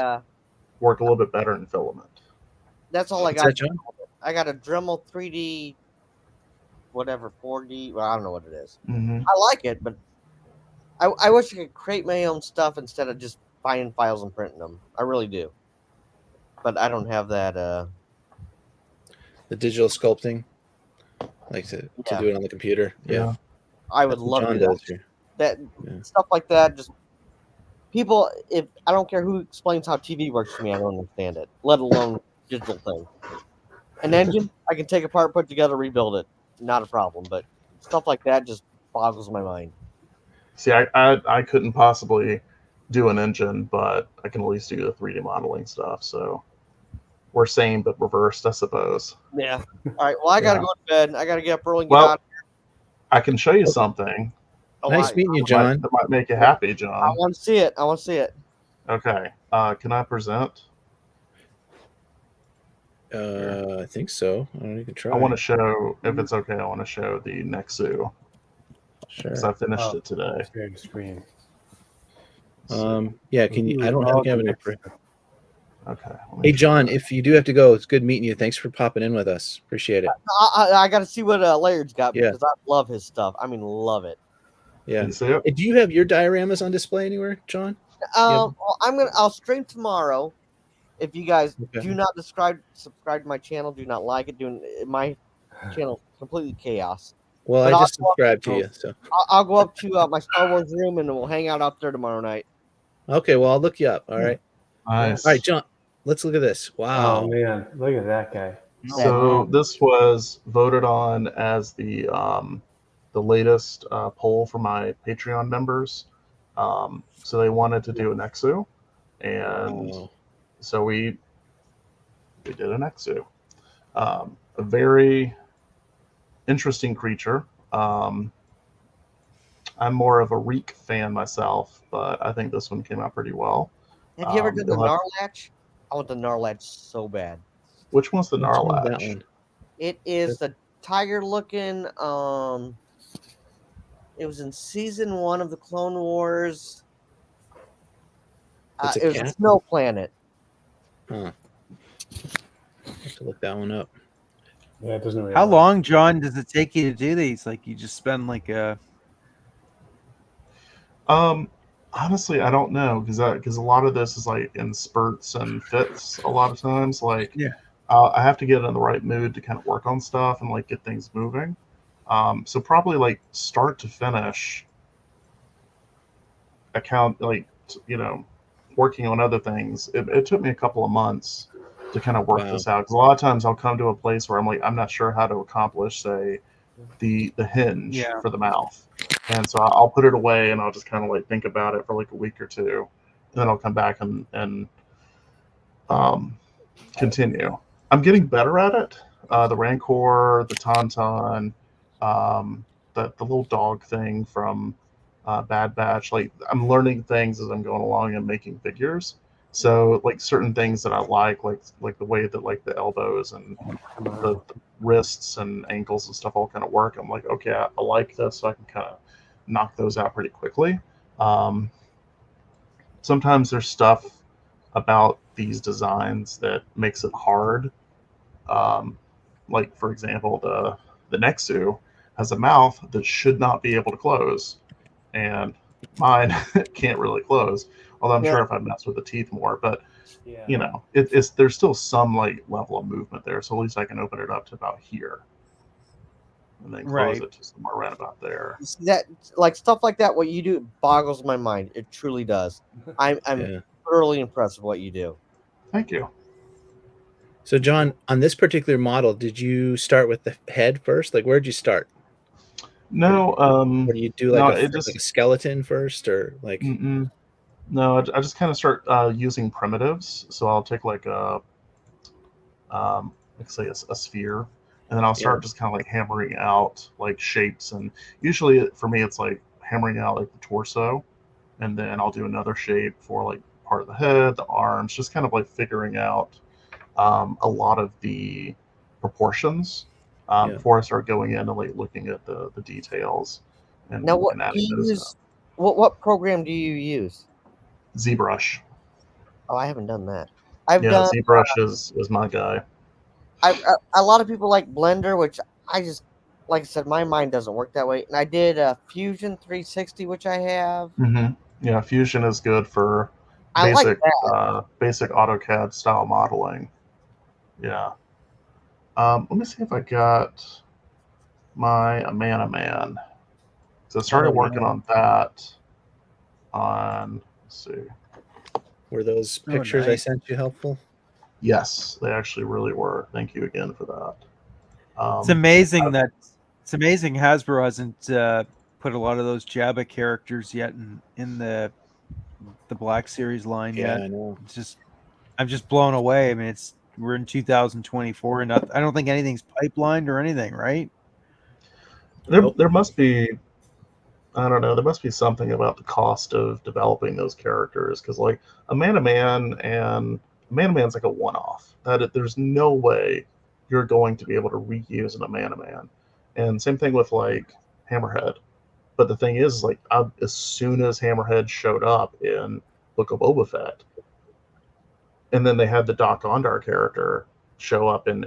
work a little bit better in filament. That's all I got. I got a Dremel 3D whatever 4D. Well, I don't know what it is. Mm-hmm. I like it, but I wish I could create my own stuff instead of just buying files and printing them. I really do. But I don't have that. The digital sculpting, like to do it on the computer. Yeah. I would That's what love John to do does that. here. That Yeah. stuff like that. Just people. If I don't care who explains how TV works to me, I don't understand it. Let alone digital thing. An engine, I can take apart, put together, rebuild it. Not a problem. But stuff like that just boggles my mind. See, I couldn't possibly do an engine, but I can at least do the 3D modeling stuff. So we're same but reversed, I suppose. Yeah. All right. Well, I gotta go to bed. I gotta get up early and get Well, out. I can show you something. Oh, Nice meeting you, John. That might make you happy, I John. want to see it. I want to see it. Okay. Can I present? I think so. I don't know, you can try. I want to show, if it's okay, I want to show the Nexu. Sure. Because I finished it today. Share the screen. Yeah, can you? I don't have any. Okay. Hey, John, if you do have to go, it's good meeting you. Thanks for popping in with us. Appreciate it. I got to see what Laird's got Yeah. because I love his stuff. I mean, love it. Yeah. Can you see it? Hey, do you have your dioramas on display anywhere, John? Well, I'll stream tomorrow. If you guys Okay. do not subscribe to my channel, do not like it, my channel completely chaos. Well, But I just subscribed to you, so. I'll go up to my Star Wars room and we'll hang out up there tomorrow night. Okay, well, I'll look you up. All right. Nice. All right, John, let's look at this. Wow. Oh man, look at that guy. So this was voted on as the latest poll for my Patreon members. So they wanted to do an Nexu, and so we did an Nexu. A very interesting creature. I'm more of a Reek fan myself, but I think this one came out pretty well. Have you ever done the Gnarlatch? I want the Gnarlatch so bad. Which one's the Which one's Gnarlatch? that one? It is the tiger-looking. It was in season 1 of the Clone Wars. It's a it was cat? a snow planet. Huh. I have to look that one up. Yeah, it doesn't really. How long, John, does it take you to do these? Like, you just spend like a. Honestly, I don't know because a lot of this is like in spurts and fits. A lot of times, like I have to get in the right mood to kind of work on stuff and like get things moving. So probably like start to finish. Working on other things. It took me a couple of months to kind of work this out because a lot of times I'll come to a place where I'm like I'm not sure how to accomplish, say, the hinge for the mouth. And so I'll put it away and I'll just kind of like think about it for like a week or two. And then I'll come back and continue. I'm getting better at it. The Rancor, the Tauntaun, the little dog thing from Bad Batch. Like I'm learning things as I'm going along and making figures. So like certain things that I like the way that like the elbows and the wrists and ankles and stuff all kind of work. I'm like, okay, I like this, so I can kind of knock those out pretty quickly. Sometimes there's stuff about these designs that makes it hard. Like for example, the Nexu has a mouth that should not be able to close, and mine can't really close. Although I'm sure if I mess with the teeth more, but you know, it's there's still some like level of movement there. So at least I can open it up to about here, and then close it to somewhere right about there. That like stuff like that, what you do boggles my mind. It truly does. I'm thoroughly impressed with what you do. Thank you. So John, on this particular model, did you start with the head first? Like where'd you start? No, or do you do like a skeleton first, or like? No, I just kind of start using primitives. So I'll take like a, let's say a sphere, and then I'll start just kind of like hammering out like shapes. And usually for me, it's like hammering out like the torso, and then I'll do another shape for like part of the head, the arms, just kind of like figuring out a lot of the proportions before I start going in and like looking at the details. And now, what do you use? What program do you use? ZBrush. Oh, I haven't done that. I've done ZBrush is my guy. A lot of people like Blender, which I just like I said, my mind doesn't work that way. And I did a Fusion 360, which I have. Yeah, Fusion is good for I like basic that. basic AutoCAD style modeling. Yeah. Let me see if I got my Man. So I started working on that on, let's see. Were those pictures I nice. sent you helpful? Yes, they actually really were. Thank you again for that. It's amazing Hasbro hasn't put a lot of those Jabba characters yet in the Black Series line Yeah, yet. I know. I'm just blown away. I mean, we're in 2024, and I don't think anything's pipelined or anything, right? There must be, I don't know, there must be something about the cost of developing those characters, because like a Man's like a one-off. There's no way you're going to be able to reuse an Man. And same thing with like Hammerhead. But the thing is, like, as soon as Hammerhead showed up in Book of Boba Fett, and then they had the Doc Ondar character show up in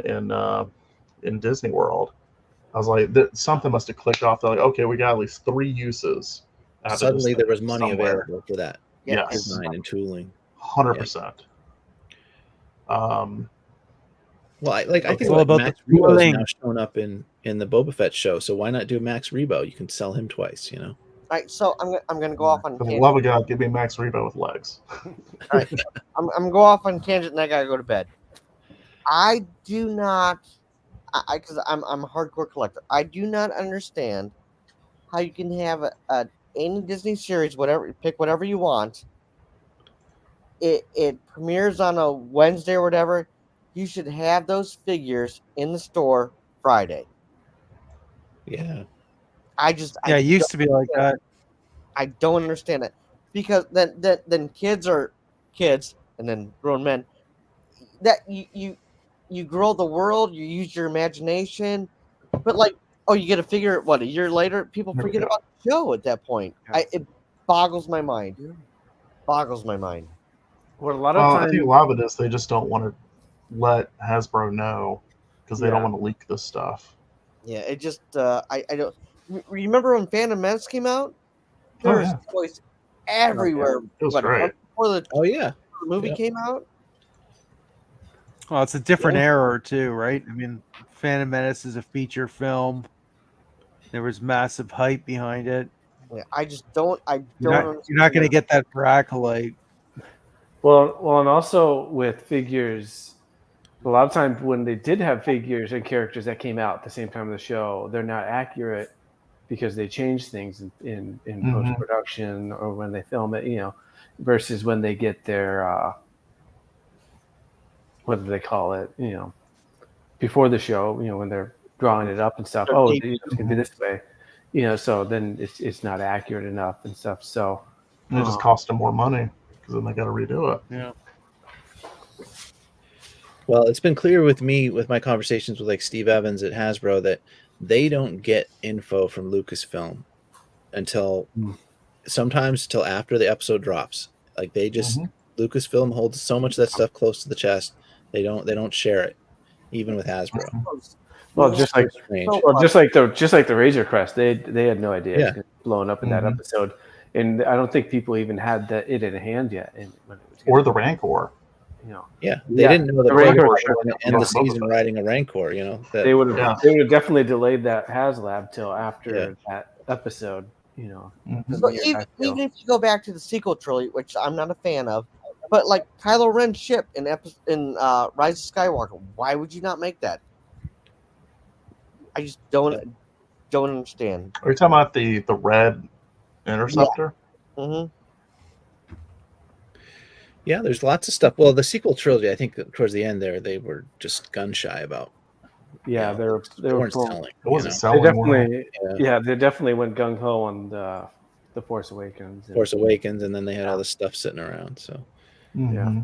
Disney World, I was like, something must have clicked off. They're like, okay, we got at least 3 uses. Suddenly there was money somewhere. available for that. Yes. Design and tooling. 100%. Well, I think all about Max the Rebo's tooling. now shown up in the Boba Fett show, so why not do Max Rebo? You can sell him twice, you know. All right, so I'm gonna go off on. For the love of God, give me Max Rebo with legs. All right, I'm gonna go off on tangent, and I gotta go to bed. I do not, because I'm a hardcore collector. I do not understand how you can have any Disney series, pick whatever you want. It premieres on a Wednesday or whatever. You should have those figures in the store Friday. Yeah. It used to be like that. I don't understand it, because then kids are kids, and then grown men. That you grow the world, you use your imagination, but like, oh, you get a figure. What, a year later, people forget about the show at that point. It boggles my mind. Boggles my mind. What a lot of times, I think a lot of it is they just don't want to let Hasbro know, because they don't want to leak this stuff. Yeah, it just I don't remember when Phantom Menace came out. There was toys everywhere. It was great. Before the movie Yep. came out. Well, it's a different era too, right? I mean, Phantom Menace is a feature film. There was massive hype behind it. Yeah, I just don't. You're not going to get that for Acolyte. Well, and also with figures, a lot of times when they did have figures and characters that came out at the same time of the show, they're not accurate because they change things in post-production or when they film it, you know, versus when they get their what do they call it, you know, before the show, you know, when they're drawing it up and stuff. Oh, it's gonna be this way, you know. So then it's not accurate enough and stuff. So it just costs them more money, because then they got to redo it. Yeah. Well, it's been clear with me, with my conversations with like Steve Evans at Hasbro, that they don't get info from Lucasfilm until sometimes till after the episode drops. Like they just Lucasfilm holds so much of that stuff close to the chest. They don't share it, even with Hasbro. Well, just like the Razor Crest, they had no idea it was blowing up in that episode, and I don't think people even had it in hand yet. Or the Rancor. You know, they didn't know that Rancor was going to end the season riding a Rancor. You know, they would have definitely delayed that HasLab till after that episode. You know, so even if you go back to the sequel trilogy, which I'm not a fan of, but like Kylo Ren's ship in Rise of Skywalker, why would you not make that? I just don't understand. Are you talking about the red interceptor? Yeah. Yeah, there's lots of stuff. Well, the sequel trilogy, I think towards the end there, they were just gun shy about. Yeah, they weren't selling. It wasn't selling. They definitely went gung ho on the Force Awakens. And then they had all this stuff sitting around. So yeah.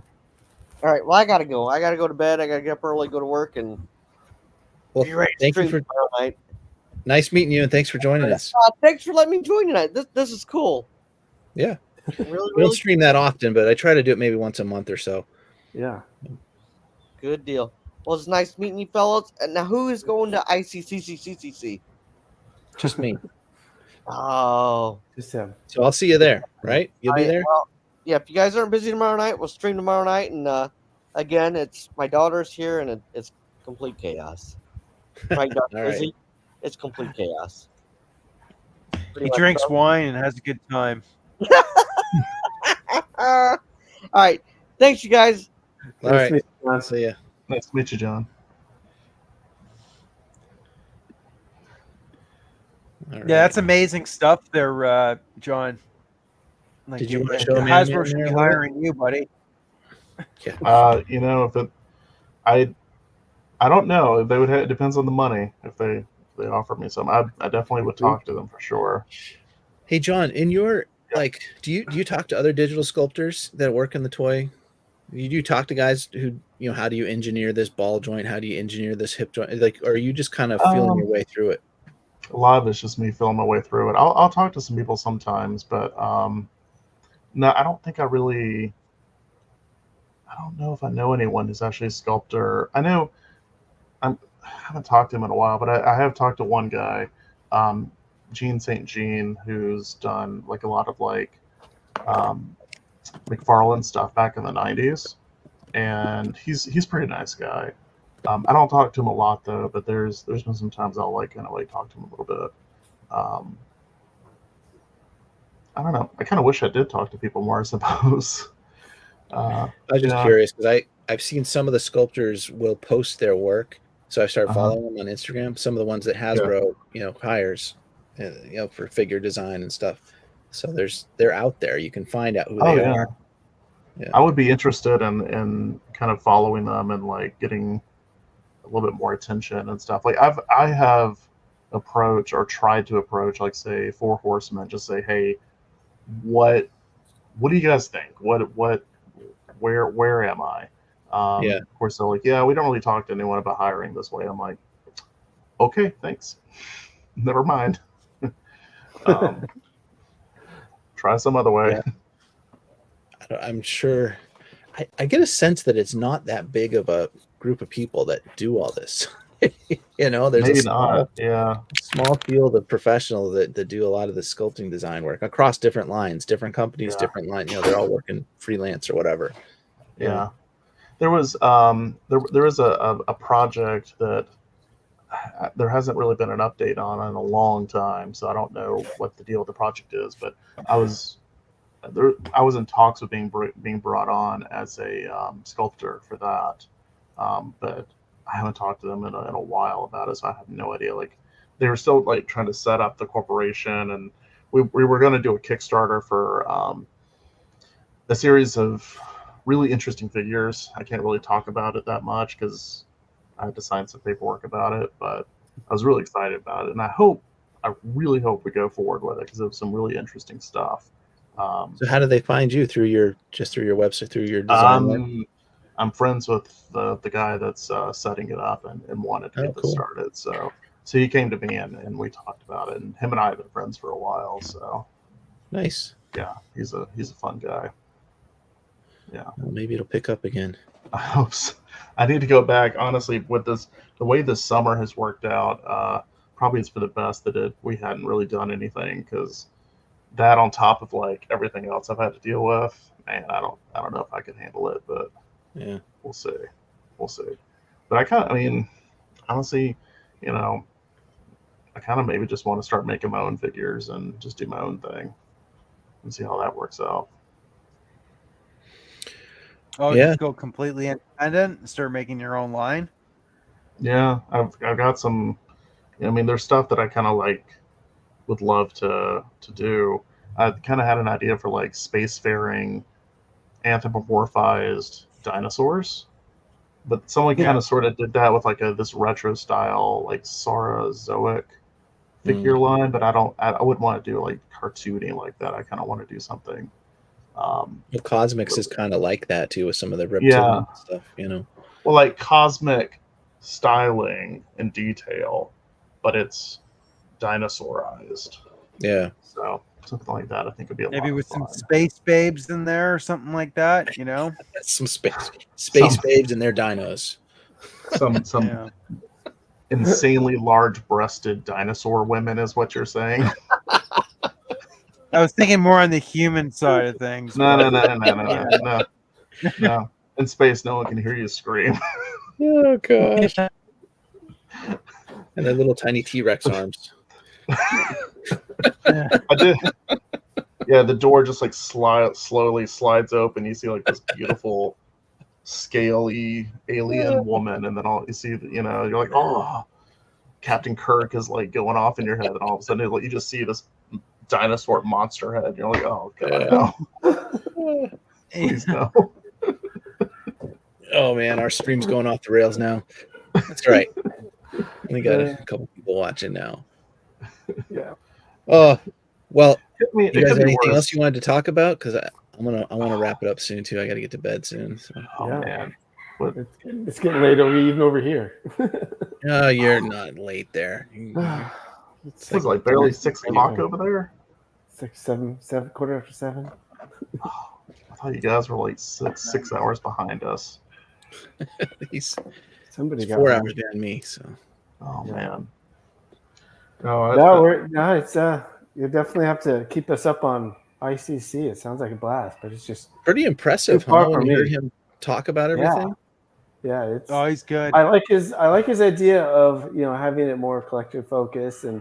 All right. Well, I gotta go. I gotta go to bed. I gotta get up early, go to work, and thank you for night. Nice meeting you, and thanks for joining us. Thanks for letting me join tonight. This is cool. Yeah. Really, we don't stream that often, but I try to do it maybe once a month or so. Yeah. Good deal. Well, it's nice meeting you, fellas. And now, who is going to ICCCCC? Just me. Oh. Just him. So I'll see you there, right? You'll be there? Well, yeah, if you guys aren't busy tomorrow night, we'll stream tomorrow night. And again, it's my daughter's here, and it's complete chaos. My daughter's All right. busy. It's complete chaos. He drinks wine and has a good time. All right. Thanks, you guys. All right. See ya. Nice to meet you, John. All right. Yeah, that's amazing stuff there, John. Like, Did you want to show me? Hasbro should be hiring you, buddy. Yeah. You know, if it, I don't know. They would. It depends on the money. If they offer me some, I definitely would talk to them for sure. Hey, John, in your like, do you talk to other digital sculptors that work in the toy? Do you talk to guys who, you know, how do you engineer this ball joint? How do you engineer this hip joint? Like, or are you just kind of feeling your way through it? A lot of it's just me feeling my way through it. I'll talk to some people sometimes, but no, I don't think I don't know if I know anyone who's actually a sculptor. I know I haven't talked to him in a while, but I have talked to one guy, Gene St. Jean, who's done like a lot of like McFarlane stuff back in the 90s, and he's a pretty nice guy. I don't talk to him a lot though, but there's been some times I'll like kind of like talk to him a little bit. I don't know. I kind of wish I did talk to people more, I suppose. I was just curious because I've seen some of the sculptors will post their work, so I started following them on Instagram. Some of the ones that Hasbro, hires, for figure design and stuff. So they're out there. You can find out who they are. Yeah. I would be interested in kind of following them and like getting a little bit more attention and stuff. Like I have approached or tried to approach, like say 4 Horsemen, just say, hey, what do you guys think? Where am I? Of course they're like, yeah, we don't really talk to anyone about hiring this way. I'm like, okay, thanks. Never mind. Try some other way. Yeah. I'm sure. I get a sense that it's not that big of a group of people that do all this. There's maybe a small field of professionals that do a lot of the sculpting design work across different lines, different companies, different lines. They're all working freelance or whatever. Yeah. There was there is a project that there hasn't really been an update on in a long time, so I don't know what the deal with the project is. But I was in talks with being brought on as a sculptor for that, but I haven't talked to them in a while about it, so I have no idea. Like, they were still like trying to set up the corporation, and we were going to do a Kickstarter for a series of really interesting figures. I can't really talk about it that much because I had to sign some paperwork about it, but I was really excited about it, and I really hope we go forward with it because it was some really interesting stuff. So how do they find you? Through your website, through your design? I'm friends with the guy that's setting it up and wanted to get this started. So he came to me and we talked about it, and him and I have been friends for a while. So nice. Yeah, he's a fun guy. Yeah. Well, maybe it'll pick up again. I hope so. I need to go back. Honestly, with the way this summer has worked out, probably it's for the best that we hadn't really done anything, because that on top of like everything else I've had to deal with, man, I don't know if I can handle it, but yeah, we'll see. But honestly, I kind of maybe just want to start making my own figures and just do my own thing and see how that works out. Oh, yeah. Just go completely independent and start making your own line? Yeah, I've got some. There's stuff that I kind of like would love to do. I kind of had an idea for like spacefaring anthropomorphized dinosaurs, but someone kind of sort of did that with like this retro style like Saurozoic figure line, but I wouldn't want to do like cartoony like that. I kind of want to do something. Cosmics is kind of like that too, with some of the reptilian stuff, Well, like cosmic styling and detail, but it's dinosaurized. Yeah. So something like that, I think would be maybe with some space babes in there or something like that. Some space babes and their dinos. Some insanely large-breasted dinosaur women, is what you're saying? I was thinking more on the human side of things. No. In space, no one can hear you scream. Oh gosh. And their little tiny T-Rex arms. I did. Yeah, the door just like slowly slides open. You see like this beautiful, scaly alien woman, and then all you see, you're like, oh, Captain Kirk is like going off in your head, and all of a sudden you just see this dinosaur monster head. You're like, oh god, no, please no. Oh man, our stream's going off the rails now. That's right. We got a couple people watching now. Yeah. Oh, well, You guys have anything else you wanted to talk about? Because I want to wrap it up soon too. I got to get to bed soon. So. Oh man, it's getting late even over here. No, you're not late there. It's like barely 6 o'clock over there. 6, 7, 7:15. I thought you guys were like six hours behind us. He's Somebody got 4 hours behind me. So. Oh man. It's you definitely have to keep us up on ICC. It sounds like a blast, but it's just pretty impressive. Huh? When you heard him talk about everything. Yeah, he's good. I like his idea of having it more collector focused and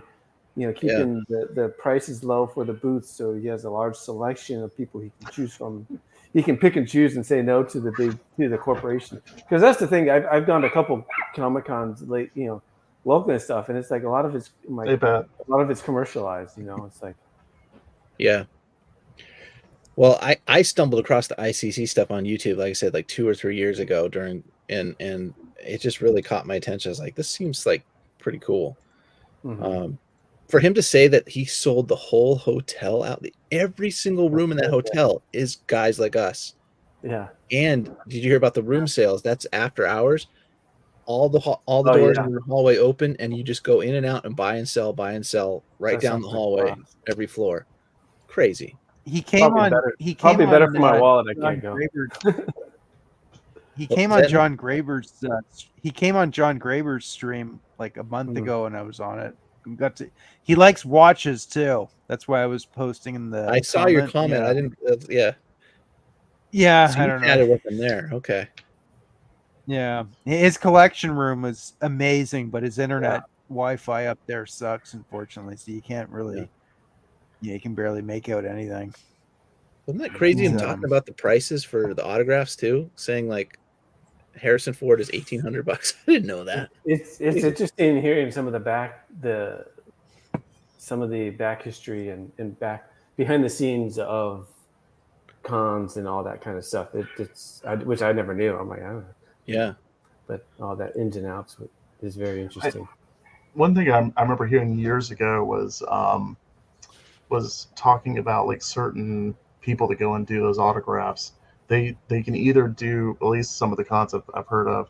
keeping the prices low for the booths, so he has a large selection of people he can choose from. He can pick and choose and say no to the corporation, because that's the thing. I've gone to a couple Comic Cons late, local and stuff, and it's like a lot of it's commercialized. It's like, yeah. Well, I stumbled across the ICC stuff on YouTube, like I said, like 2 or 3 years ago and it just really caught my attention. I was like, this seems like pretty cool. mm-hmm. For him to say that he sold the whole hotel out, every single room in that hotel is guys like us. Yeah. And did you hear about the room sales? That's after hours. All the doors in the hallway open, and you just go in and out and buy and sell right down the hallway, every floor. Crazy. He came on. He came probably on, better for my wallet. I can't go. He came on John Graber's. He came on John Graber's stream like a month ago, and I was on it. He likes watches too. That's why I was posting in the. I saw your comment. Yeah. I didn't. Yeah, so I don't know. Chatted with him there. Okay. Yeah, his collection room was amazing, but his internet Wi-Fi up there sucks, unfortunately. So you can't really. Yeah, you can barely make out anything. Wasn't that crazy? Him talking about the prices for the autographs too, saying like Harrison Ford is $1,800. I didn't know that. It's interesting hearing some of the back history and back behind the scenes of cons and all that kind of stuff. Which I never knew. I'm like, I don't know. Yeah, but all that ins and outs is very interesting. One thing I remember hearing years ago was talking about like certain people that go and do those autographs. They can either do, at least some of the cons I've heard of,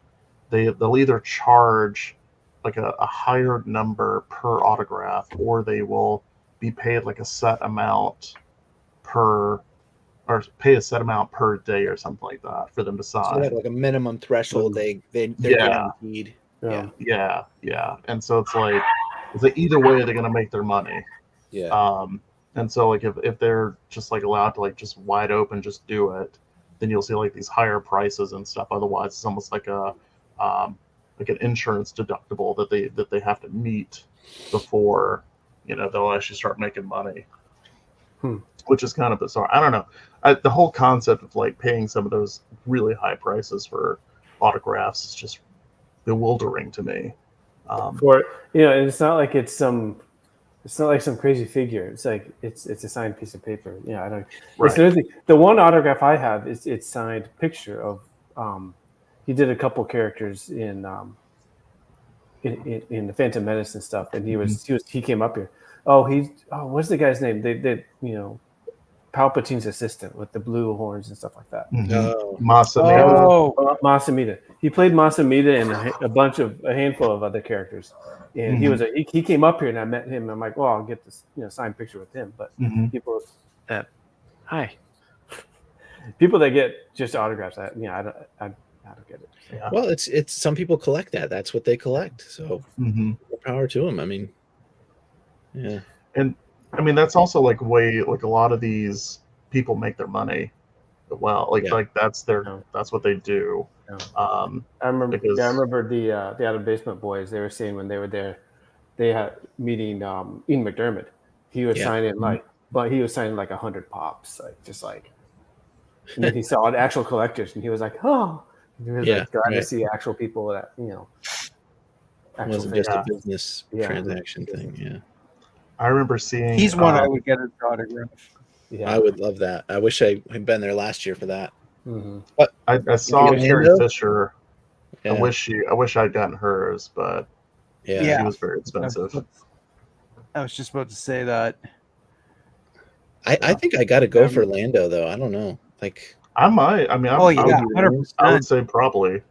they'll either charge like a higher number per autograph, or they will be paid like a set amount per day or something like that for them to sign. So they have like a minimum threshold they're guaranteed. Yeah. And so it's like either way they're gonna make their money. Yeah. And so like if they're just like allowed to like just wide open just do it, then you'll see like these higher prices and stuff. Otherwise it's almost like an insurance deductible that they have to meet before they'll actually start making money. Which is kind of bizarre. I don't know. The whole concept of like paying some of those really high prices for autographs is just bewildering to me. And it's not like it's some crazy figure. It's like it's a signed piece of paper. Yeah, I don't. Right. The one autograph I have is it's signed picture of. He did a couple characters in the Phantom Menace and stuff, and he came up here. What's the guy's name? They Palpatine's assistant with the blue horns and stuff like that. Masamita. He played Masamita and a handful of other characters. And he came up here and I met him. And I'm like, well, I'll get this signed picture with him. But people that get just autographs, I don't get it. Yeah. Well, it's some people collect that. That's what they collect. So more power to them. I mean, yeah. And I mean, that's also like a lot of these people make their money well. Like that's what they do. I remember the Out of Basement Boys. They were saying when they were there, they had meeting Ian McDermott. He was signing like 100 pops, and then he saw the actual collectors, and he was like, oh, he was like glad to see actual people that It wasn't just a business transaction thing. Yeah. I remember seeing. He's one I would get his autograph. Yeah, I would love that. I wish I had been there last year for that. But I saw Carrie Fisher. Yeah. I wish I'd gotten hers, but she was very expensive. I was just about to say that. I think I got to go for Lando though. I don't know. Like I might. I mean, I would say probably.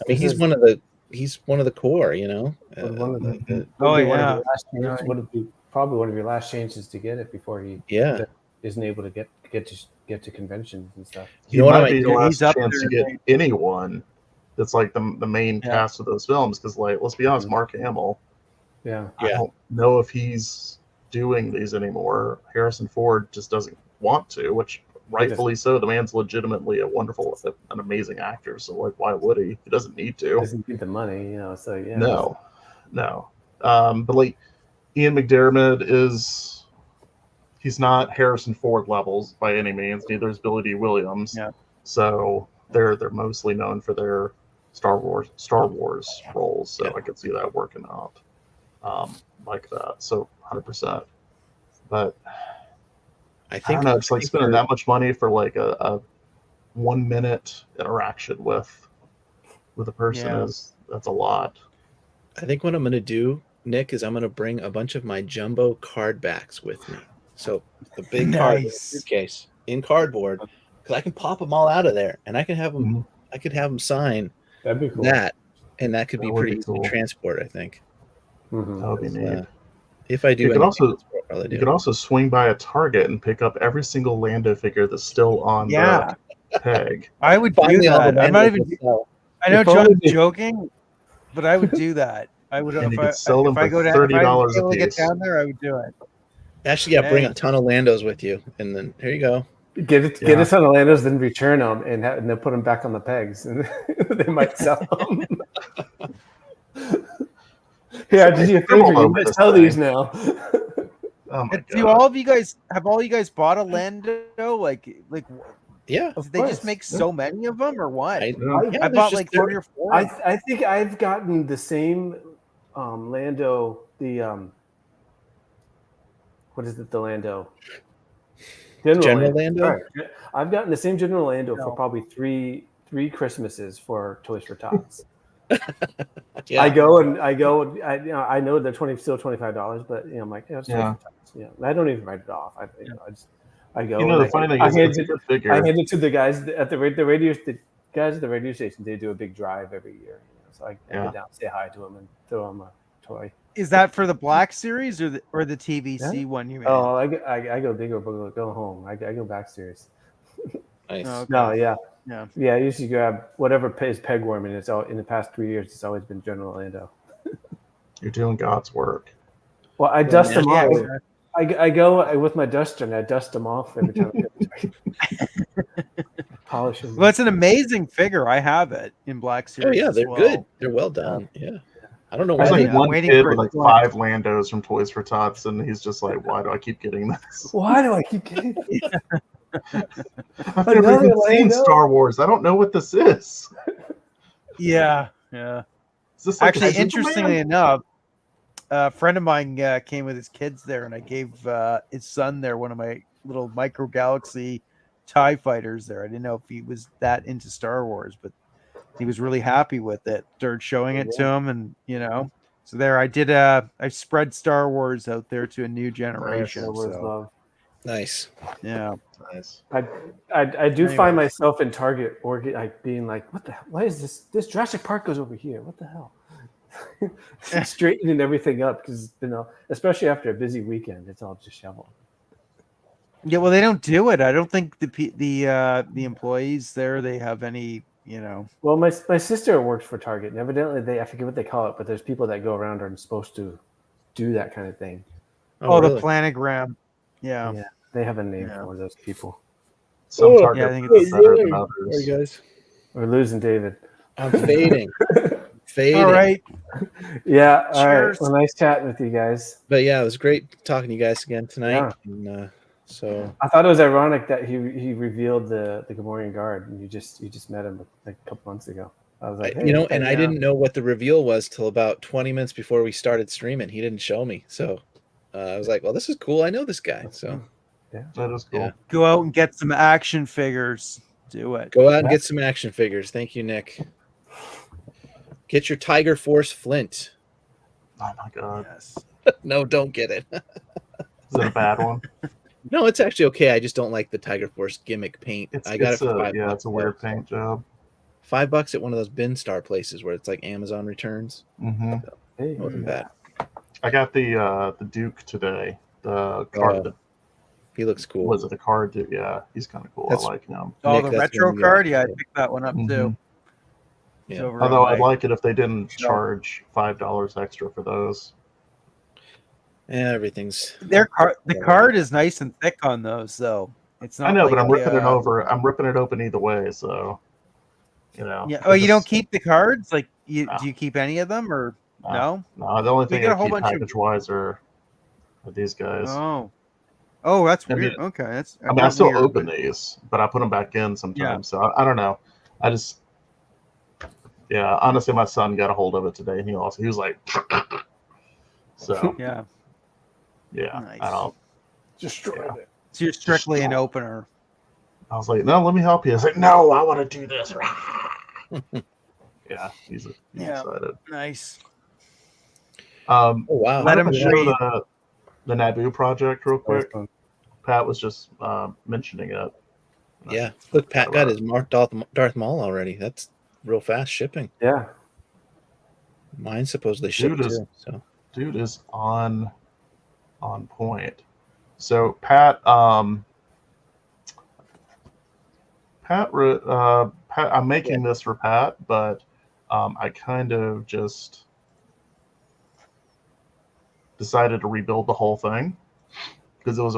He's one of the core. You know. Would be probably one of your last chances to get it before he isn't able to get to conventions and stuff. He might be the last chance to get anyone that's like the main cast of those films, because like, let's be honest, Mark Hamill. I don't know if he's doing these anymore. Harrison Ford just doesn't want to, which rightfully so. The man's legitimately an amazing actor. So like, why would he? He doesn't need to. He doesn't need the money, So yeah. No. But like Ian McDermott he's not Harrison Ford levels by any means. Neither is Billy D. Williams. Yeah. So they're mostly known for their Star Wars roles. So I could see that working out like that. So 100%. But I don't know. It's like spending that much money for like a 1 minute interaction with a person that's a lot. I think what I'm going to do, Nick, is I'm going to bring a bunch of my jumbo card backs with me. So the big card suitcase in cardboard, because I can pop them all out of there, and I can have them. I could have them sign That'd be cool. that could be pretty easy to transport. I think. That would be neat. If I do, you could also swing by a Target and pick up every single Lando figure that's still on the peg. I would do that. I'm not even. I know John's joking, but I would do that. I would. And you could sell them for $30 a piece. Get down there, I would do it. Actually, bring a ton of Landos with you, and then here you go. Get a ton of Landos, then return them, and then put them back on the pegs, and they might sell them. Yeah, did you favor? You might sell these now. Do all of you guys bought a Lando? Like, yeah. Did they just make so many of them, or what? I bought like 3 or 4. I think I've gotten the same Lando. The what is it? The Lando. General Lando. Right. I've gotten the same General Lando for probably three Christmases for Toys for Tots. I know they're still $25, but I'm like, it's I don't even write it off. I go. The funny thing is, it's a good figure. I hand it to the guys at the radio. The guys at the radio station, they do a big drive every year. So I go down, say hi to them, and throw them a toy. Is that for the Black Series or the TVC one you made? Oh, I go bigger, but go home. I go Black Series. Nice. Okay. No, yeah. I usually grab whatever is peg warming. It's all in the past 3 years. It's always been General Lando. You're doing God's work. Well, I dust them off. I go with my duster and I dust them off every time. Polish them. Well, it's an amazing figure. I have it in Black Series. Oh yeah, they're good. They're well done. Yeah. I don't know why. There's like one kid with like 5 Landos from Toys for Tots, and he's just like, "Why do I keep getting this? Why do I keep getting this?" I've never even seen Star Wars. I don't know what this is. Yeah. Is this like actually, interestingly enough, a friend of mine came with his kids there, and I gave his son there one of my little Micro Galaxy TIE fighters there. I didn't know if he was that into Star Wars, but he was really happy with it. Started showing it to him, and so there I did. I spread Star Wars out there to a new generation. Nice. Yeah. Nice. I do find myself in Target or being like, what the hell? Why is this Jurassic Park goes over here? What the hell? Straightening everything up because especially after a busy weekend, it's all disheveled. Yeah, well, they don't do it. I don't think the employees there they have any you know. Well, my sister works for Target, and evidently I forget what they call it, but there's people that go around and are supposed to do that kind of thing. Oh, really? the planogram. Yeah. Yeah, they have a name for those people. Some Target I think is better than Sorry, others. guys. We're losing David. I'm fading. Fading. All right. Yeah. All Cheers. right. Well, nice chatting with you guys. But yeah, it was great talking to you guys again tonight. Yeah. And, so I thought it was ironic that he revealed the Gamorrean guard, and you just met him like a couple months ago. I was like, hey, and I didn't know what the reveal was till about 20 minutes before we started streaming. He didn't show me, so I was like, well, this is cool. I know this guy, so Yeah, that is cool. Yeah. Go out and get some action figures. Do it. Go out and get some action figures. Thank you, Nick. Get your Tiger Force Flint. Oh my god. Yes. No, don't get it. Is it a bad one? No, it's actually okay. I just don't like the Tiger Force gimmick paint. I got it for $5. Yeah, it's a weird paint job. $5 at one of those bin star places where it's like Amazon returns. Mm-hmm. Hey, It wasn't bad. I got the Duke today. The card. He looks cool. Was it the card? Duke? Yeah, he's kind of cool. That's- I like him. Oh, Nick, the that's retro one you card? like. Yeah, I picked that one up too. Mhm. Yeah. It's over Although on I'd my- like it if they didn't charge $5 extra for those. Yeah, everything's the card is nice and thick on those, though. It's not. I know, like, but I'm ripping it over. I'm ripping it open either way, so you know. Yeah. Oh, it you don't just- keep the cards? Like, No. Do you keep any of them, or no? No, the only thing got a I whole keep bunch of- package-wise are these guys. Oh, that's I mean- weird. Okay, that's. I mean, I not still weird, open but- these, but I put them back in sometimes. Yeah. So I don't know. I just, yeah. Honestly, my son got a hold of it today, and he was like, so Yeah. yeah. Nice. I don't. destroyed Yeah. it. So you're strictly an opener. I was like, no, let me help you. I was like, no, I want to do this. Yeah, he's Yeah. excited. Nice. Oh wow. Let him wanted to show breathe. the Naboo project real That was quick. fun. Pat was just mentioning it. Yeah. Look, Pat got his Darth Maul already. That's real fast shipping. Yeah. Mine's supposedly shipped Dude is- too. So Dude is on point. So Pat, I'm making this for Pat, but I kind of just decided to rebuild the whole thing because it was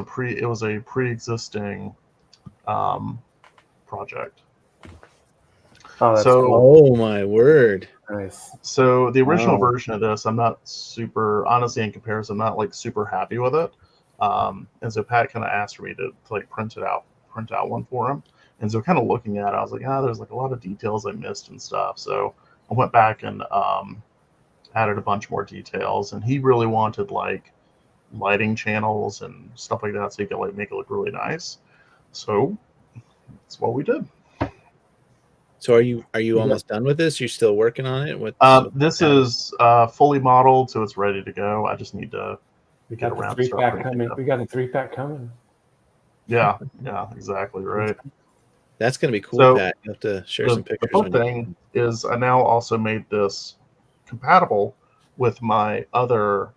a pre-existing project. Oh, that's So- cool. oh my word. Nice. So the original Wow. version of this, I'm not super, honestly, in comparison, I'm not like super happy with it. And so Pat kind of asked for me to like print out one for him. And so kind of looking at it, I was like, there's like a lot of details I missed and stuff. So I went back and added a bunch more details. And he really wanted like lighting channels and stuff like that, so he could like make it look really nice. So that's what we did. So are you almost done with this? You're still working on it? What? This is fully modeled, so it's ready to go. I just need to We get got around the to start 3-pack printing coming. it up. We got a 3-pack coming. Yeah, exactly right. That's gonna be cool, So, Pat. You have to share The some pictures. fun when you- thing is I now also made this compatible with my other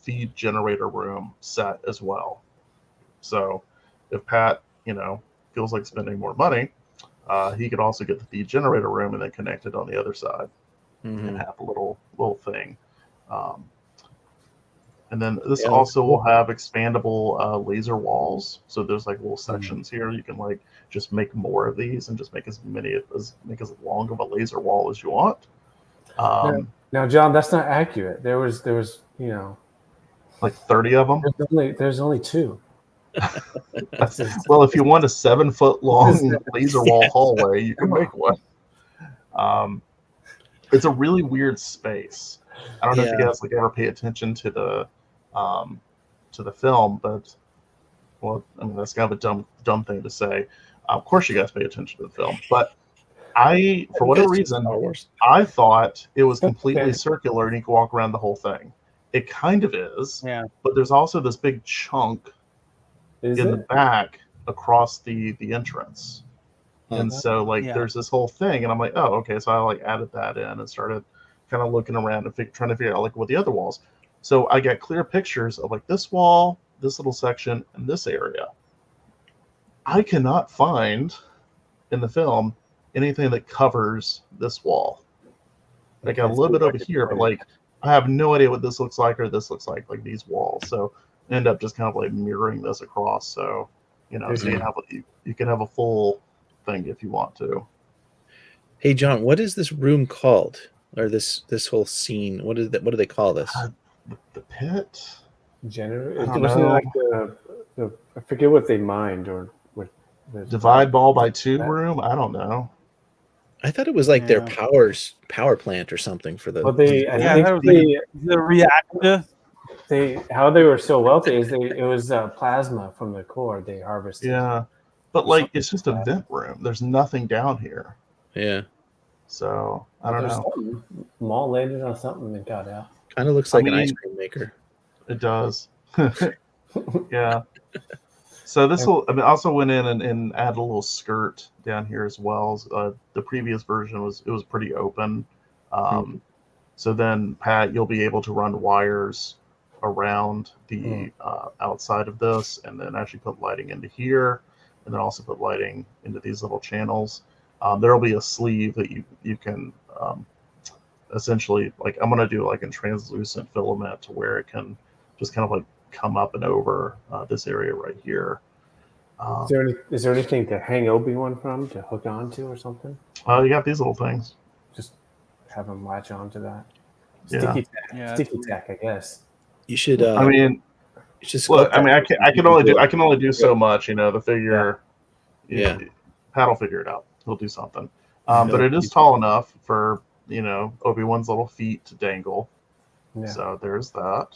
feed generator room set as well. So if Pat, feels like spending more money, he could also get the feed generator room and then connect it on the other side Mhm. and have a little thing. And then this Yeah, also cool. will have expandable laser walls. So there's like little sections here. You can like just make more of these and just make as long of a laser wall as you want. Now, John, that's not accurate. There was Like 30 of them. there's only 2. Well, if you want a 7-foot long laser wall hallway, you can make one. It's a really weird space. I don't know if you guys like ever pay attention to the film, but that's kind of a dumb thing to say. Of course, you guys pay attention to the film, but for whatever reason, Star Wars. I thought it was completely Okay. circular and you could walk around the whole thing. It kind of is, Yeah. but there's also this big chunk Is in it? the back across the entrance. And so there's this whole thing, and I'm like, oh, okay. So I like added that in and started kind of looking around and trying to figure out like what the other walls. So I got clear pictures of like this wall, this little section, and this area. I cannot find in the film anything that covers this wall. I got a little bit over here, but like like I have no idea what this looks like or this looks like these walls. So end up just kind of like mirroring this across. So so you can have a full thing if you want to. Hey John, what is this room called? Or this whole scene? What do they call this? The pit. Generator. I don't Wasn't it know. like the I forget what they mined or what. Divide ball by two room. I don't know. I thought it was like their power plant or something for the. Well, they I Yeah, think that was the reactor. how they were so wealthy is it was plasma from the core they harvested. Yeah, but like it's just a vent room. There's nothing down here. Yeah. So I don't know. Maul landed on something and got out. Kind of looks like an ice cream maker. It does. Yeah. So this will. I mean, also went in and added a little skirt down here as well. The previous version was pretty open. So then, Pat, you'll be able to run wires around the outside of this, and then actually put lighting into here, and then also put lighting into these little channels. There will be a sleeve that you can essentially, like, I'm going to do like a translucent filament to where it can just kind of like come up and over this area right here. Is there anything to hang Obi-Wan from, to hook onto or something? You got these little things. Just have him latch onto that. Yeah. Sticky tack, I guess. You should. I mean, you should look. I mean, I can only do so much. The figure. Yeah. Pat will figure it out. He'll do something. But it is tall enough for Obi-Wan's little feet to dangle. Yeah. So there's that.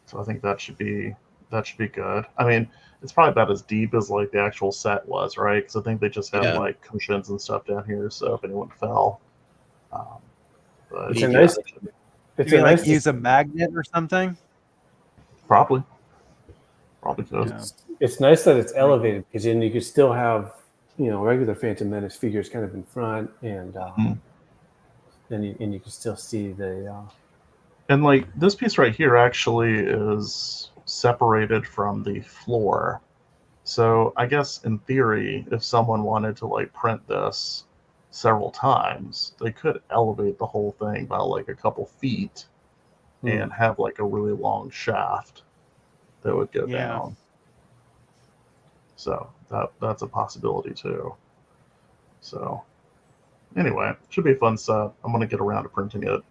So I think that should be good. I mean, it's probably about as deep as like the actual set was, right? Because I think they just have like cushions and stuff down here, so if anyone fell. But It's a nice. It's a nice. Use a magnet or something. Probably could. Yeah. It's nice that it's elevated because then you could still have regular Phantom Menace figures kind of in front, and you can still see the. And like this piece right here actually is separated from the floor. So I guess in theory, if someone wanted to like print this several times, they could elevate the whole thing by like a couple feet and have like a really long shaft that would go down. So that's a possibility too. So anyway, should be a fun set. I'm gonna get around to printing it.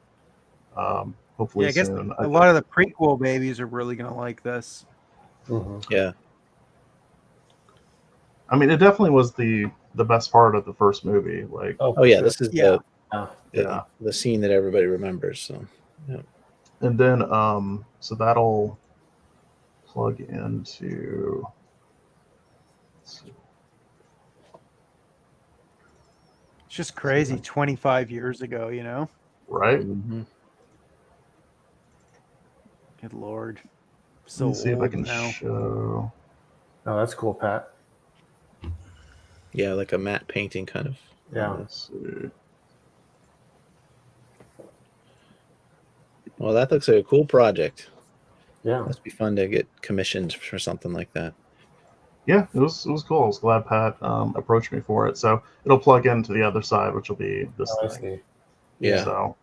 Hopefully I guess soon. a lot of the prequel babies are really gonna like this. Yeah. I mean, it definitely was the best part of the first movie. Like, oh yeah, this is the scene that everybody remembers. So, yeah. And then, so that'll plug into. It's just crazy. 25 years ago, Right. Mm-hmm. Good Lord. So let's see if I can show. Oh, that's cool, Pat. Yeah, like a matte painting kind of. Yeah. Let's see. Well, that looks like a cool project. Yeah. Must be fun to get commissioned for something like that. Yeah, it was cool. I was glad Pat approached me for it. So it'll plug into the other side, which will be this thing. Yeah. So.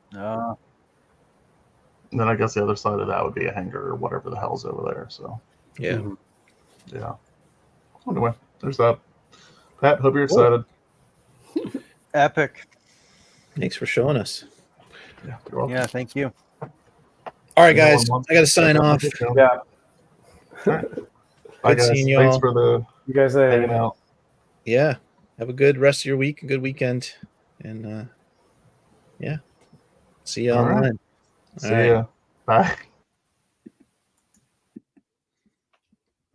And then I guess the other side of that would be a hanger or whatever the hell's over there. So. Yeah. Yeah. Anyway, there's that. Pat, hope you're excited. Epic. Thanks for showing us. Yeah, you're welcome. Yeah, thank you. All right, guys. I got to sign off. Yeah. All right. Bye, guys. Seeing y'all. Thanks for the you guys hanging out. Yeah. Have a good rest of your week, a good weekend. And yeah. See you online. See ya. Bye.